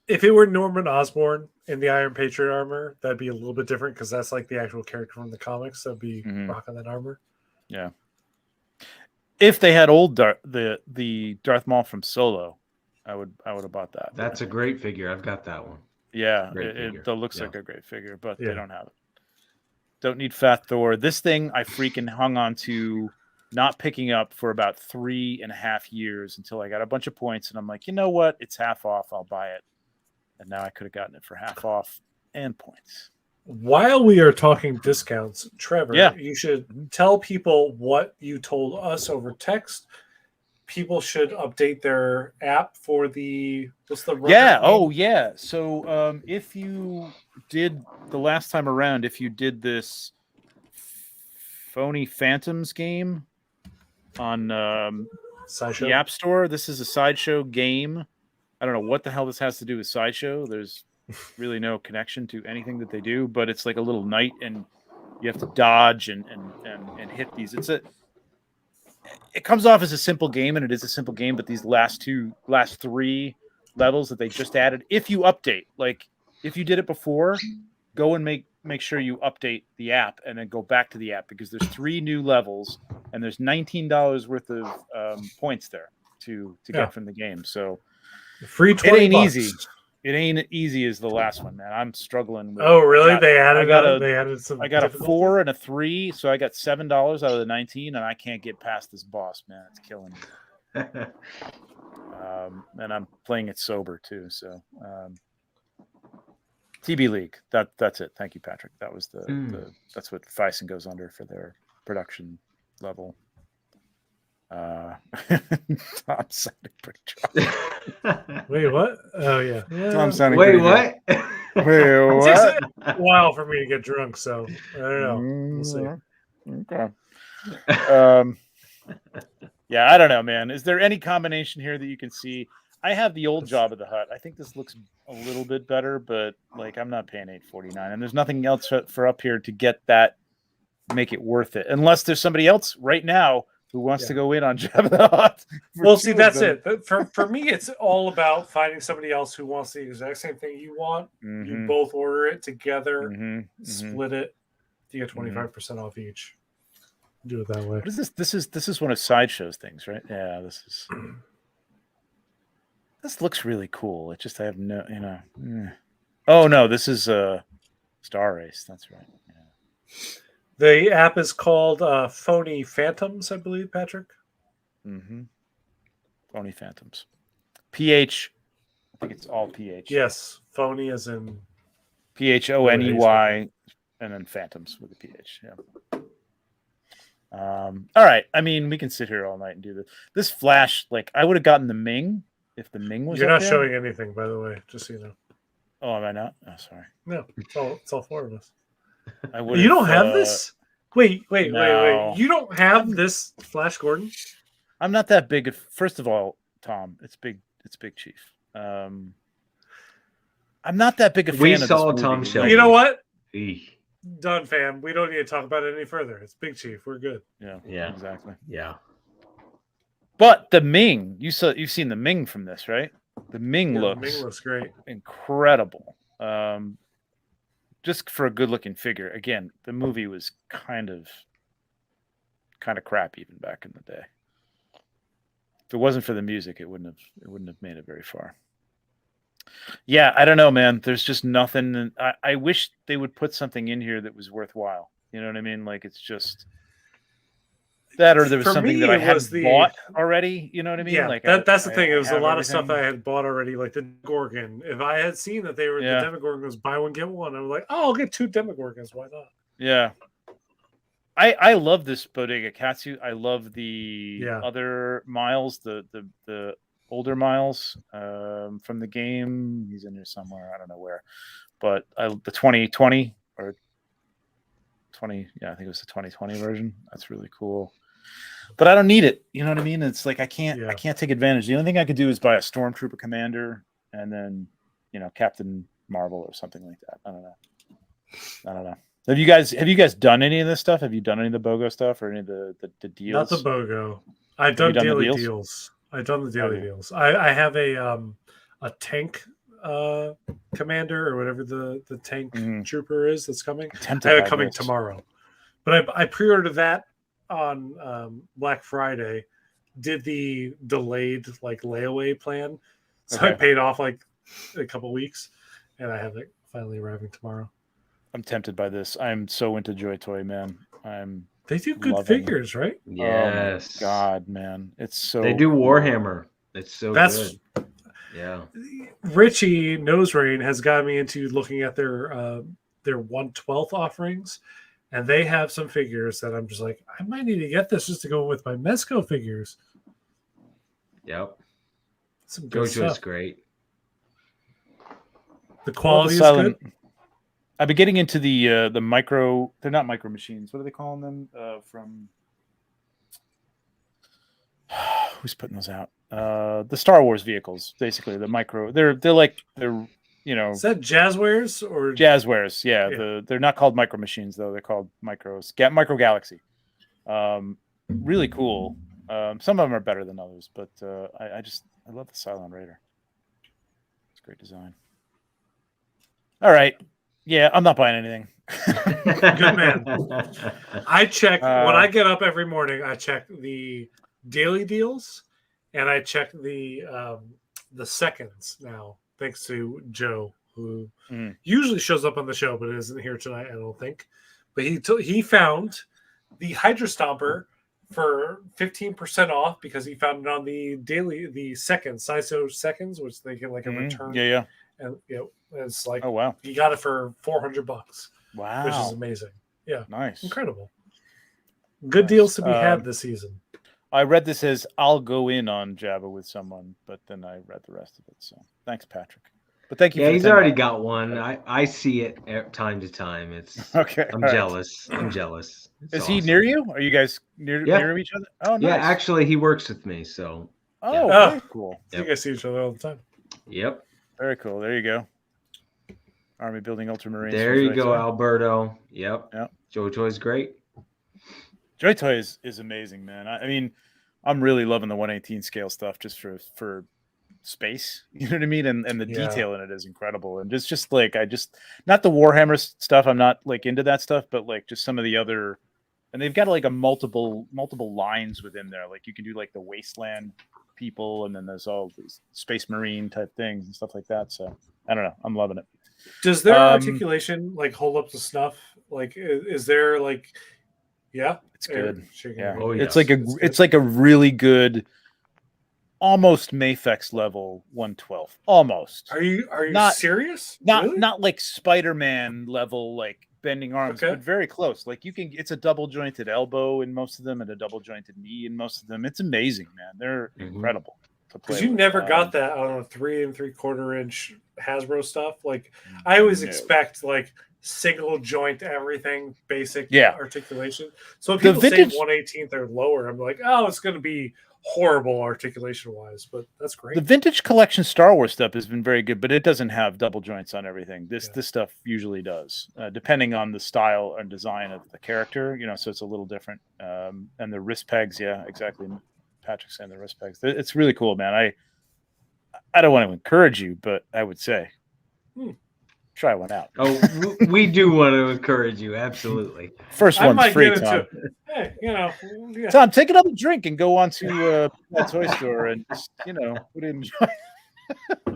If it were Norman Osborn in the Iron Patriot armor, that'd be a little bit different because that's like the actual character from the comics. That'd be rocking that armor. Yeah. If they had the Darth Maul from Solo, I would have bought that. That's a great figure. I've got that one. Yeah, it looks like a great figure, but they don't have it. Don't need Fat Thor. This thing I freaking hung on to, not picking up for about 3.5 years until I got a bunch of points, and I'm like, you know what? It's half off. I'll buy it. And now I could have gotten it for half off and points. While we are talking discounts, Trevor, Yeah. you should tell people what you told us over text. People should update their app for the yeah. So if you did the last time around, if you did this Phony Phantoms game on Sideshow? the App Store, this is a Sideshow game. I don't know what the hell this has to do with Sideshow. There's really no connection to anything that they do, but it's like a little knight and you have to dodge and hit these. It comes off as a simple game, and it is a simple game, but these last 3 levels that they just added, if you update, like if you did it before, go and make sure you update the app and then go back to the app, because there's 3 new levels and there's $19 worth of points there to get from the game. So free $20. it ain't easy. It ain't easy as the last one, man. I'm struggling with. Oh, really? They added some. I got a 4 and a 3, so I got $7 out of the 19, and I can't get past this boss, man. It's killing me. And I'm playing it sober too. So, TB League. That's it. Thank you, Patrick. That was that's what Fison goes under for their production level. Tom sounded pretty drunk. Wait, what? Oh yeah. Tom sounding Wait, pretty what? drunk. Wait, It what? takes a while for me to get drunk, so I don't know. We'll see. Okay. Yeah, I don't know, man. Is there any combination here that you can see? I have the old Jabba the Hutt. I think this looks a little bit better, but like I'm not paying $8.49, and there's nothing else for up here to get that, make it worth it, unless there's somebody else right now who wants to go in on Jabba the Hutt. Well, see, that's it. But for me, it's all about finding somebody else who wants the exact same thing you want. You both order it together, split it. You get 25% off each. Do it that way. What is this? This is one of Sideshow's things, right? Yeah, this looks really cool. It just I have no, Oh no, this is Star Race. That's right. Yeah. The app is called Phony Phantoms, I believe, Patrick. Phony Phantoms. PH. I think it's all PH. Yes, phony as in PHONEY, and then Phantoms with a PH. Yeah. All right. I mean, we can sit here all night and do this. This Flash, like I would have gotten the Ming if the Ming was. You're up not there. showing anything, by the way, just so you know. Oh, am I not? Oh, sorry. No, it's all 4 of us. You don't have this? Wait. No. You don't have this Flash Gordon? I'm not that big. First of all, Tom, it's Big Chief. I'm not that big a fan We of saw this Tom movie. Shelby. You know what? Eesh. Done, fam. We don't need to talk about it any further. It's Big Chief. We're good. Yeah, exactly. Yeah. But the Ming, you've seen the Ming from this, right? The Ming looks great. Incredible. Just for a good-looking figure. Again, the movie was kind of crap even back in the day. If it wasn't for the music, it wouldn't have made it very far. Yeah, I don't know, man. There's just nothing. I wish they would put something in here that was worthwhile. You know what I mean? Like it's just that, or there was For something me, that I it had was bought already. You know what I mean? Yeah, like that's the thing. It was a have lot of stuff everything. I had bought already, like the Demogorgon. If I had seen that they were the Demogorgon was buy one get one, I was like, oh, I'll get 2 Demogorgons. Why not? Yeah. I love this Bodega Katsu. I love the other Miles, the older Miles from the game. He's in here somewhere. I don't know where. But the 2020 or 20, I think it was the 2020 version. That's really cool. but I don't need it. You know what I mean? It's like I can't Yeah. take advantage. The only thing I could do is buy a Stormtrooper Commander and then Captain Marvel or something like that. I don't know. Have you guys done any of this stuff? Have you done any of the BOGO stuff or any of the deals? Not the BOGO. I've done daily deals. I've done the daily deals. I have a tank commander or whatever the tank trooper is that's coming. I have it coming tomorrow. But I pre-ordered that on Black Friday. Did the delayed layaway plan, so I paid off like a couple weeks, and I have it finally arriving tomorrow. I'm tempted by this. I'm so into Joy Toy, man. They do good figures, right? Yes. Oh my God, man. It's so They do cool. Warhammer. It's so good. Yeah. Richie Noserain has got me into looking at their 1/12 offerings, and they have some figures that I'm just like, I might need to get this just to go with my Mezco figures. Yep. Some good Jojo is stuff. great. The quality is good. I've been getting into the micro. They're not micro machines. What are they calling them? From who's putting those out? The Star Wars vehicles, basically the micro. They're Is that Jazzwares or Jazzwares? Yeah. They're not called micro machines though. They're called micros. Micro Galaxy. Really cool. Some of them are better than others, but I love the Cylon Raider. It's great design. All right. Yeah, I'm not buying anything. Good man. I check when I get up every morning. I check the daily deals, and I check the seconds now. Thanks to Joe, who usually shows up on the show, but isn't here tonight. I don't think. But he found the Hydra Stomper for 15% off because he found it on the seconds, Siso seconds, which they get like a return. Yeah. And it's like, oh wow, he got it for $400. Wow, which is amazing. Yeah, nice, incredible. Good deals to be had this season. I read this as I'll go in on Jabba with someone, but then I read the rest of it. So thanks, Patrick. But thank you. Yeah, he's already got one. I see it time to time. It's okay. I'm jealous. I'm jealous. Is he near you? Are you guys near each other? Oh, nice. Yeah, actually, he works with me. So. Oh, yeah. very cool. You guys see each other all the time. Yep. Very cool. There you go. Army building Ultramarines. There you go, Alberto. Yep. Joy Toy's great. Joy Toy is amazing, man. I mean, I'm really loving the 1/18 scale stuff just for space. You know what I mean? And the detail in it is incredible. And just like not the Warhammer stuff. I'm not like into that stuff, but like just some of the other. And they've got like a multiple lines within there. Like you can do like the Wasteland people, and then there's all these Space Marine type things and stuff like that. So I don't know. I'm loving it. Does their articulation like hold up to snuff? Like, is there like, it's good. Yeah, oh, yes. It's like a really good, almost Mafex level 1/12. Almost. Are you serious? Not like Spider-Man level, like bending arms, but very close. Like it's a double jointed elbow in most of them and a double jointed knee in most of them. It's amazing, man. They're incredible. Because you never got that on a 3 3/4 inch Hasbro stuff. Like I always expect like single joint everything, basic articulation. So if people say 1/18 or lower, I'm like, oh, it's going to be horrible articulation wise. But that's great. The vintage collection Star Wars stuff has been very good, but it doesn't have double joints on everything. This stuff usually does, depending on the style and design of the character. So it's a little different. And the wrist pegs, exactly. Patrick's saying the wrist pegs. It's really cool, man. I don't want to encourage you, but I would say try one out. Oh, we do want to encourage you, absolutely. First one's free, Tom. Hey, Tom, take another drink and go on to that toy store and just, would enjoy. All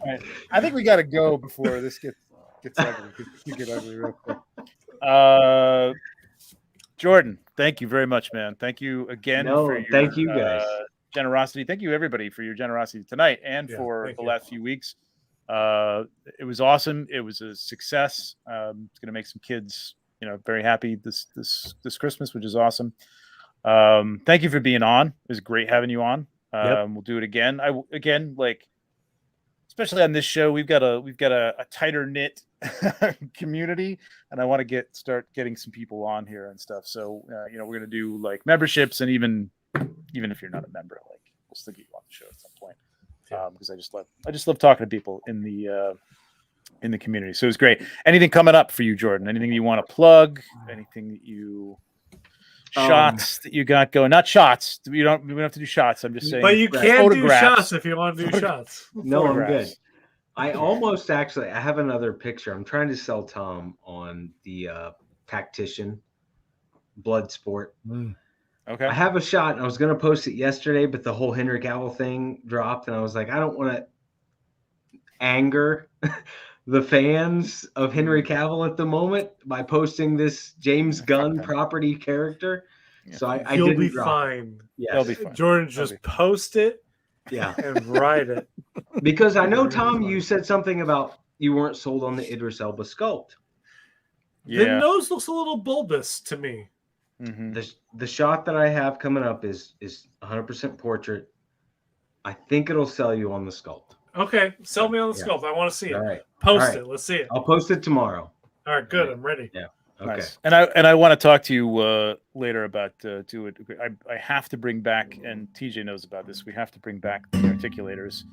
right. I think we got to go before this gets ugly. It get ugly real quick. Jordan, thank you very much, man. Thank you again for your thank you guys. Generosity. Thank you everybody for your generosity tonight and for the last few weeks. It was awesome. It was a success. It's going to make some kids, very happy this Christmas, which is awesome. Thank you for being on. It was great having you on. We'll do it again. especially on this show, we've got a tighter knit community, and I want to start getting some people on here and stuff. So we're gonna do like memberships, and even if you're not a member, like we'll still get you on the show at some point. Because I just love talking to people in the community. So it was great. Anything coming up for you, Jordan? Anything you want to plug? Anything that you shots that you got going? Not shots. We don't have to do shots. I'm just saying. But you can do shots if you want to do shots. No, I'm good. I almost I have another picture. I'm trying to sell Tom on the Tactician Blood Sport. Okay. I have a shot, and I was going to post it yesterday, but the whole Henry Cavill thing dropped, and I was like, I don't want to anger the fans of Henry Cavill at the moment by posting this James Gunn property character. Yeah. So I You'll didn't be drop fine. Yes. They'll be fine. Jordan, just post it. Yeah. And write it. Because I know, Tom, you said something about you weren't sold on the Idris Elba sculpt. Yeah. The nose looks a little bulbous to me. Mm-hmm. The shot that I have coming up is 100% portrait. I think it'll sell you on the sculpt. Okay, sell me on the sculpt. I want to see it. All right. Post it. Let's see it. I'll post it tomorrow. All right, good. I'm ready. Yeah. Okay. Nice. And I want to talk to you later about I have to bring back, and TJ knows about this. We have to bring back the Articulators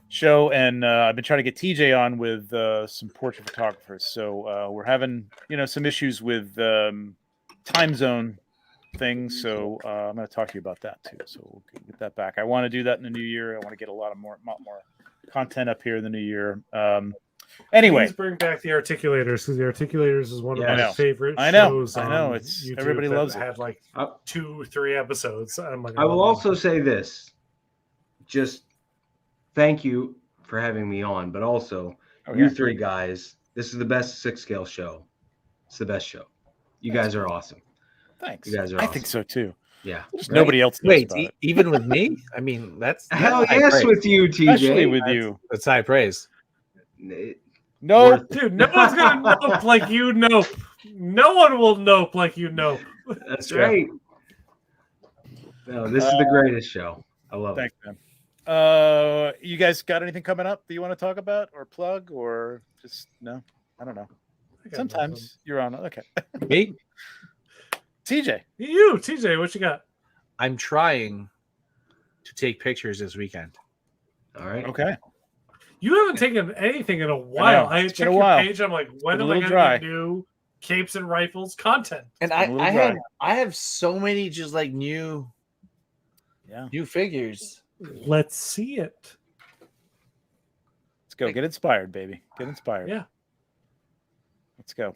show, and I've been trying to get TJ on with some portrait photographers. So we're having some issues with time zone things. So I'm going to talk to you about that too. So we'll get that back. I want to do that in the new year. I want to get a lot more content up here in the new year. Anyway, please bring back the Articulators, because the Articulators is one of my favorite shows. I know. It's YouTube. Everybody loves it. Had like 2-3 episodes. I'm like, I will also say this: just thank you for having me on, but also you three guys. This is the best 6-scale show. It's the best show. You guys are awesome. Thanks. You guys are awesome. I think so too. Yeah. Nobody else knows about it. Even with me? I mean, that's hell yes with you, TJ. Especially with you. That's high praise. No, dude, no one's gonna nope like you nope. No one will nope like you nope. That's right. No, this is the greatest show. I love it. Thanks, man. You guys got anything coming up that you want to talk about or plug, or just no? I don't know. Sometimes you're on. Okay. Me? TJ. TJ, what you got? I'm trying to take pictures this weekend. All right. Okay. You haven't taken anything in a while. I checked your page. I'm like, when am I going to get new Capes and Rifles content? And I have so many just like new figures. Let's see it. Let's go. Get inspired, baby. Get inspired. Yeah. Let's go.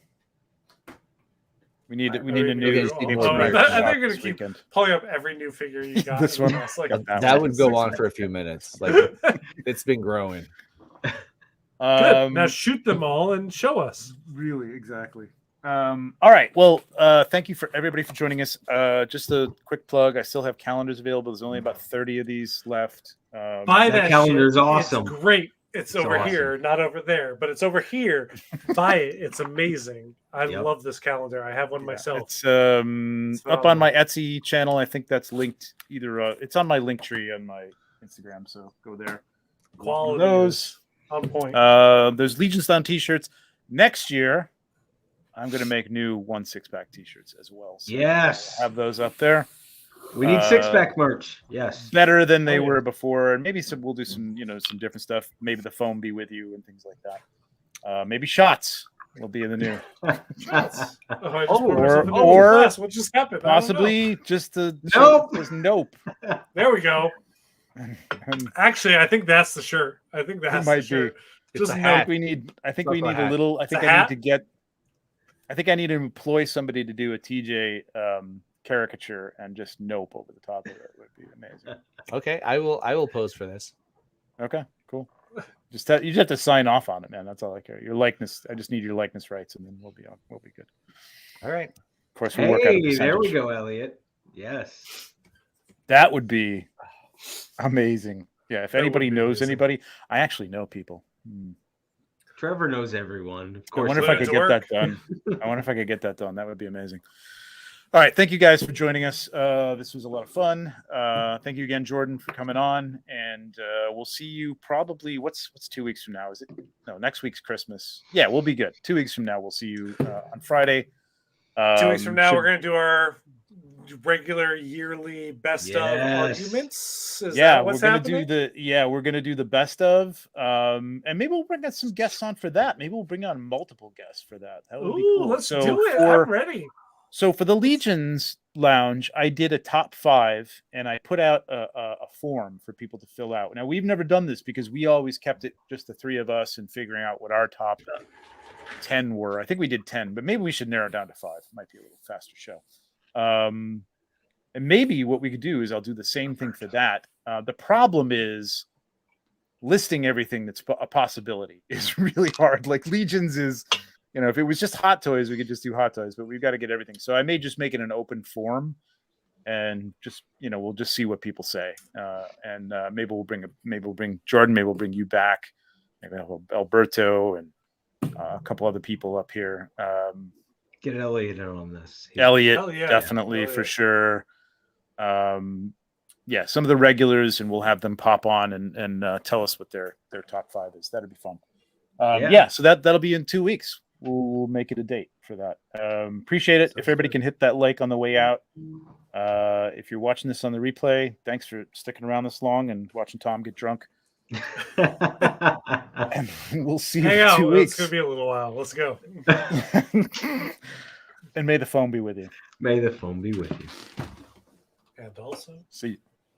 We need a new. I think you're gonna keep pulling up every new figure you got. This one, that would go on for a few minutes. Like it's been growing. Good. Now shoot them all and show us. Really, exactly. All right. Well, thank you for everybody for joining us. Just a quick plug. I still have calendars available. There's only about 30 of these left. Buy that calendar is awesome. It's great. It's over here, not over there, but it's over here. Buy it. It's amazing. I love this calendar. I have one myself. It's up on my Etsy channel. I think that's linked either. It's on my link tree on my Instagram. So go there. Quality those on point. There's Legion's Down t-shirts. Next year, I'm going to make new 1 6-pack t-shirts as well. So yes. Have those up there. We need 6-pack merch. Yes. Better than they were before. And maybe we'll do some different stuff. Maybe the foam be with you and things like that. Maybe shots will be in the new. Shots. Or what just happened? Possibly just the nope. There we go. Actually, I think that's the shirt. I think that's the shirt. Just I think we need a little. I think I need to employ somebody to do a TJ caricature and just nope over the top of it. Would be amazing. Okay, I will pose for this. Okay, cool. You just have to sign off on it, man. That's all I care. Your likeness. I just need your likeness rights, and then we'll be good. All right. Of course, we'll work out a percentage. There we go, Elliot. Yes, that would be amazing. Yeah, if anybody knows anybody, I actually know people. Trevor knows everyone. Of course. I wonder if I could get that done. That would be amazing. All right. Thank you guys for joining us. This was a lot of fun. Thank you again, Jordan, for coming on. And we'll see you probably, what's 2 weeks from now? Is it? No, next week's Christmas. Yeah, we'll be good. 2 weeks from now, we'll see you on Friday. 2 weeks from now, we're going to do our regular yearly best of arguments. Is that what's happening? We're gonna do the best of, and maybe we'll bring on some guests on for that. Maybe we'll bring on multiple guests for that. That would be cool. Let's do it. I'm ready. So for the Legions Lounge, I did a top 5, and I put out a form for people to fill out. Now, we've never done this because we always kept it just the 3 of us and figuring out what our top 10 were. I think we did 10, but maybe we should narrow it down to 5. It might be a little faster show. And maybe what we could do is I'll do the same thing for that. The problem is listing everything that's a possibility is really hard. Like Legions is, if it was just Hot Toys, we could just do Hot Toys, but we've got to get everything. So I may just make it an open form, and just we'll just see what people say. And maybe we'll bring Jordan. Maybe we'll bring you back. Maybe Alberto and a couple other people up here. Get Elliot in on this. Elliot, definitely for sure. Some of the regulars, and we'll have them pop on and tell us what their top 5 is. That'd be fun. So that'll be in 2 weeks. We'll make it a date for that. Appreciate it. If everybody can hit that like on the way out. If you're watching this on the replay, thanks for sticking around this long and watching Tom get drunk. And we'll see you in 2 weeks. It's gonna be a little while. Let's go. And may the phone be with you. May the phone be with you. And also, see you.